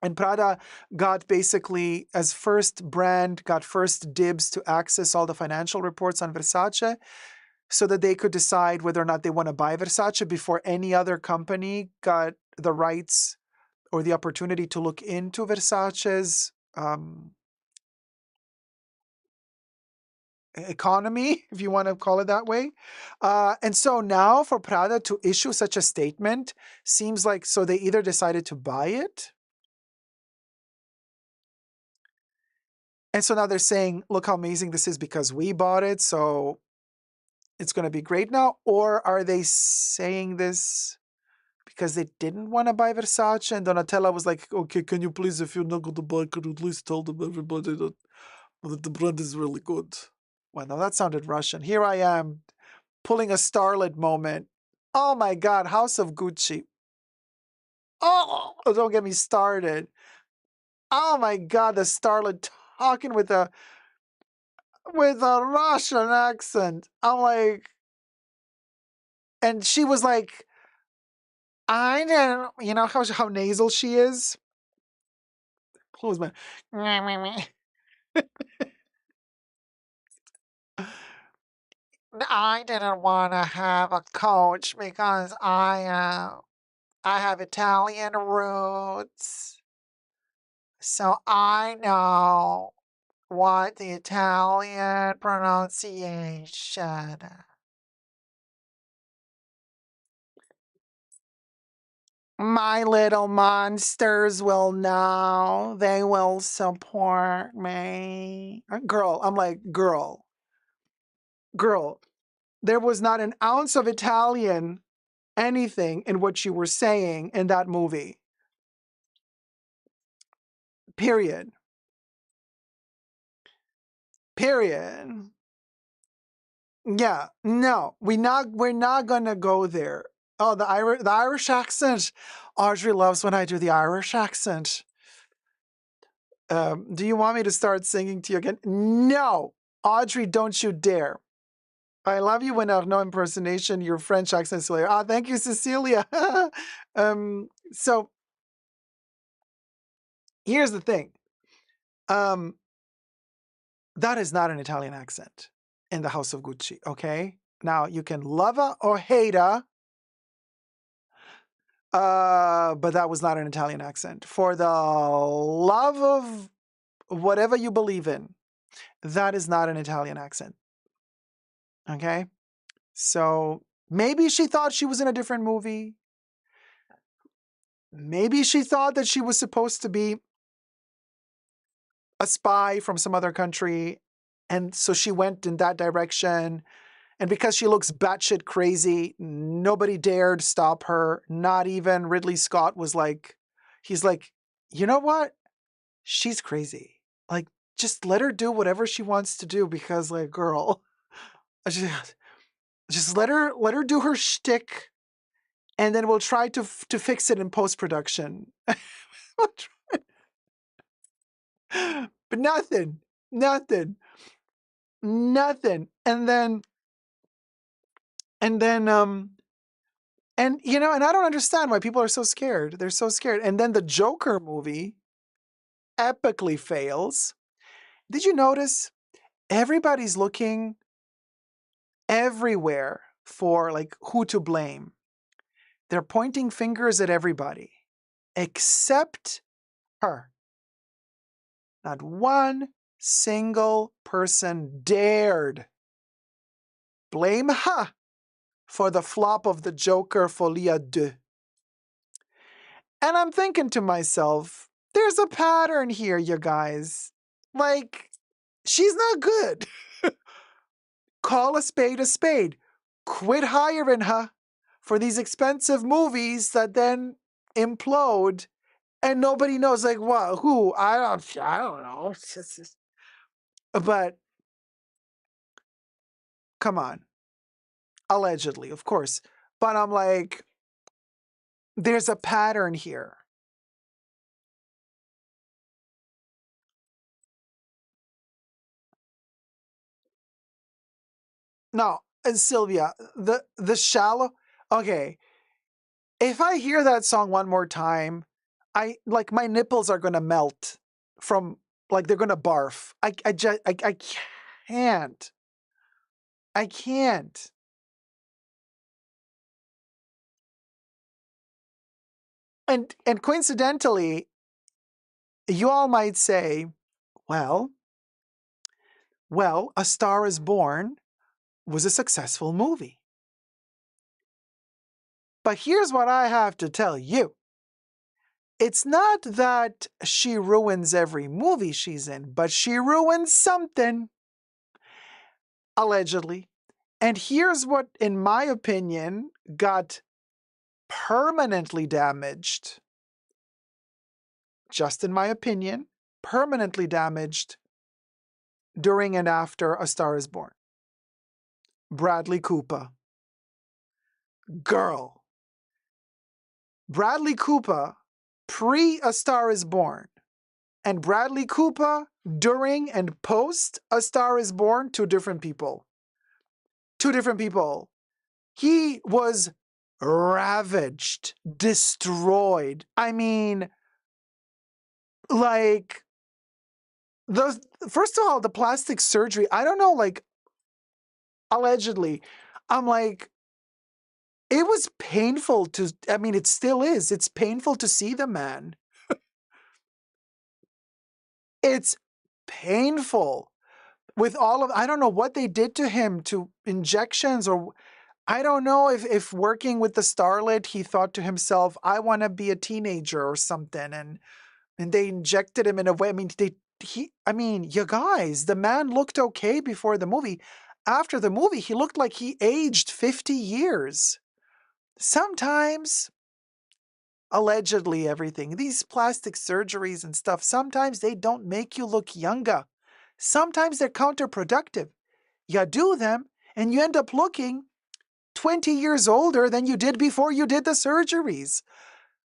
and Prada got basically, as first brand, got first dibs to access all the financial reports on Versace so that they could decide whether or not they want to buy Versace before any other company got the rights or the opportunity to look into Versace's economy, if you want to call it that way. And so now for Prada to issue such a statement seems like, so they either decided to buy it. And so now they're saying, look how amazing this is because we bought it, so it's going to be great now. Or are they saying this because they didn't want to buy Versace? And Donatella was like, okay, can you please, if you're not going to buy, could you at least tell them everybody that the brand is really good? Well, no, that sounded Russian. Here I am pulling a Starlet moment. Oh my God, House of Gucci. Oh, don't get me started. Oh my God, the Starlet talking with a Russian accent. I'm like, and she was like, I don't, how nasal she is. Close my. I didn't want to have a coach because I have Italian roots, so I know what the Italian pronunciation. My little monsters will know. They will support me. Girl, I'm like, girl, there was not an ounce of Italian anything in what you were saying in that movie. Period. Yeah, no, we're not gonna go there. Oh, the Irish accent. Audrey loves when I do the Irish accent. Do you want me to start singing to you again? No, Audrey, don't you dare. I love you when Arnaud impersonation, your French accent, Cecilia. Ah, thank you, Cecilia. So here's the thing. That is not an Italian accent in the House of Gucci, okay? Now, you can love her or hate her. But that was not an Italian accent. For the love of whatever you believe in, that is not an Italian accent. Okay? So maybe she thought she was in a different movie. Maybe she thought that she was supposed to be a spy from some other country. And so she went in that direction. And because she looks batshit crazy, nobody dared stop her. Not even Ridley Scott was like, he's like, you know what? She's crazy. Like, just let her do whatever she wants to do because, like, girl, just let her do her shtick, and then we'll try to fix it in post-production. But nothing. And you know, and I don't understand why people are so scared. They're so scared. And then the Joker movie epically fails. Did you notice everybody's looking everywhere for like who to blame? They're pointing fingers at everybody except her. Not one single person dared blame her for the flop of the Joker Folie à Deux. And I'm thinking to myself, there's a pattern here, you guys. Like, she's not good. Call a spade a spade. Quit hiring her for these expensive movies that then implode and nobody knows, like, what, who? I don't know. But come on. Allegedly, of course. But I'm like, there's a pattern here. No, and Sylvia, the shallow. Okay, if I hear that song one more time, I like my nipples are gonna melt from like they're gonna barf. I can't. I can't. And coincidentally, you all might say, well, A Star Is Born was a successful movie. But here's what I have to tell you. It's not that she ruins every movie she's in, but she ruins something, allegedly. And here's what, in my opinion, got permanently damaged, just in my opinion, permanently damaged during and after A Star Is Born. Bradley Cooper. Girl. Bradley Cooper, pre A Star Is Born, and Bradley Cooper during and post A Star Is Born, two different people. Two different people. He was ravaged, destroyed. I mean, like, first of all, the plastic surgery, I don't know, like, allegedly, I'm like, it was painful to, I mean, it still is. It's painful to see the man. It's painful with all of, I don't know what they did to him, to injections, or I don't know if working with the Starlet, he thought to himself, I want to be a teenager or something. And they injected him in a way. I mean, you guys, the man looked okay before the movie. After the movie, he looked like he aged 50 years. Sometimes, allegedly everything, these plastic surgeries and stuff, sometimes they don't make you look younger. Sometimes they're counterproductive. You do them and you end up looking 20 years older than you did before you did the surgeries.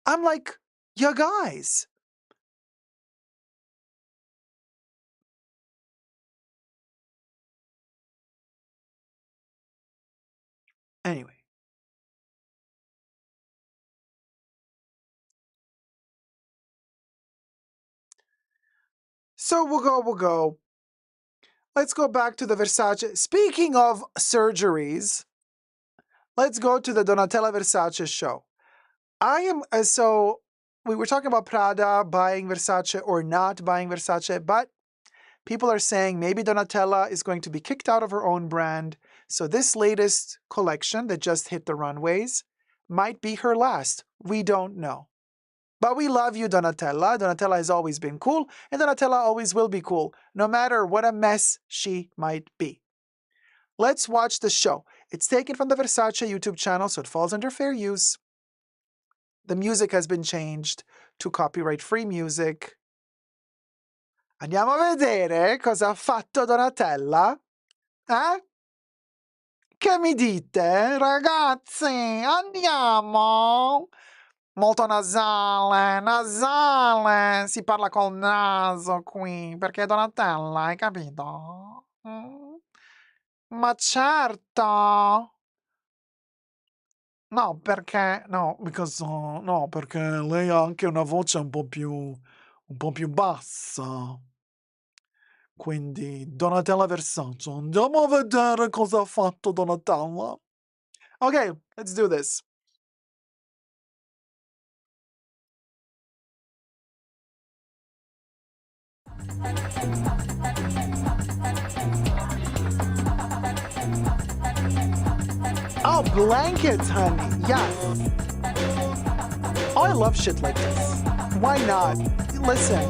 I'm like, you guys. Anyway. So we'll go. Let's go back to the Versace. Speaking of surgeries, let's go to the Donatella Versace show. I am, so we were talking about Prada buying Versace or not buying Versace, but people are saying maybe Donatella is going to be kicked out of her own brand. So this latest collection that just hit the runways might be her last. We don't know. But we love you, Donatella. Donatella has always been cool, and Donatella always will be cool, no matter what a mess she might be. Let's watch the show. It's taken from the Versace YouTube channel, so it falls under fair use. The music has been changed to copyright-free music. Andiamo a vedere cosa ha fatto Donatella. Eh? Che mi dite, ragazzi? Andiamo! Molto nasale, nasale. Si parla col naso qui, perché è Donatella, hai capito? Ma certo! No, perché no, because no, perché lei ha anche una voce un po' più bassa. Quindi Donatella Versace. Andiamo a vedere cosa ha fatto Donatella. Okay, let's do this. Oh, blankets, honey. Yes. Oh, I love shit like this. Why not? Listen,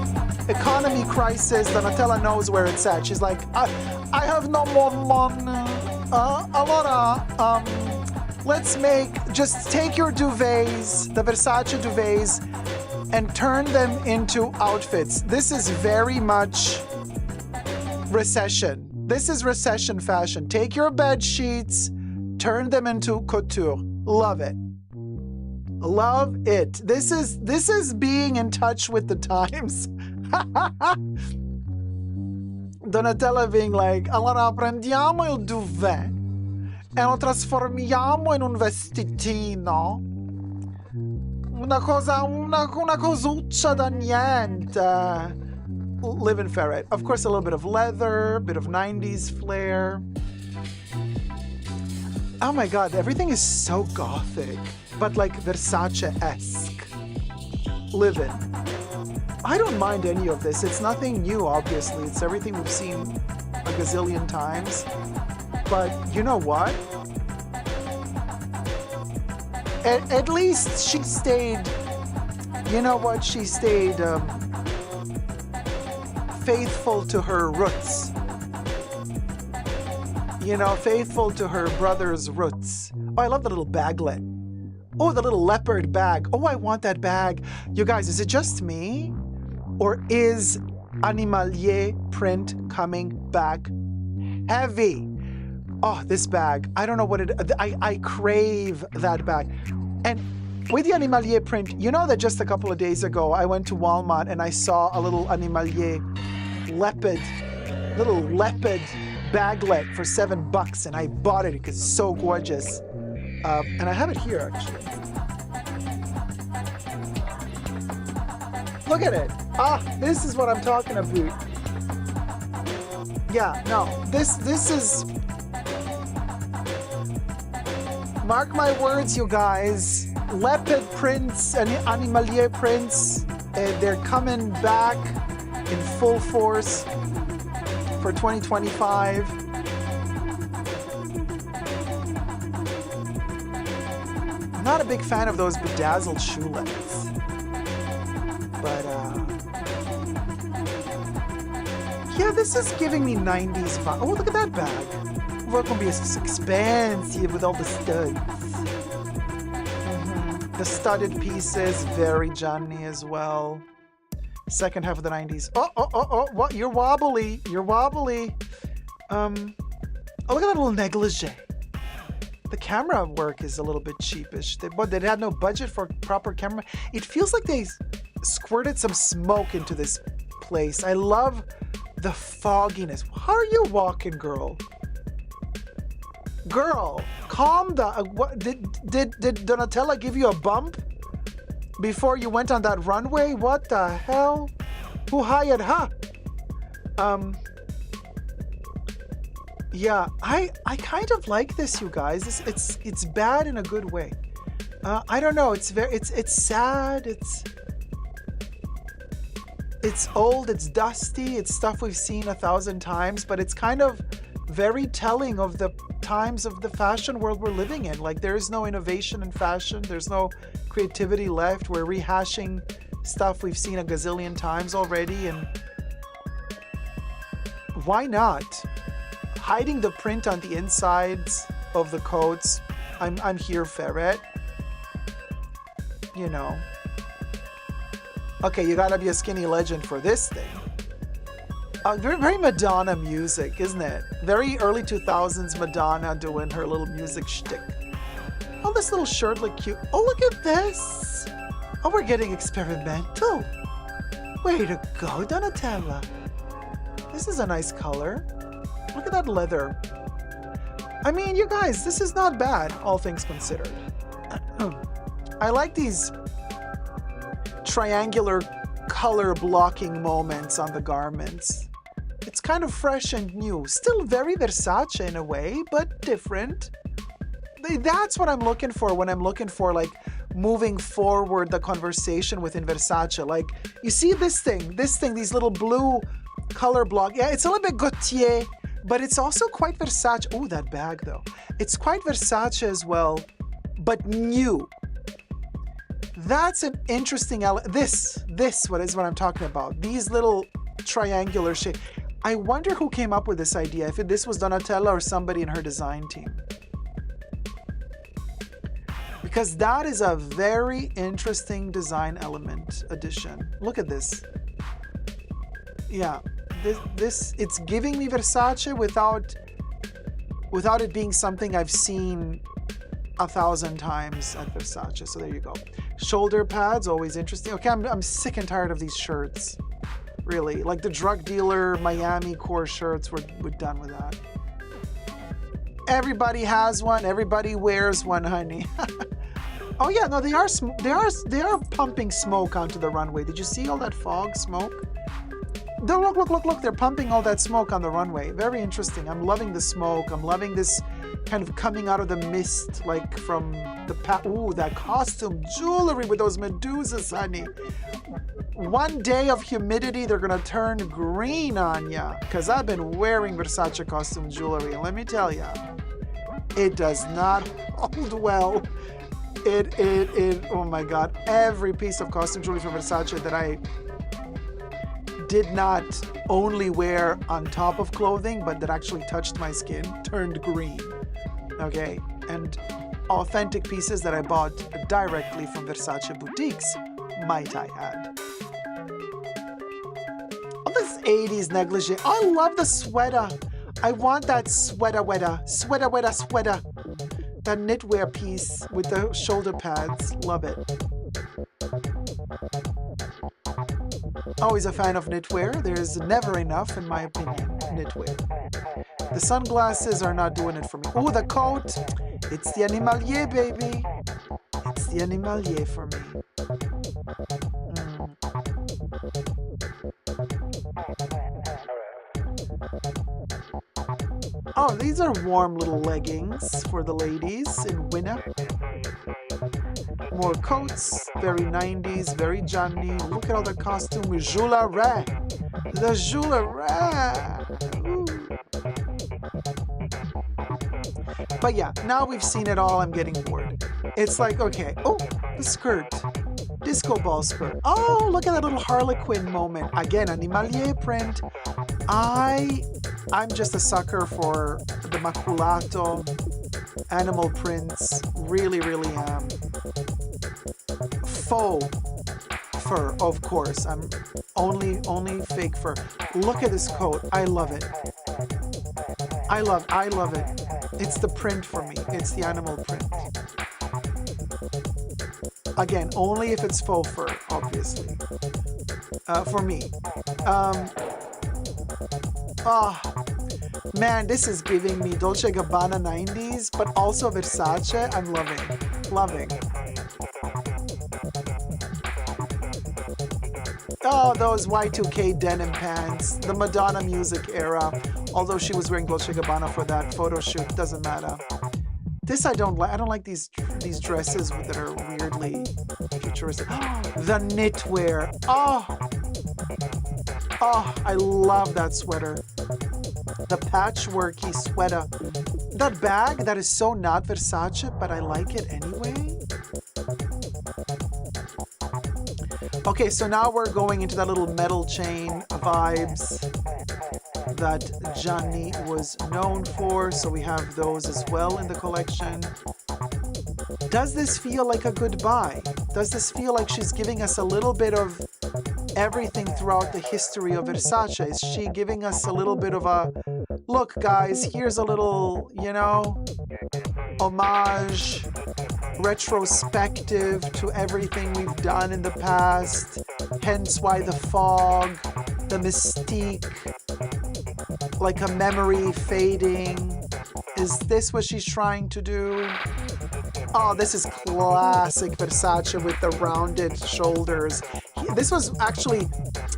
economy crisis. Donatella knows where it's at. She's like, I have no more money. Allora, just take your duvets, the Versace duvets, and turn them into outfits. This is very much recession. This is recession fashion. Take your bed sheets, turn them into couture. Love it. Love it. This is being in touch with the times. Donatella being like, allora prendiamo il duvet e lo trasformiamo in un vestitino. Una cosuccia da niente. Live in ferret. Of course, a little bit of leather, a bit of 90s flair. Oh my god, everything is so gothic, but like Versace-esque. Live in. I don't mind any of this. It's nothing new, obviously. It's everything we've seen a gazillion times. But you know what? At least she stayed, you know what? She stayed faithful to her roots. You know, faithful to her brother's roots. Oh, I love the little baglet. Oh, the little leopard bag. Oh, I want that bag. You guys, is it just me? Or is animalier print coming back heavy? Oh, this bag. I don't know what it... I crave that bag. And with the animalier print, you know that just a couple of days ago, I went to Walmart and I saw a little animalier little leopard baglet for $7, and I bought it because it's so gorgeous. And I have it here, actually. Look at it. Ah, this is what I'm talking about. Yeah, no, this is... Mark my words, you guys. Leopard prints and animalier prints, they're coming back in full force for 2025. I'm not a big fan of those bedazzled shoelets. But, yeah, this is giving me 90s vibe. Oh, look at that bag. Well, it's gonna be expensive with all the studs. The studded pieces, very Johnny as well. Second half of the 90s. Oh, what? You're wobbly. You're wobbly. Oh, look at that little negligee. The camera work is a little bit cheapish. But they had no budget for proper camera. It feels like they squirted some smoke into this place. I love the fogginess. How are you walking, girl? Girl, calm down. What, did Donatella give you a bump before you went on that runway? What the hell? Who hired her? Yeah, I kind of like this, you guys. It's bad in a good way. I don't know. It's sad. It's old. It's dusty. It's stuff we've seen 1,000 times, but it's kind of very telling of the times of the fashion world we're living in. Like, there is no innovation in fashion. There's no creativity left. We're rehashing stuff we've seen a gazillion times already, and why not? Hiding the print on the insides of the coats. I'm here for it. You know. Okay, you gotta be a skinny legend for this thing. Very Madonna music, isn't it? Very early 2000s Madonna doing her little music shtick. Oh, this little shirt look cute. Oh, look at this. Oh, we're getting experimental. Way to go, Donatella. This is a nice color. Look at that leather. I mean, you guys, this is not bad, all things considered. I like these triangular color blocking moments on the garments. It's kind of fresh and new. Still very Versace in a way, but different. That's what I'm looking for when I'm looking for, like, moving forward the conversation within Versace. Like, you see this thing, these little blue color block. Yeah, it's a little bit Gaultier, but it's also quite Versace. Oh, that bag though. It's quite Versace as well, but new. That's an interesting element. This what I'm talking about. These little triangular shape. I wonder who came up with this idea, if this was Donatella or somebody in her design team. Because that is a very interesting design element addition. Look at this. Yeah, this it's giving me Versace without it being something I've seen 1,000 times at Versace. So there you go. Shoulder pads, always interesting. Okay, I'm sick and tired of these shirts. Really, like the drug dealer Miami core shirts. We're done with that. Everybody has one. Everybody wears one, honey. Oh yeah, no, they are pumping smoke onto the runway. Did you see all that fog smoke? Look, they're pumping all that smoke on the runway. Very interesting. I'm loving the smoke. I'm loving this kind of coming out of the mist, like from the ooh, that costume jewelry with those medusas, honey. One day of humidity, they're gonna turn green on ya. Cause I've been wearing Versace costume jewelry, and let me tell ya, it does not hold well. It oh my God, every piece of costume jewelry from Versace that I did not only wear on top of clothing, but that actually touched my skin, turned green. Okay, and authentic pieces that I bought directly from Versace boutiques, might I add. Oh, this 80s negligee. I love the sweater. I want that sweater. That knitwear piece with the shoulder pads. Love it. Always a fan of knitwear. There's never enough, in my opinion, knitwear. The sunglasses are not doing it for me. Oh, the coat. It's the animalier, baby. It's the animalier for me. Oh, these are warm little leggings for the ladies in winter. More coats, very 90s, very Johnny. Look at all the costume with Jouleray. The Jouleray. But yeah, now we've seen it all. I'm getting bored. It's like, okay, oh, the skirt. Disco ball skirt. Oh, look at that little Harlequin moment. Again, animalier print. I'm just a sucker for the maculato, animal prints. Really, really am. Faux fur, of course. I'm only fake fur. Look at this coat. I love it. I love it. It's the print for me. It's the animal print. Again, only if it's faux fur, obviously. For me. Man, this is giving me Dolce & Gabbana 90s, but also Versace. I'm loving. Oh, those Y2K denim pants, the Madonna music era. Although she was wearing Dolce & Gabbana for that photo shoot, doesn't matter. This I don't like. I don't like these dresses that are weirdly futuristic. The knitwear. Oh, I love that sweater. The patchworky sweater. That bag, that is so not Versace, but I like it anyway. Okay, so now we're going into that little metal chain vibes that Gianni was known for. So we have those as well in the collection. Does this feel like a good buy? Does this feel like she's giving us a little bit of everything throughout the history of Versace? Is she giving us a little bit of a, look guys, here's a little, you know, homage, retrospective to everything we've done in the past, hence why the fog, the mystique, like a memory fading. Is this what she's trying to do? Oh, this is classic Versace with the rounded shoulders. This was actually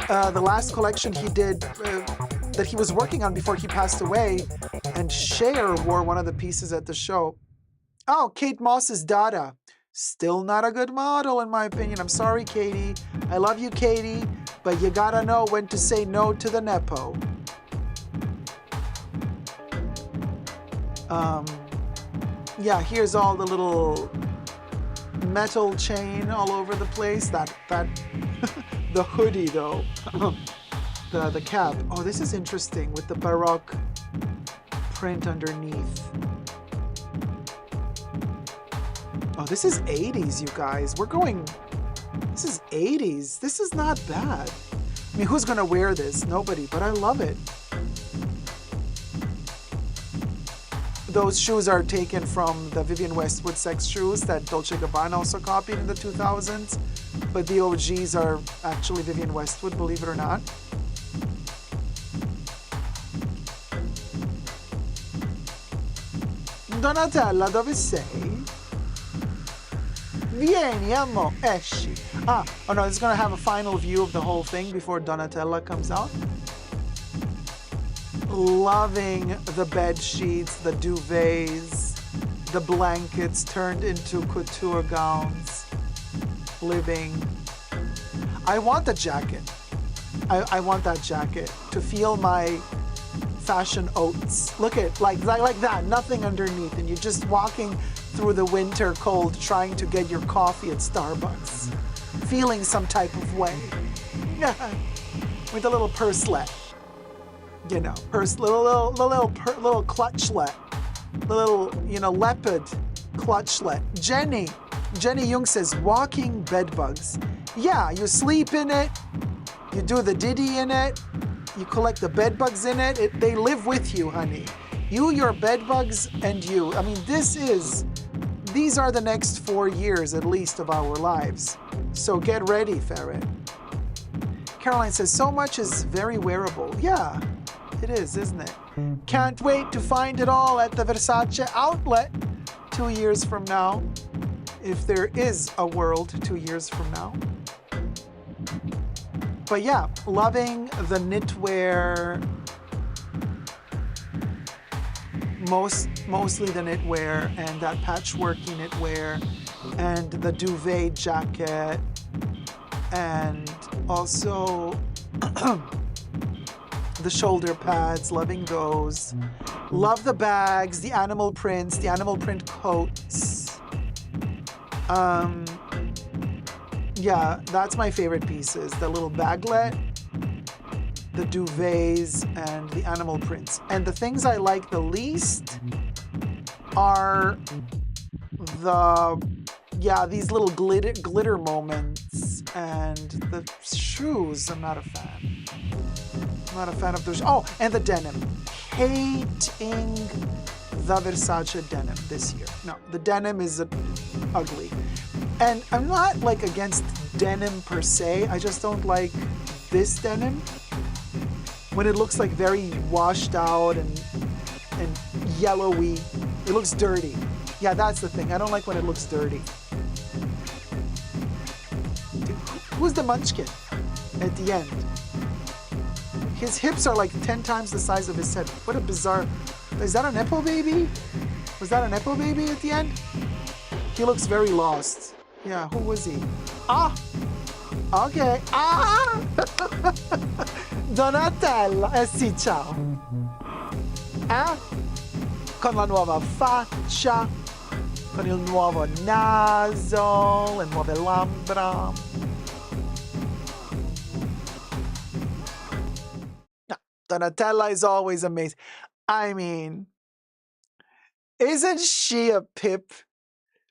the last collection he did that he was working on before he passed away, and Cher wore one of the pieces at the show. Oh, Kate Moss's Dada. Still not a good model in my opinion. I'm sorry, Katie. I love you, Katie, but you gotta know when to say no to the Nepo. Yeah, here's all the little metal chain all over the place. That the hoodie though, the cap. Oh, this is interesting with the Baroque print underneath. Oh, this is 80s, you guys. We're going. This is 80s. This is not bad. I mean, who's gonna wear this? Nobody. But I love it. Those shoes are taken from the Vivienne Westwood sex shoes that Dolce & Gabbana also copied in the 2000s. But the OGs are actually Vivienne Westwood, believe it or not. Donatella, dove sei? Vieni, amo, esci. Oh no, it's gonna have a final view of the whole thing before Donatella comes out. Loving the bed sheets, the duvets, the blankets turned into couture gowns. Living. I want the jacket. I want that jacket to feel my fashion oats. Look at like that, nothing underneath, and you're just walking through the winter cold trying to get your coffee at Starbucks, feeling some type of way. With a little purselet. You know, little clutchlet, the little, you know, leopard clutchlet. Jenny Jung says, walking bed bugs. Yeah, you sleep in it, you do the ditty in it, you collect the bed bugs in it. They live with you, honey. You, your bed bugs, and you. I mean, these are the next 4 years at least of our lives. So get ready, Ferret. Caroline says, so much is very wearable. Yeah. It is, isn't it? Can't wait to find it all at the Versace outlet 2 years from now. If there is a world 2 years from now. But yeah, loving the knitwear. Mostly the knitwear and that patchworky knitwear and the duvet jacket and also the shoulder pads, loving those. Love the bags, the animal prints, the animal print coats. Yeah, that's my favorite pieces. The little baglet, the duvets, and the animal prints. And the things I like the least are these little glitter moments and the shoes. I'm not a fan. I'm not a fan of those. Oh, and the denim. Hating the Versace denim this year. No, the denim is ugly. And I'm not like against denim per se. I just don't like this denim when it looks like very washed out and yellowy. It looks dirty. Yeah, that's the thing. I don't like when it looks dirty. Who's the munchkin at the end? His hips are like 10 times the size of his head. What a bizarre... Is that a Nepo baby? Was that an Nepo baby at the end? He looks very lost. Yeah, who was he? Ah! Ok. Ah! Donatella. Eh sì, ciao. Con la nuova faccia, con il nuovo naso, le nuove labbra. No, Donatella is always amazing. I mean, isn't she a pip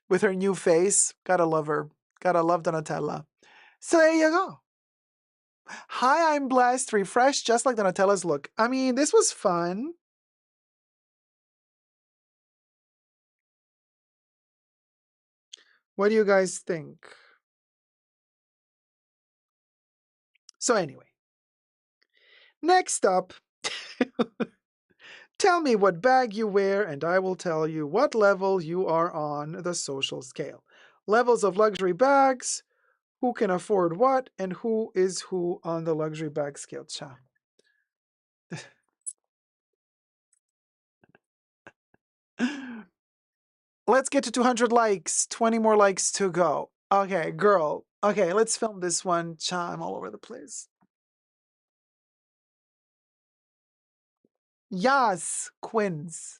with her new face? Gotta love her. Gotta love Donatella. So there you go. Hi, I'm blessed, refreshed, just like Donatella's look. I mean, this was fun. What do you guys think? So anyway, next up, tell me what bag you wear and I will tell you what level you are on the social scale. Levels of luxury bags, who can afford what, and who is who on the luxury bag scale. Cha. Let's get to 200 likes. 20 more likes to go. Okay, girl. Okay, let's film this one. Cha, I'm all over the place. Yes, Quins.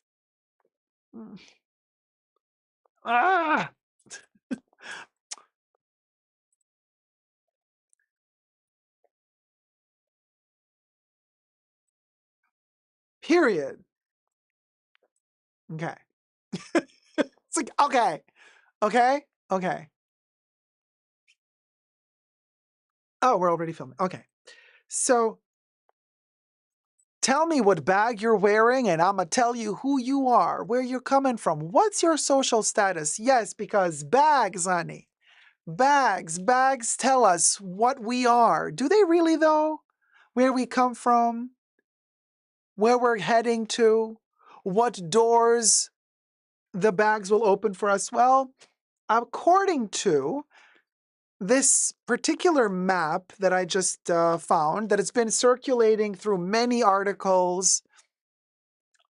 Ah! Period. Okay. It's like, okay. Okay. Okay. Oh, we're already filming. Okay. So tell me what bag you're wearing and I'm going to tell you who you are, where you're coming from. What's your social status? Yes, because bags, honey. Bags. Bags tell us what we are. Do they really, though? Where we come from? Where we're heading to? What doors the bags will open for us? Well, according to this particular map that I just found, that it's been circulating through many articles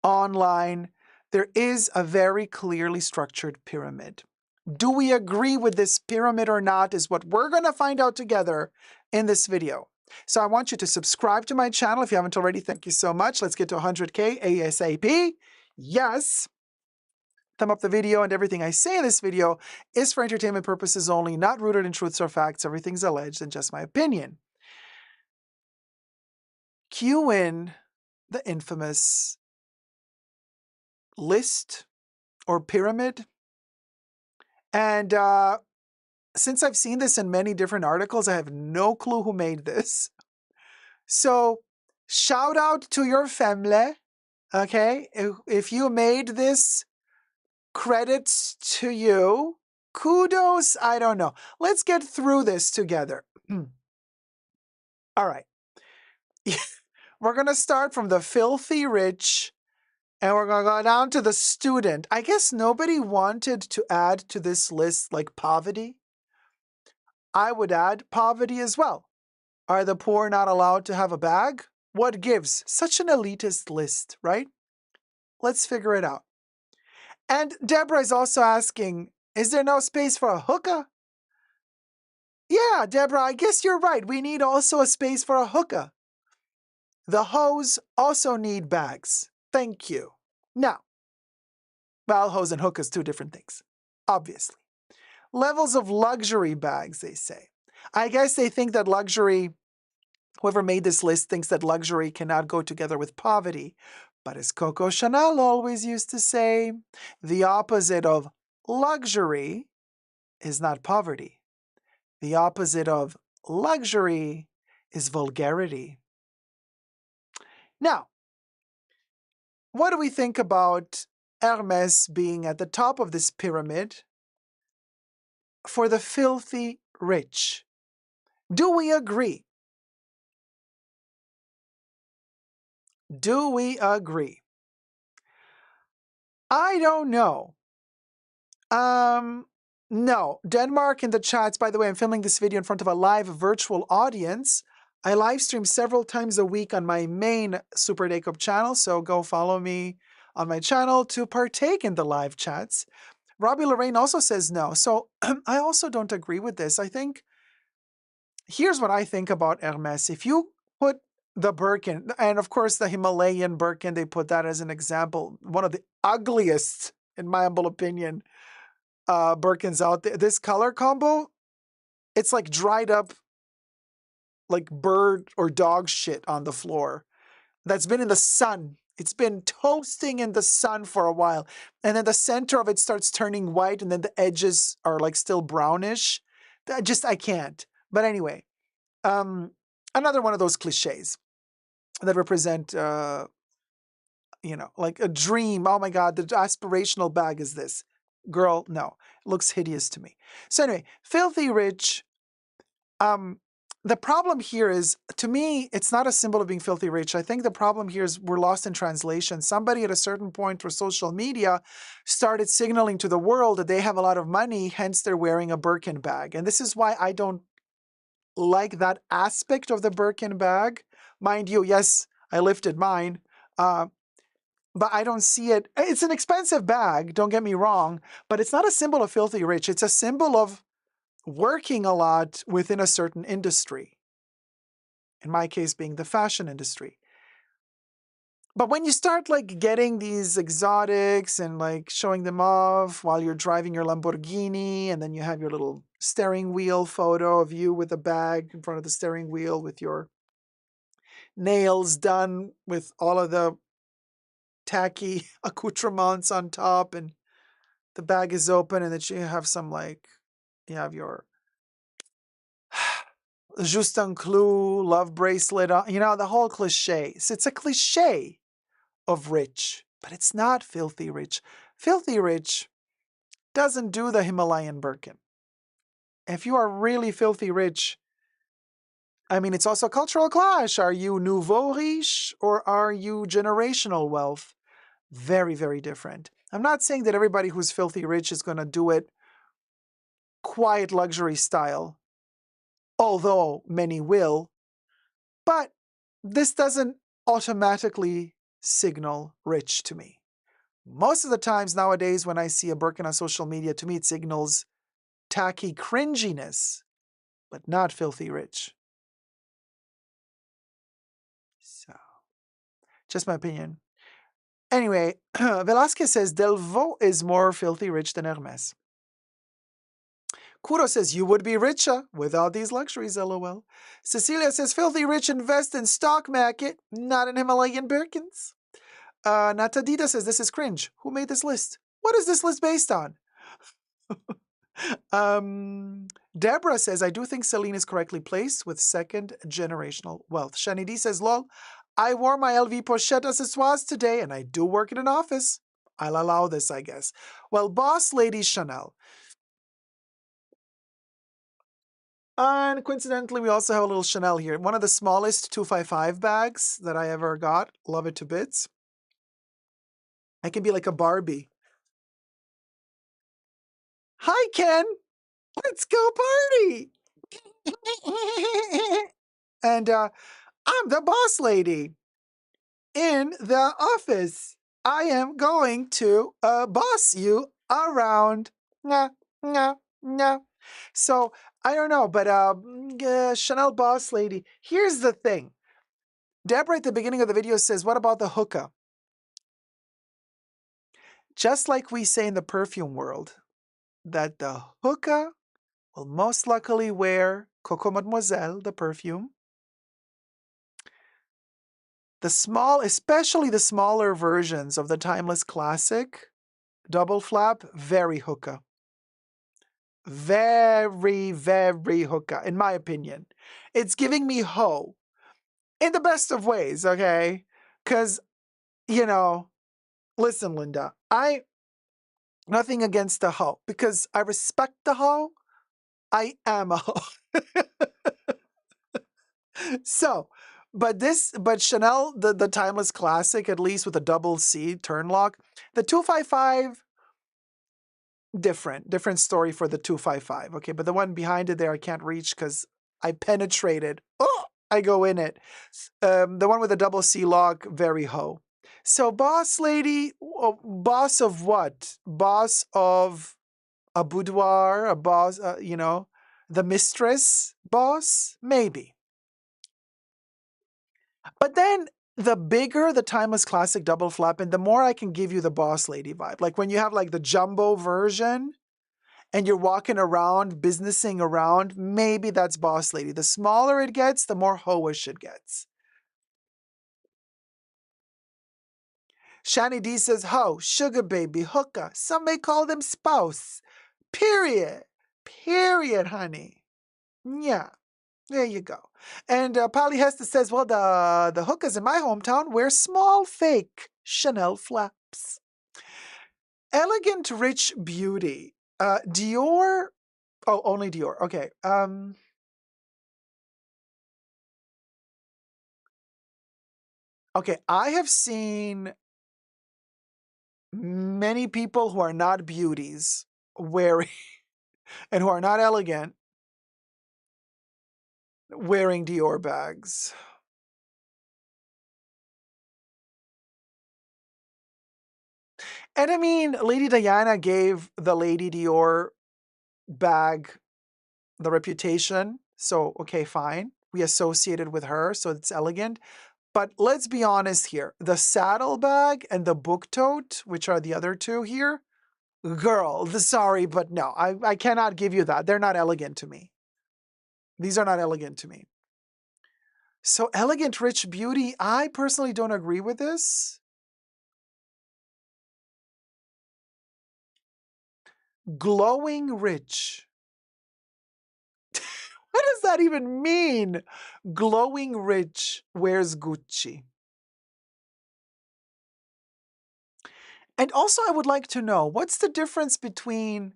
online, there is a very clearly structured pyramid. Do we agree with this pyramid or not is what we're going to find out together in this video. So I want you to subscribe to my channel if you haven't already. Thank you so much. Let's get to 100K ASAP. Yes. Thumb up the video, and everything I say in this video is for entertainment purposes only, not rooted in truths or facts. Everything's alleged and just my opinion. Cue in the infamous list or pyramid. And since I've seen this in many different articles, I have no clue who made this. So shout out to your family, okay? If you made this, credits to you. Kudos, I don't know. Let's get through this together. All right. We're going to start from the filthy rich and we're going to go down to the student. I guess nobody wanted to add to this list like poverty. I would add poverty as well. Are the poor not allowed to have a bag? What gives? Such an elitist list, right? Let's figure it out. And Deborah is also asking, is there no space for a hookah? Yeah, Deborah, I guess you're right. We need also a space for a hookah. The hoes also need bags. Thank you. Now, well, hoes and hookahs, two different things, obviously. Levels of luxury bags, they say. I guess they think that luxury, whoever made this list thinks that luxury cannot go together with poverty. But as Coco Chanel always used to say, the opposite of luxury is not poverty. The opposite of luxury is vulgarity. Now, what do we think about Hermes being at the top of this pyramid for the filthy rich? Do we agree? Do we agree? I don't know. No. Denmark in the chats, by the way, I'm filming this video in front of a live virtual audience. I live stream several times a week on my main Super Dacob channel, so go follow me on my channel to partake in the live chats. Robbie Lorraine also says no. So I also don't agree with this. I think, here's what I think about Hermes. If you put the Birkin, and of course the Himalayan Birkin, they put that as an example, one of the ugliest, in my humble opinion, Birkins out there. This color combo, it's like dried up, like bird or dog shit on the floor that's been in the sun. It's been toasting in the sun for a while. And then the center of it starts turning white, and then the edges are like still brownish. I can't. But anyway, another one of those cliches that represent, like a dream. Oh my God, the aspirational bag is this. Girl, no. It looks hideous to me. So anyway, filthy rich. The problem here is, to me, it's not a symbol of being filthy rich. I think the problem here is we're lost in translation. Somebody at a certain point for social media started signaling to the world that they have a lot of money, hence they're wearing a Birkin bag. And this is why I don't like that aspect of the Birkin bag. Mind you, yes, I lifted mine, but I don't see it. It's an expensive bag, don't get me wrong, but it's not a symbol of filthy rich. It's a symbol of working a lot within a certain industry. In my case, being the fashion industry. But when you start like getting these exotics and like showing them off while you're driving your Lamborghini, and then you have your little steering wheel photo of you with a bag in front of the steering wheel with your nails done with all of the tacky accoutrements on top, and the bag is open, and then you have some like, you have your Justin Clou love bracelet on, the whole cliche. So it's a cliche of rich, but it's not filthy rich. Filthy rich doesn't do the Himalayan Birkin. If you are really filthy rich, I mean, it's also a cultural clash. Are you nouveau riche or are you generational wealth? Very, very different. I'm not saying that everybody who's filthy rich is going to do it quiet luxury style, although many will, but this doesn't automatically signal rich to me. Most of the times nowadays when I see a Birkin on social media, to me it signals tacky cringiness, but not filthy rich. So, just my opinion. Anyway, Velasquez says Delvaux is more filthy rich than Hermes. Kuro says you would be richer without these luxuries, lol. Cecilia says filthy rich invest in stock market, not in Himalayan Birkins. Natadita says this is cringe. Who made this list? What is this list based on? Deborah says, I do think Celine is correctly placed with second generational wealth. Shani D says, lol, I wore my LV pochette accessoires today and I do work in an office. I'll allow this, I guess. Well, boss lady Chanel. And coincidentally, we also have a little Chanel here. One of the smallest 255 bags that I ever got. Love it to bits. I can be like a Barbie. Hi, Ken. Let's go party. And I'm the boss lady in the office. I am going to boss you around. Nah, nah, nah. So I don't know, but Chanel boss lady. Here's the thing. Deborah at the beginning of the video says, what about the hookah? Just like we say in the perfume world, that the hookah will most likely wear Coco Mademoiselle, the perfume. The small, especially the smaller versions of the Timeless Classic double flap, very hookah. Very, very hookah, in my opinion. It's giving me ho. In the best of ways, okay? Because, listen, Linda, nothing against the hoe, because I respect the hoe. I am a hoe. So, but Chanel, the Timeless Classic, at least with a double C turn lock, the 255, different story for the 255. Okay, but the one behind it there, I can't reach because I penetrated. Oh, I go in it. The one with the double C lock, very ho. So boss lady, boss of what? Boss of a boudoir, a boss, the mistress boss? Maybe. But then the bigger the timeless classic double flap, and the more I can give you the boss lady vibe. Like when you have like the jumbo version and you're walking around, businessing around, maybe that's boss lady. The smaller it gets, the more hoish it gets. Shani D says, ho, sugar baby, hooker. Some may call them spouse. Period. Period, honey. Yeah. There you go. And Polly Hester says, well, the hookers in my hometown wear small fake Chanel flaps. Elegant rich beauty. Dior. Oh, only Dior. Okay. Okay, I have seen many people who are not beauties wearing and who are not elegant wearing Dior bags. And I mean, Lady Diana gave the Lady Dior bag the reputation. So, okay, fine. We associated with her, so it's elegant. But let's be honest here. The saddlebag and the book tote, which are the other two here, girl, sorry, but no, I cannot give you that. They're not elegant to me. These are not elegant to me. So elegant, rich beauty, I personally don't agree with this. Glowing rich. What does that even mean? Glowing rich wears Gucci. And also, I would like to know, what's the difference between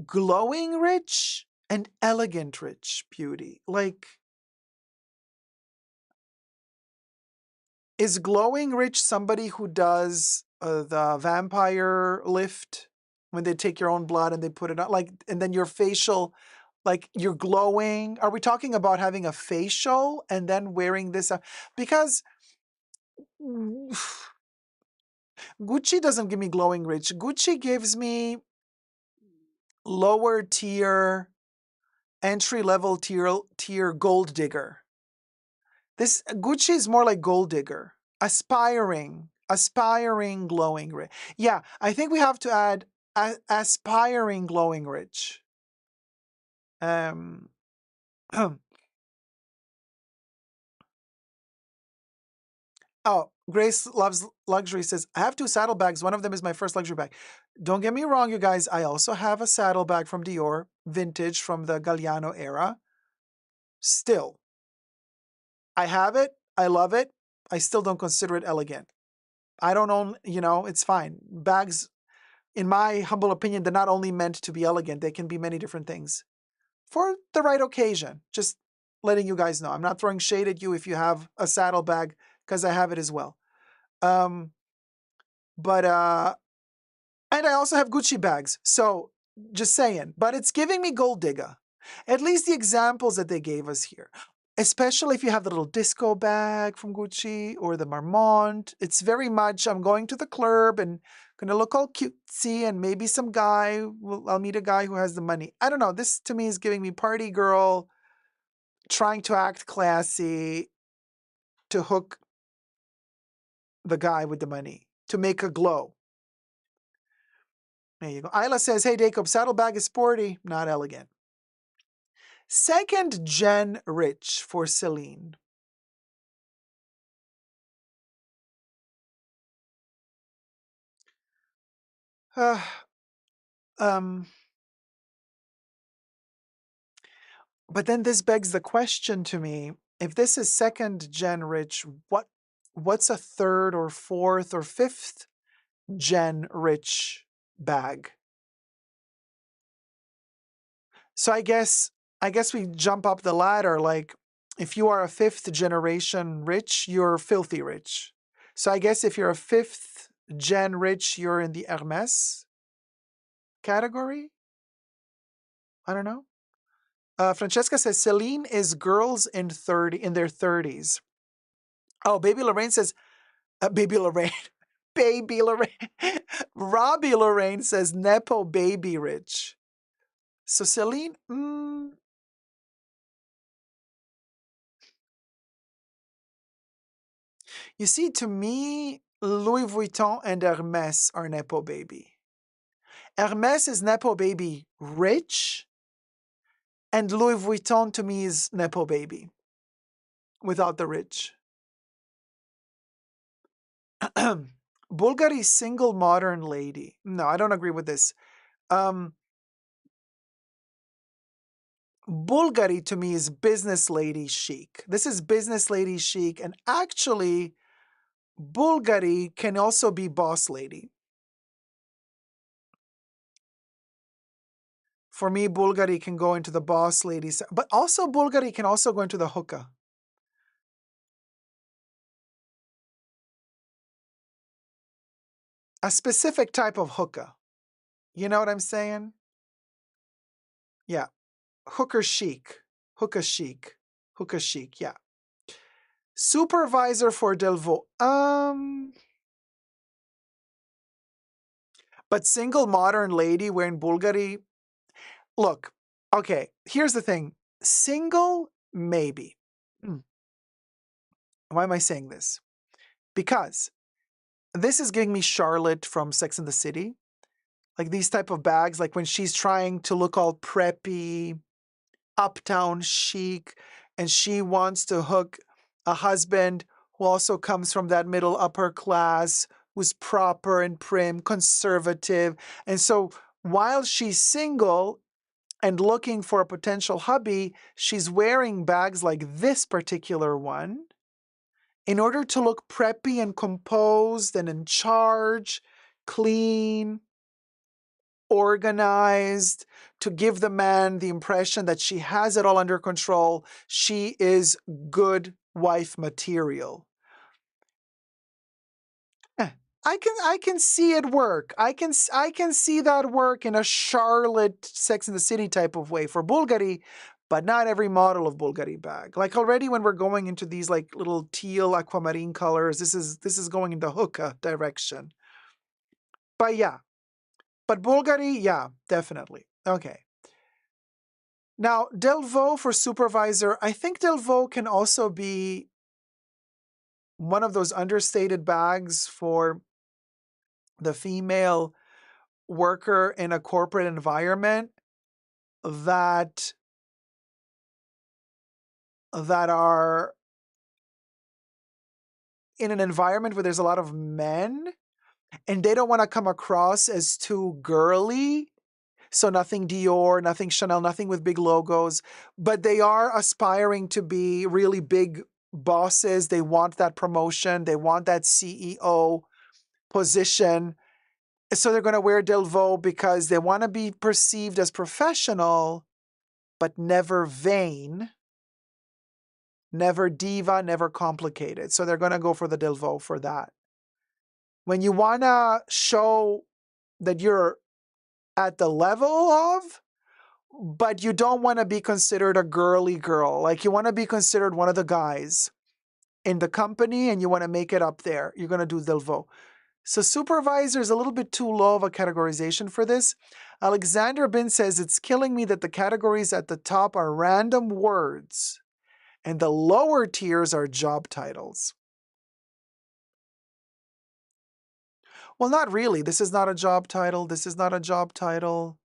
glowing rich and elegant rich beauty? Like, is glowing rich somebody who does the vampire lift when they take your own blood and they put it on, like, and then your facial, like you're glowing? Are we talking about having a facial and then wearing this? Because Gucci doesn't give me glowing rich. Gucci gives me lower tier, entry level tier gold digger. This Gucci is more like gold digger, aspiring glowing rich. Yeah, I think we have to add aspiring glowing rich. Um, oh, Grace Loves Luxury says, I have two saddlebags. One of them is my first luxury bag. Don't get me wrong, you guys. I also have a saddlebag from Dior, vintage from the Galliano era. Still, I have it. I love it. I still don't consider it elegant. I don't own, it's fine. Bags, in my humble opinion, they're not only meant to be elegant, they can be many different things for the right occasion. Just letting you guys know. I'm not throwing shade at you if you have a saddlebag, because I have it as well. Um, but and I also have Gucci bags. So just saying. But it's giving me gold digger. At least the examples that they gave us here. Especially if you have the little disco bag from Gucci or the Marmont. It's very much, I'm going to the club and gonna look all cutesy, and maybe some guy, I'll meet a guy who has the money. I don't know. This to me is giving me party girl, trying to act classy to hook the guy with the money, to make a glow. There you go. Isla says, hey, Dacob, saddlebag is sporty, not elegant. Second gen rich for Celine. Um, but then this begs the question to me, if this is second gen rich, what's a third or fourth or fifth gen rich bag? So I guess we jump up the ladder. Like, if you are a fifth generation rich, you're filthy rich. So I guess if you're a fifth gen rich, you're in the Hermes category. I don't know. Francesca says Celine is girls in their 30s. Oh, Baby Lorraine says, Baby Lorraine. Baby Lorraine. Robbie Lorraine says, Nepo baby rich. So Celine, you see, to me, Louis Vuitton and Hermes are Nepo baby. Hermes is Nepo baby rich, and Louis Vuitton to me is Nepo baby without the rich. Bulgari single modern lady. No, I don't agree with this. Bulgari to me is business lady chic. This is business lady chic, and actually, Bulgari can also be boss lady. For me, Bulgari can go into the boss lady, but also Bulgari can also go into the hookah. A specific type of hookah. You know what I'm saying? Yeah. Hooker chic. Hookah chic. Hookah chic, yeah. Supervisor for Delvaux. But single modern lady wearing Bulgari. Look, okay, here's the thing. Single, maybe. Why am I saying this? Because this is giving me Charlotte from Sex and the City. Like these type of bags, like when she's trying to look all preppy, uptown chic, and she wants to hook a husband who also comes from that middle upper class, who's proper and prim, conservative. And so while she's single and looking for a potential hubby, she's wearing bags like this particular one in order to look preppy and composed and in charge, clean, organized, to give the man the impression that she has it all under control. She is good wife material. I can see it work. I can see that work in a Charlotte Sex in the City type of way for Bulgari, but not every model of Bulgari bag. Like already when we're going into these like little teal aquamarine colors, this is going in the hookah direction. But yeah. But Bulgari, yeah, definitely. Okay. Now, Delvaux for supervisor, I think Delvaux can also be one of those understated bags for the female worker in a corporate environment that are in an environment where there's a lot of men and they don't want to come across as too girly. So nothing Dior, nothing Chanel, nothing with big logos, but they are aspiring to be really big bosses. They want that promotion. They want that CEO position. So they're going to wear Delvaux because they want to be perceived as professional, but never vain, never diva, never complicated. So they're going to go for the Delvaux for that. When you want to show that you're at the level of, but you don't want to be considered a girly girl. Like you want to be considered one of the guys in the company and you want to make it up there. You're going to do Delvaux. So supervisor is a little bit too low of a categorization for this. Alexander Bin says, it's killing me that the categories at the top are random words and the lower tiers are job titles. Well, not really. This is not a job title. This is not a job title.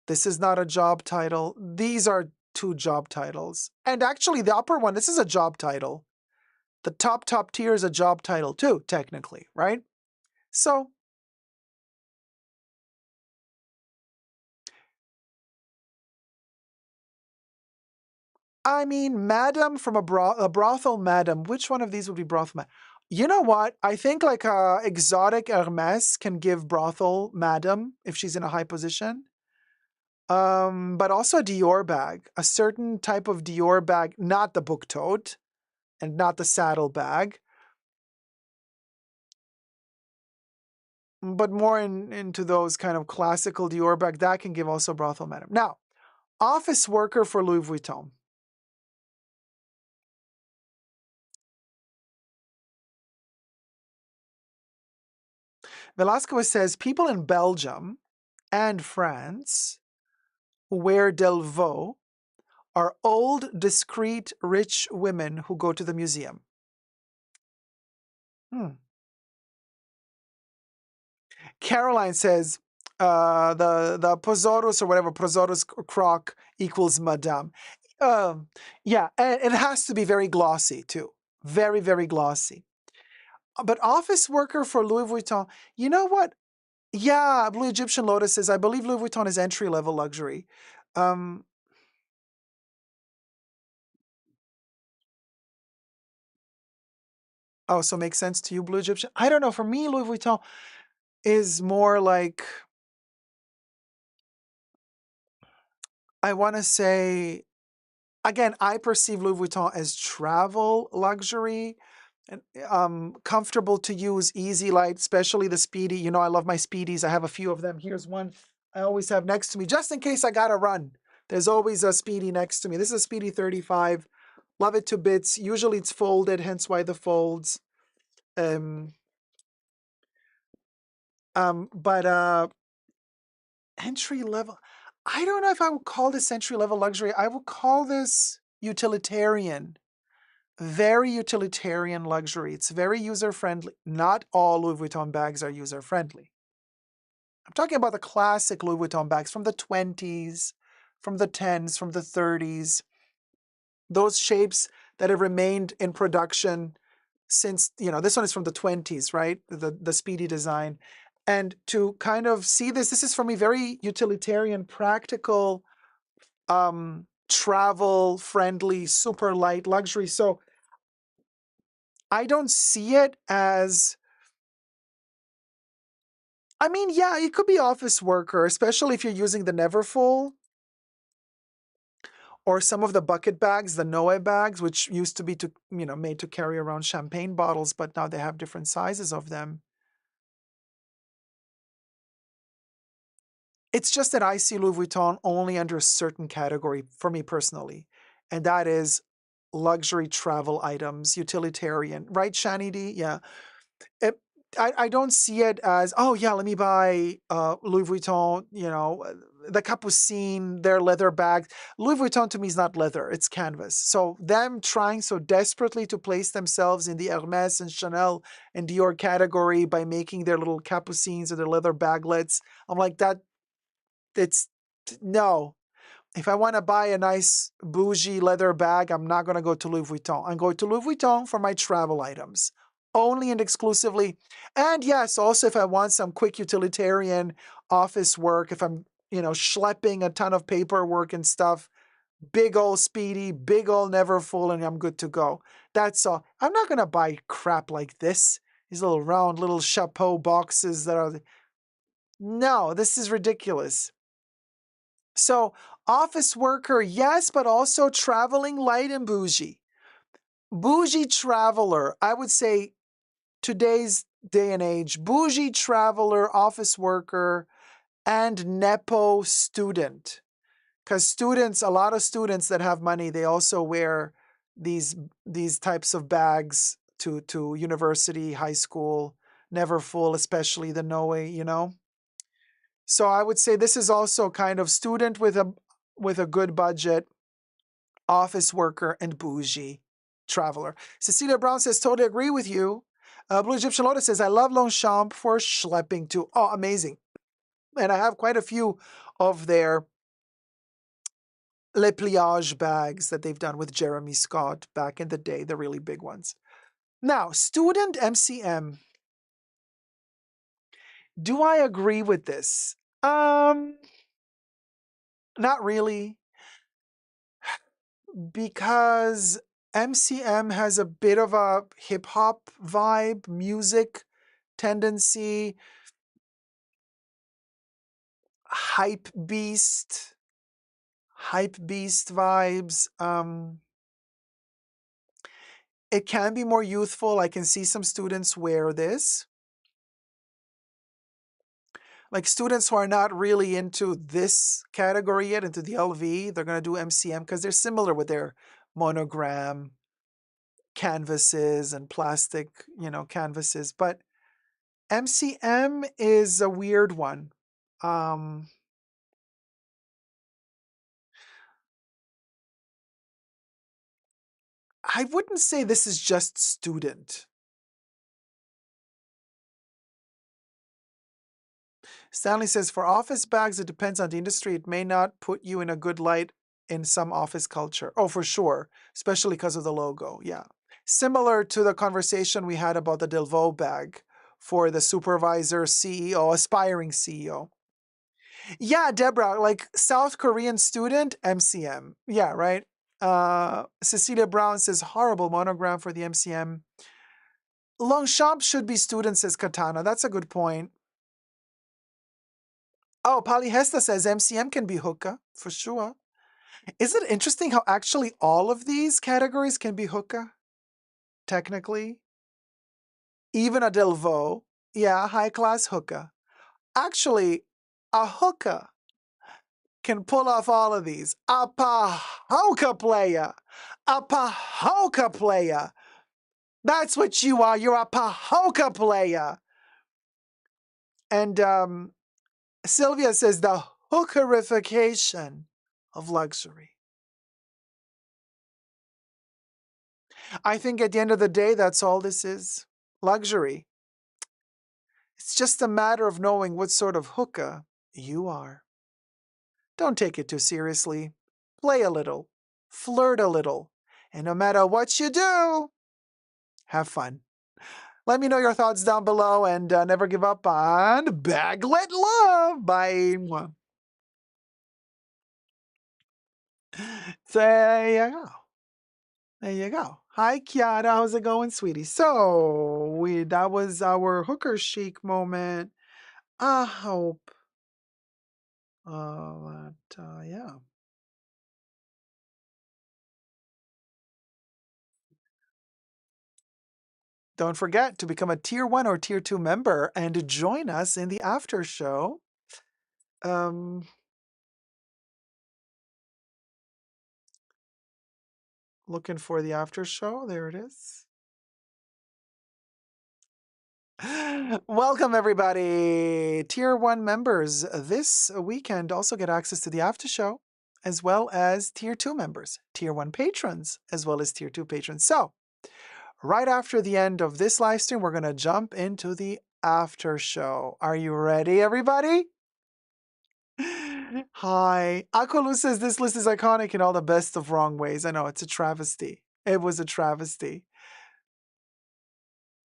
This is not a job title. These are two job titles. And actually, the upper one, this is a job title. The top tier is a job title too, technically, right? So, I mean, madam from a brothel madam. Which one of these would be brothel madam? You know what? I think like a exotic Hermes can give brothel madam if she's in a high position. But also a Dior bag, a certain type of Dior bag, not the book tote and not the saddle bag, but more into those kind of classical Dior bag that can give also brothel madam. Now, office worker for Louis Vuitton. Velasquez says people in Belgium and France who wear Delvaux are old, discreet, rich women who go to the museum. Caroline says the Pozorus or whatever, Pozorus croc equals Madame. Yeah, and it has to be very glossy too. Very, very glossy. But office worker for Louis Vuitton, you know what? Yeah, Blue Egyptian Lotus says, I believe Louis Vuitton is entry-level luxury. Oh, so it makes sense to you, Blue Egyptian? I don't know. For me, Louis Vuitton is more like, I want to say, again, I perceive Louis Vuitton as travel luxury and comfortable to use, easy light, especially the Speedy. You know, I love my Speedies. I have a few of them. Here's one I always have next to me, just in case I got to run. There's always a Speedy next to me. This is a Speedy 35. Love it to bits. Usually it's folded, hence why the folds. But entry level, I don't know if I would call this entry level luxury. I would call this utilitarian. Very utilitarian luxury. It's very user friendly. Not all Louis Vuitton bags are user friendly. I'm talking about the classic Louis Vuitton bags from the 20s, from the 10s, from the 30s. Those shapes that have remained in production since, you know, this one is from the 20s, right? The Speedy design. And to kind of see this is for me very utilitarian, practical, travel friendly, super light luxury. So I don't see it as, I mean, yeah, it could be office worker, especially if you're using the Neverfull or some of the bucket bags, the Noe bags, which used to be made to carry around champagne bottles, but now they have different sizes of them. It's just that I see Louis Vuitton only under a certain category for me personally, and that is luxury travel items, utilitarian, right, Shani D? Yeah. It, I don't see it as, oh yeah, let me buy Louis Vuitton, the Capucine, their leather bags. Louis Vuitton to me is not leather, it's canvas. So them trying so desperately to place themselves in the Hermes and Chanel and Dior category by making their little Capucines or their leather baglets, I'm like, it's, no. If I want to buy a nice bougie leather bag, I'm not going to go to Louis Vuitton. I'm going to Louis Vuitton for my travel items, only and exclusively. And yes, also if I want some quick utilitarian office work, if I'm, schlepping a ton of paperwork and stuff, big old Speedy, big old Neverfull, and I'm good to go. That's all. I'm not going to buy crap like this. These little round little chapeau boxes that are, no, this is ridiculous. So, office worker, yes, but also traveling light and bougie. Bougie traveler, I would say today's day and age, bougie traveler, office worker, and Nepo student. Because students, a lot of students that have money, they also wear these types of bags to university, high school, Neverfull, especially the Noe. So I would say this is also kind of student with a good budget, office worker, and bougie traveler. Cecilia Brown says, totally agree with you. Blue Egyptian Lotus says, I love Longchamp for schlepping too. Oh, amazing. And I have quite a few of their Le Pliage bags that they've done with Jeremy Scott back in the day, the really big ones. Now, student MCM. Do I agree with this? Not really, because MCM has a bit of a hip hop vibe, music tendency, hype beast vibes. It can be more youthful. I can see some students wear this. Like students who are not really into this category yet, into the LV, they're going to do MCM because they're similar with their monogram canvases and plastic, canvases. But MCM is a weird one. I wouldn't say this is just student. Stanley says, for office bags, it depends on the industry. It may not put you in a good light in some office culture. Oh, for sure. Especially because of the logo. Yeah. Similar to the conversation we had about the Delvaux bag for the supervisor, CEO, aspiring CEO. Yeah, Deborah, like South Korean student, MCM. Yeah, right? Cecilia Brown says, horrible monogram for the MCM. Longchamp should be student, says Katana. That's a good point. Oh, Polyhesta says MCM can be hookah, for sure. Isn't it interesting how actually all of these categories can be hookah? Technically. Even a Delvaux. Yeah, high-class hookah. Actually, a hookah can pull off all of these. A pahoka player. A pahoka player. That's what you are. You're a pahoka player. And Sylvia says the hookerification of luxury. I think at the end of the day, that's all this is. Luxury. It's just a matter of knowing what sort of hookah you are. Don't take it too seriously. Play a little. Flirt a little. And no matter what you do, have fun. Let me know your thoughts down below, and never give up on Baglet Love. Bye. There you go. There you go. Hi, Kiara. How's it going, sweetie? So, that was our hooker chic moment. I hope that, yeah. Don't forget to become a Tier 1 or Tier 2 member and join us in the after show. Looking for the after show. There it is. Welcome, everybody. Tier 1 members this weekend also get access to the after show, as well as Tier 2 members, Tier 1 patrons, as well as Tier 2 patrons. So, right after the end of this live stream, we're going to jump into the after show. Are you ready, everybody? Hi. Akolu says this list is iconic in all the best of wrong ways. I know, it's a travesty. It was a travesty.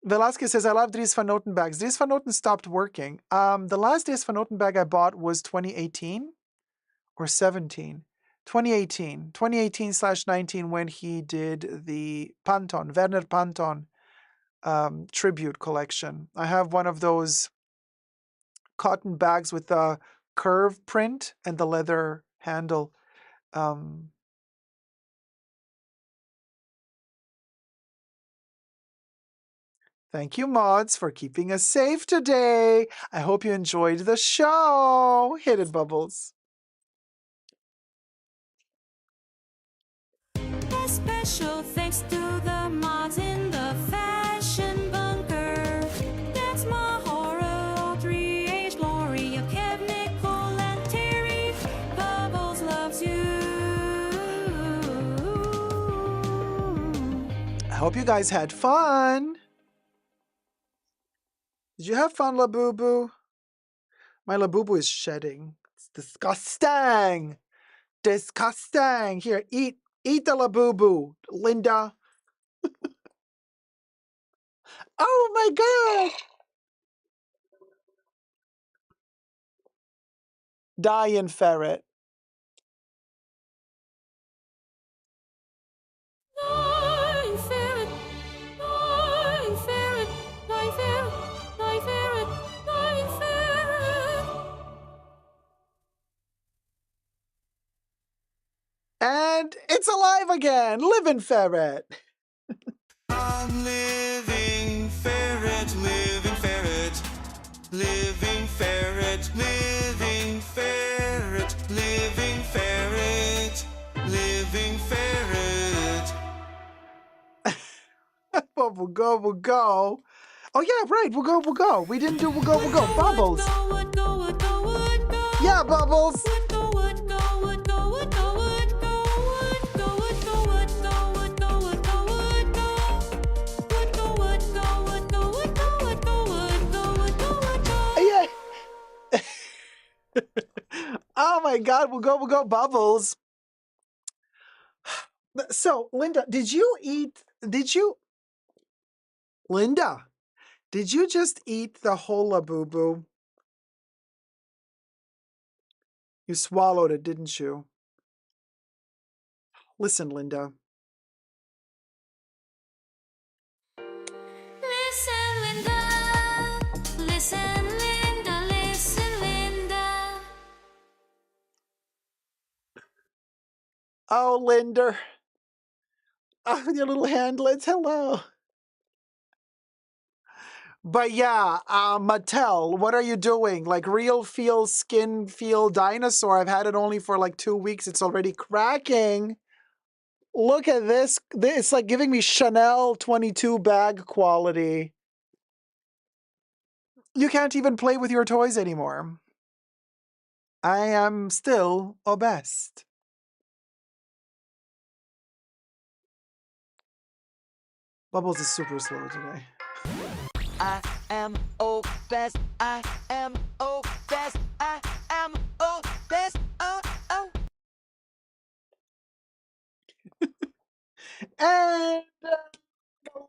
Velasquez says, I love Dries Van Noten bags. Dries Van Noten stopped working. The last Dries Van Noten bag I bought was 2018 or 17. 2018. 2018/19 when he did the Panton, Werner Panton tribute collection. I have one of those cotton bags with the curve print and the leather handle. Thank you, mods, for keeping us safe today. I hope you enjoyed the show. Hit it, Bubbles. A special thanks to the mods in the fashion bunker. That's Mahora, 3H, Gloria, Kev, Nicole, and Terry. Bubbles loves you. I hope you guys had fun. Did you have fun, Labubu? My Labubu is shedding. It's disgusting. Disgusting. Here, eat the Labubu, Linda. Oh my God. Dying ferret. Nine ferret, nine ferret, nine ferret, nine ferret, nine ferret. And it's alive again. Living ferret. I'm living ferret, living ferret, living ferret, living ferret, living ferret, living ferret. Bubble go. Oh yeah, right. We'll go. We'll go. We didn't do. We'll go. We'll go. Bubbles. Yeah, Bubbles. Yeah. Oh my God. We'll go. We'll go. Bubbles. So, Linda, did you eat? Did you, Linda? Did you just eat the whole boo? You swallowed it, didn't you? Listen, Linda. Listen, Linda. Listen, Linda. Listen, Linda. Oh, Linda. Oh, your little handlets. Hello. But yeah, Mattel, what are you doing? Like real feel, skin feel dinosaur. I've had it only for like 2 weeks. It's already cracking. Look at this. It's like giving me Chanel 22 bag quality. You can't even play with your toys anymore. I am still obese. Bubbles is super slow today. I am obsessed. I am obsessed. I am obsessed. Oh, oh. And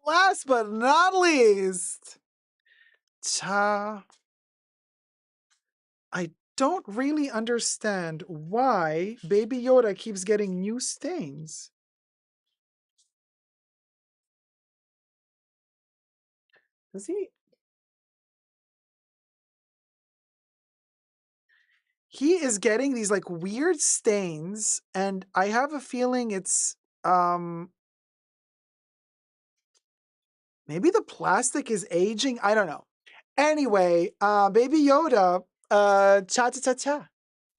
last but not least, I don't really understand why Baby Yoda keeps getting new stains. Does he? He is getting these like weird stains, and I have a feeling it's maybe the plastic is aging. I don't know. Anyway, Baby Yoda, cha cha cha cha.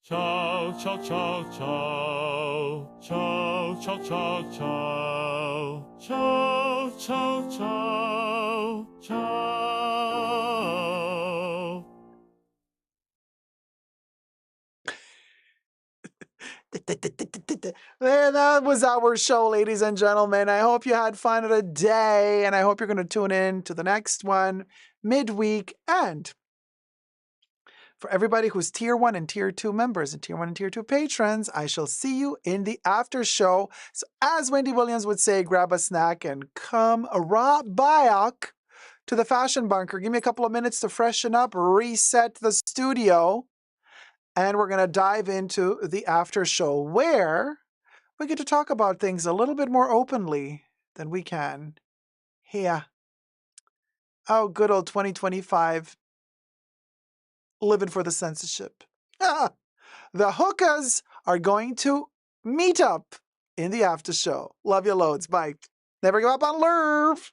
Ciao, ciao, ciao, ciao. Ciao, ciao, ciao, ciao. Ciao, ciao, ciao, ciao. And that was our show, ladies and gentlemen. I hope you had fun today, and I hope you're going to tune in to the next one midweek. And for everybody who's Tier 1 and Tier 2 members and Tier 1 and Tier 2 patrons, I shall see you in the after show. So as Wendy Williams would say, grab a snack and come right back to the Fashion Bunker. Give me a couple of minutes to freshen up, reset the studio, and we're going to dive into the after show where we get to talk about things a little bit more openly than we can here. Oh, good old 2025. Living for the censorship. The hookahs are going to meet up in the after show. Love you loads. Bye. Never give up on love.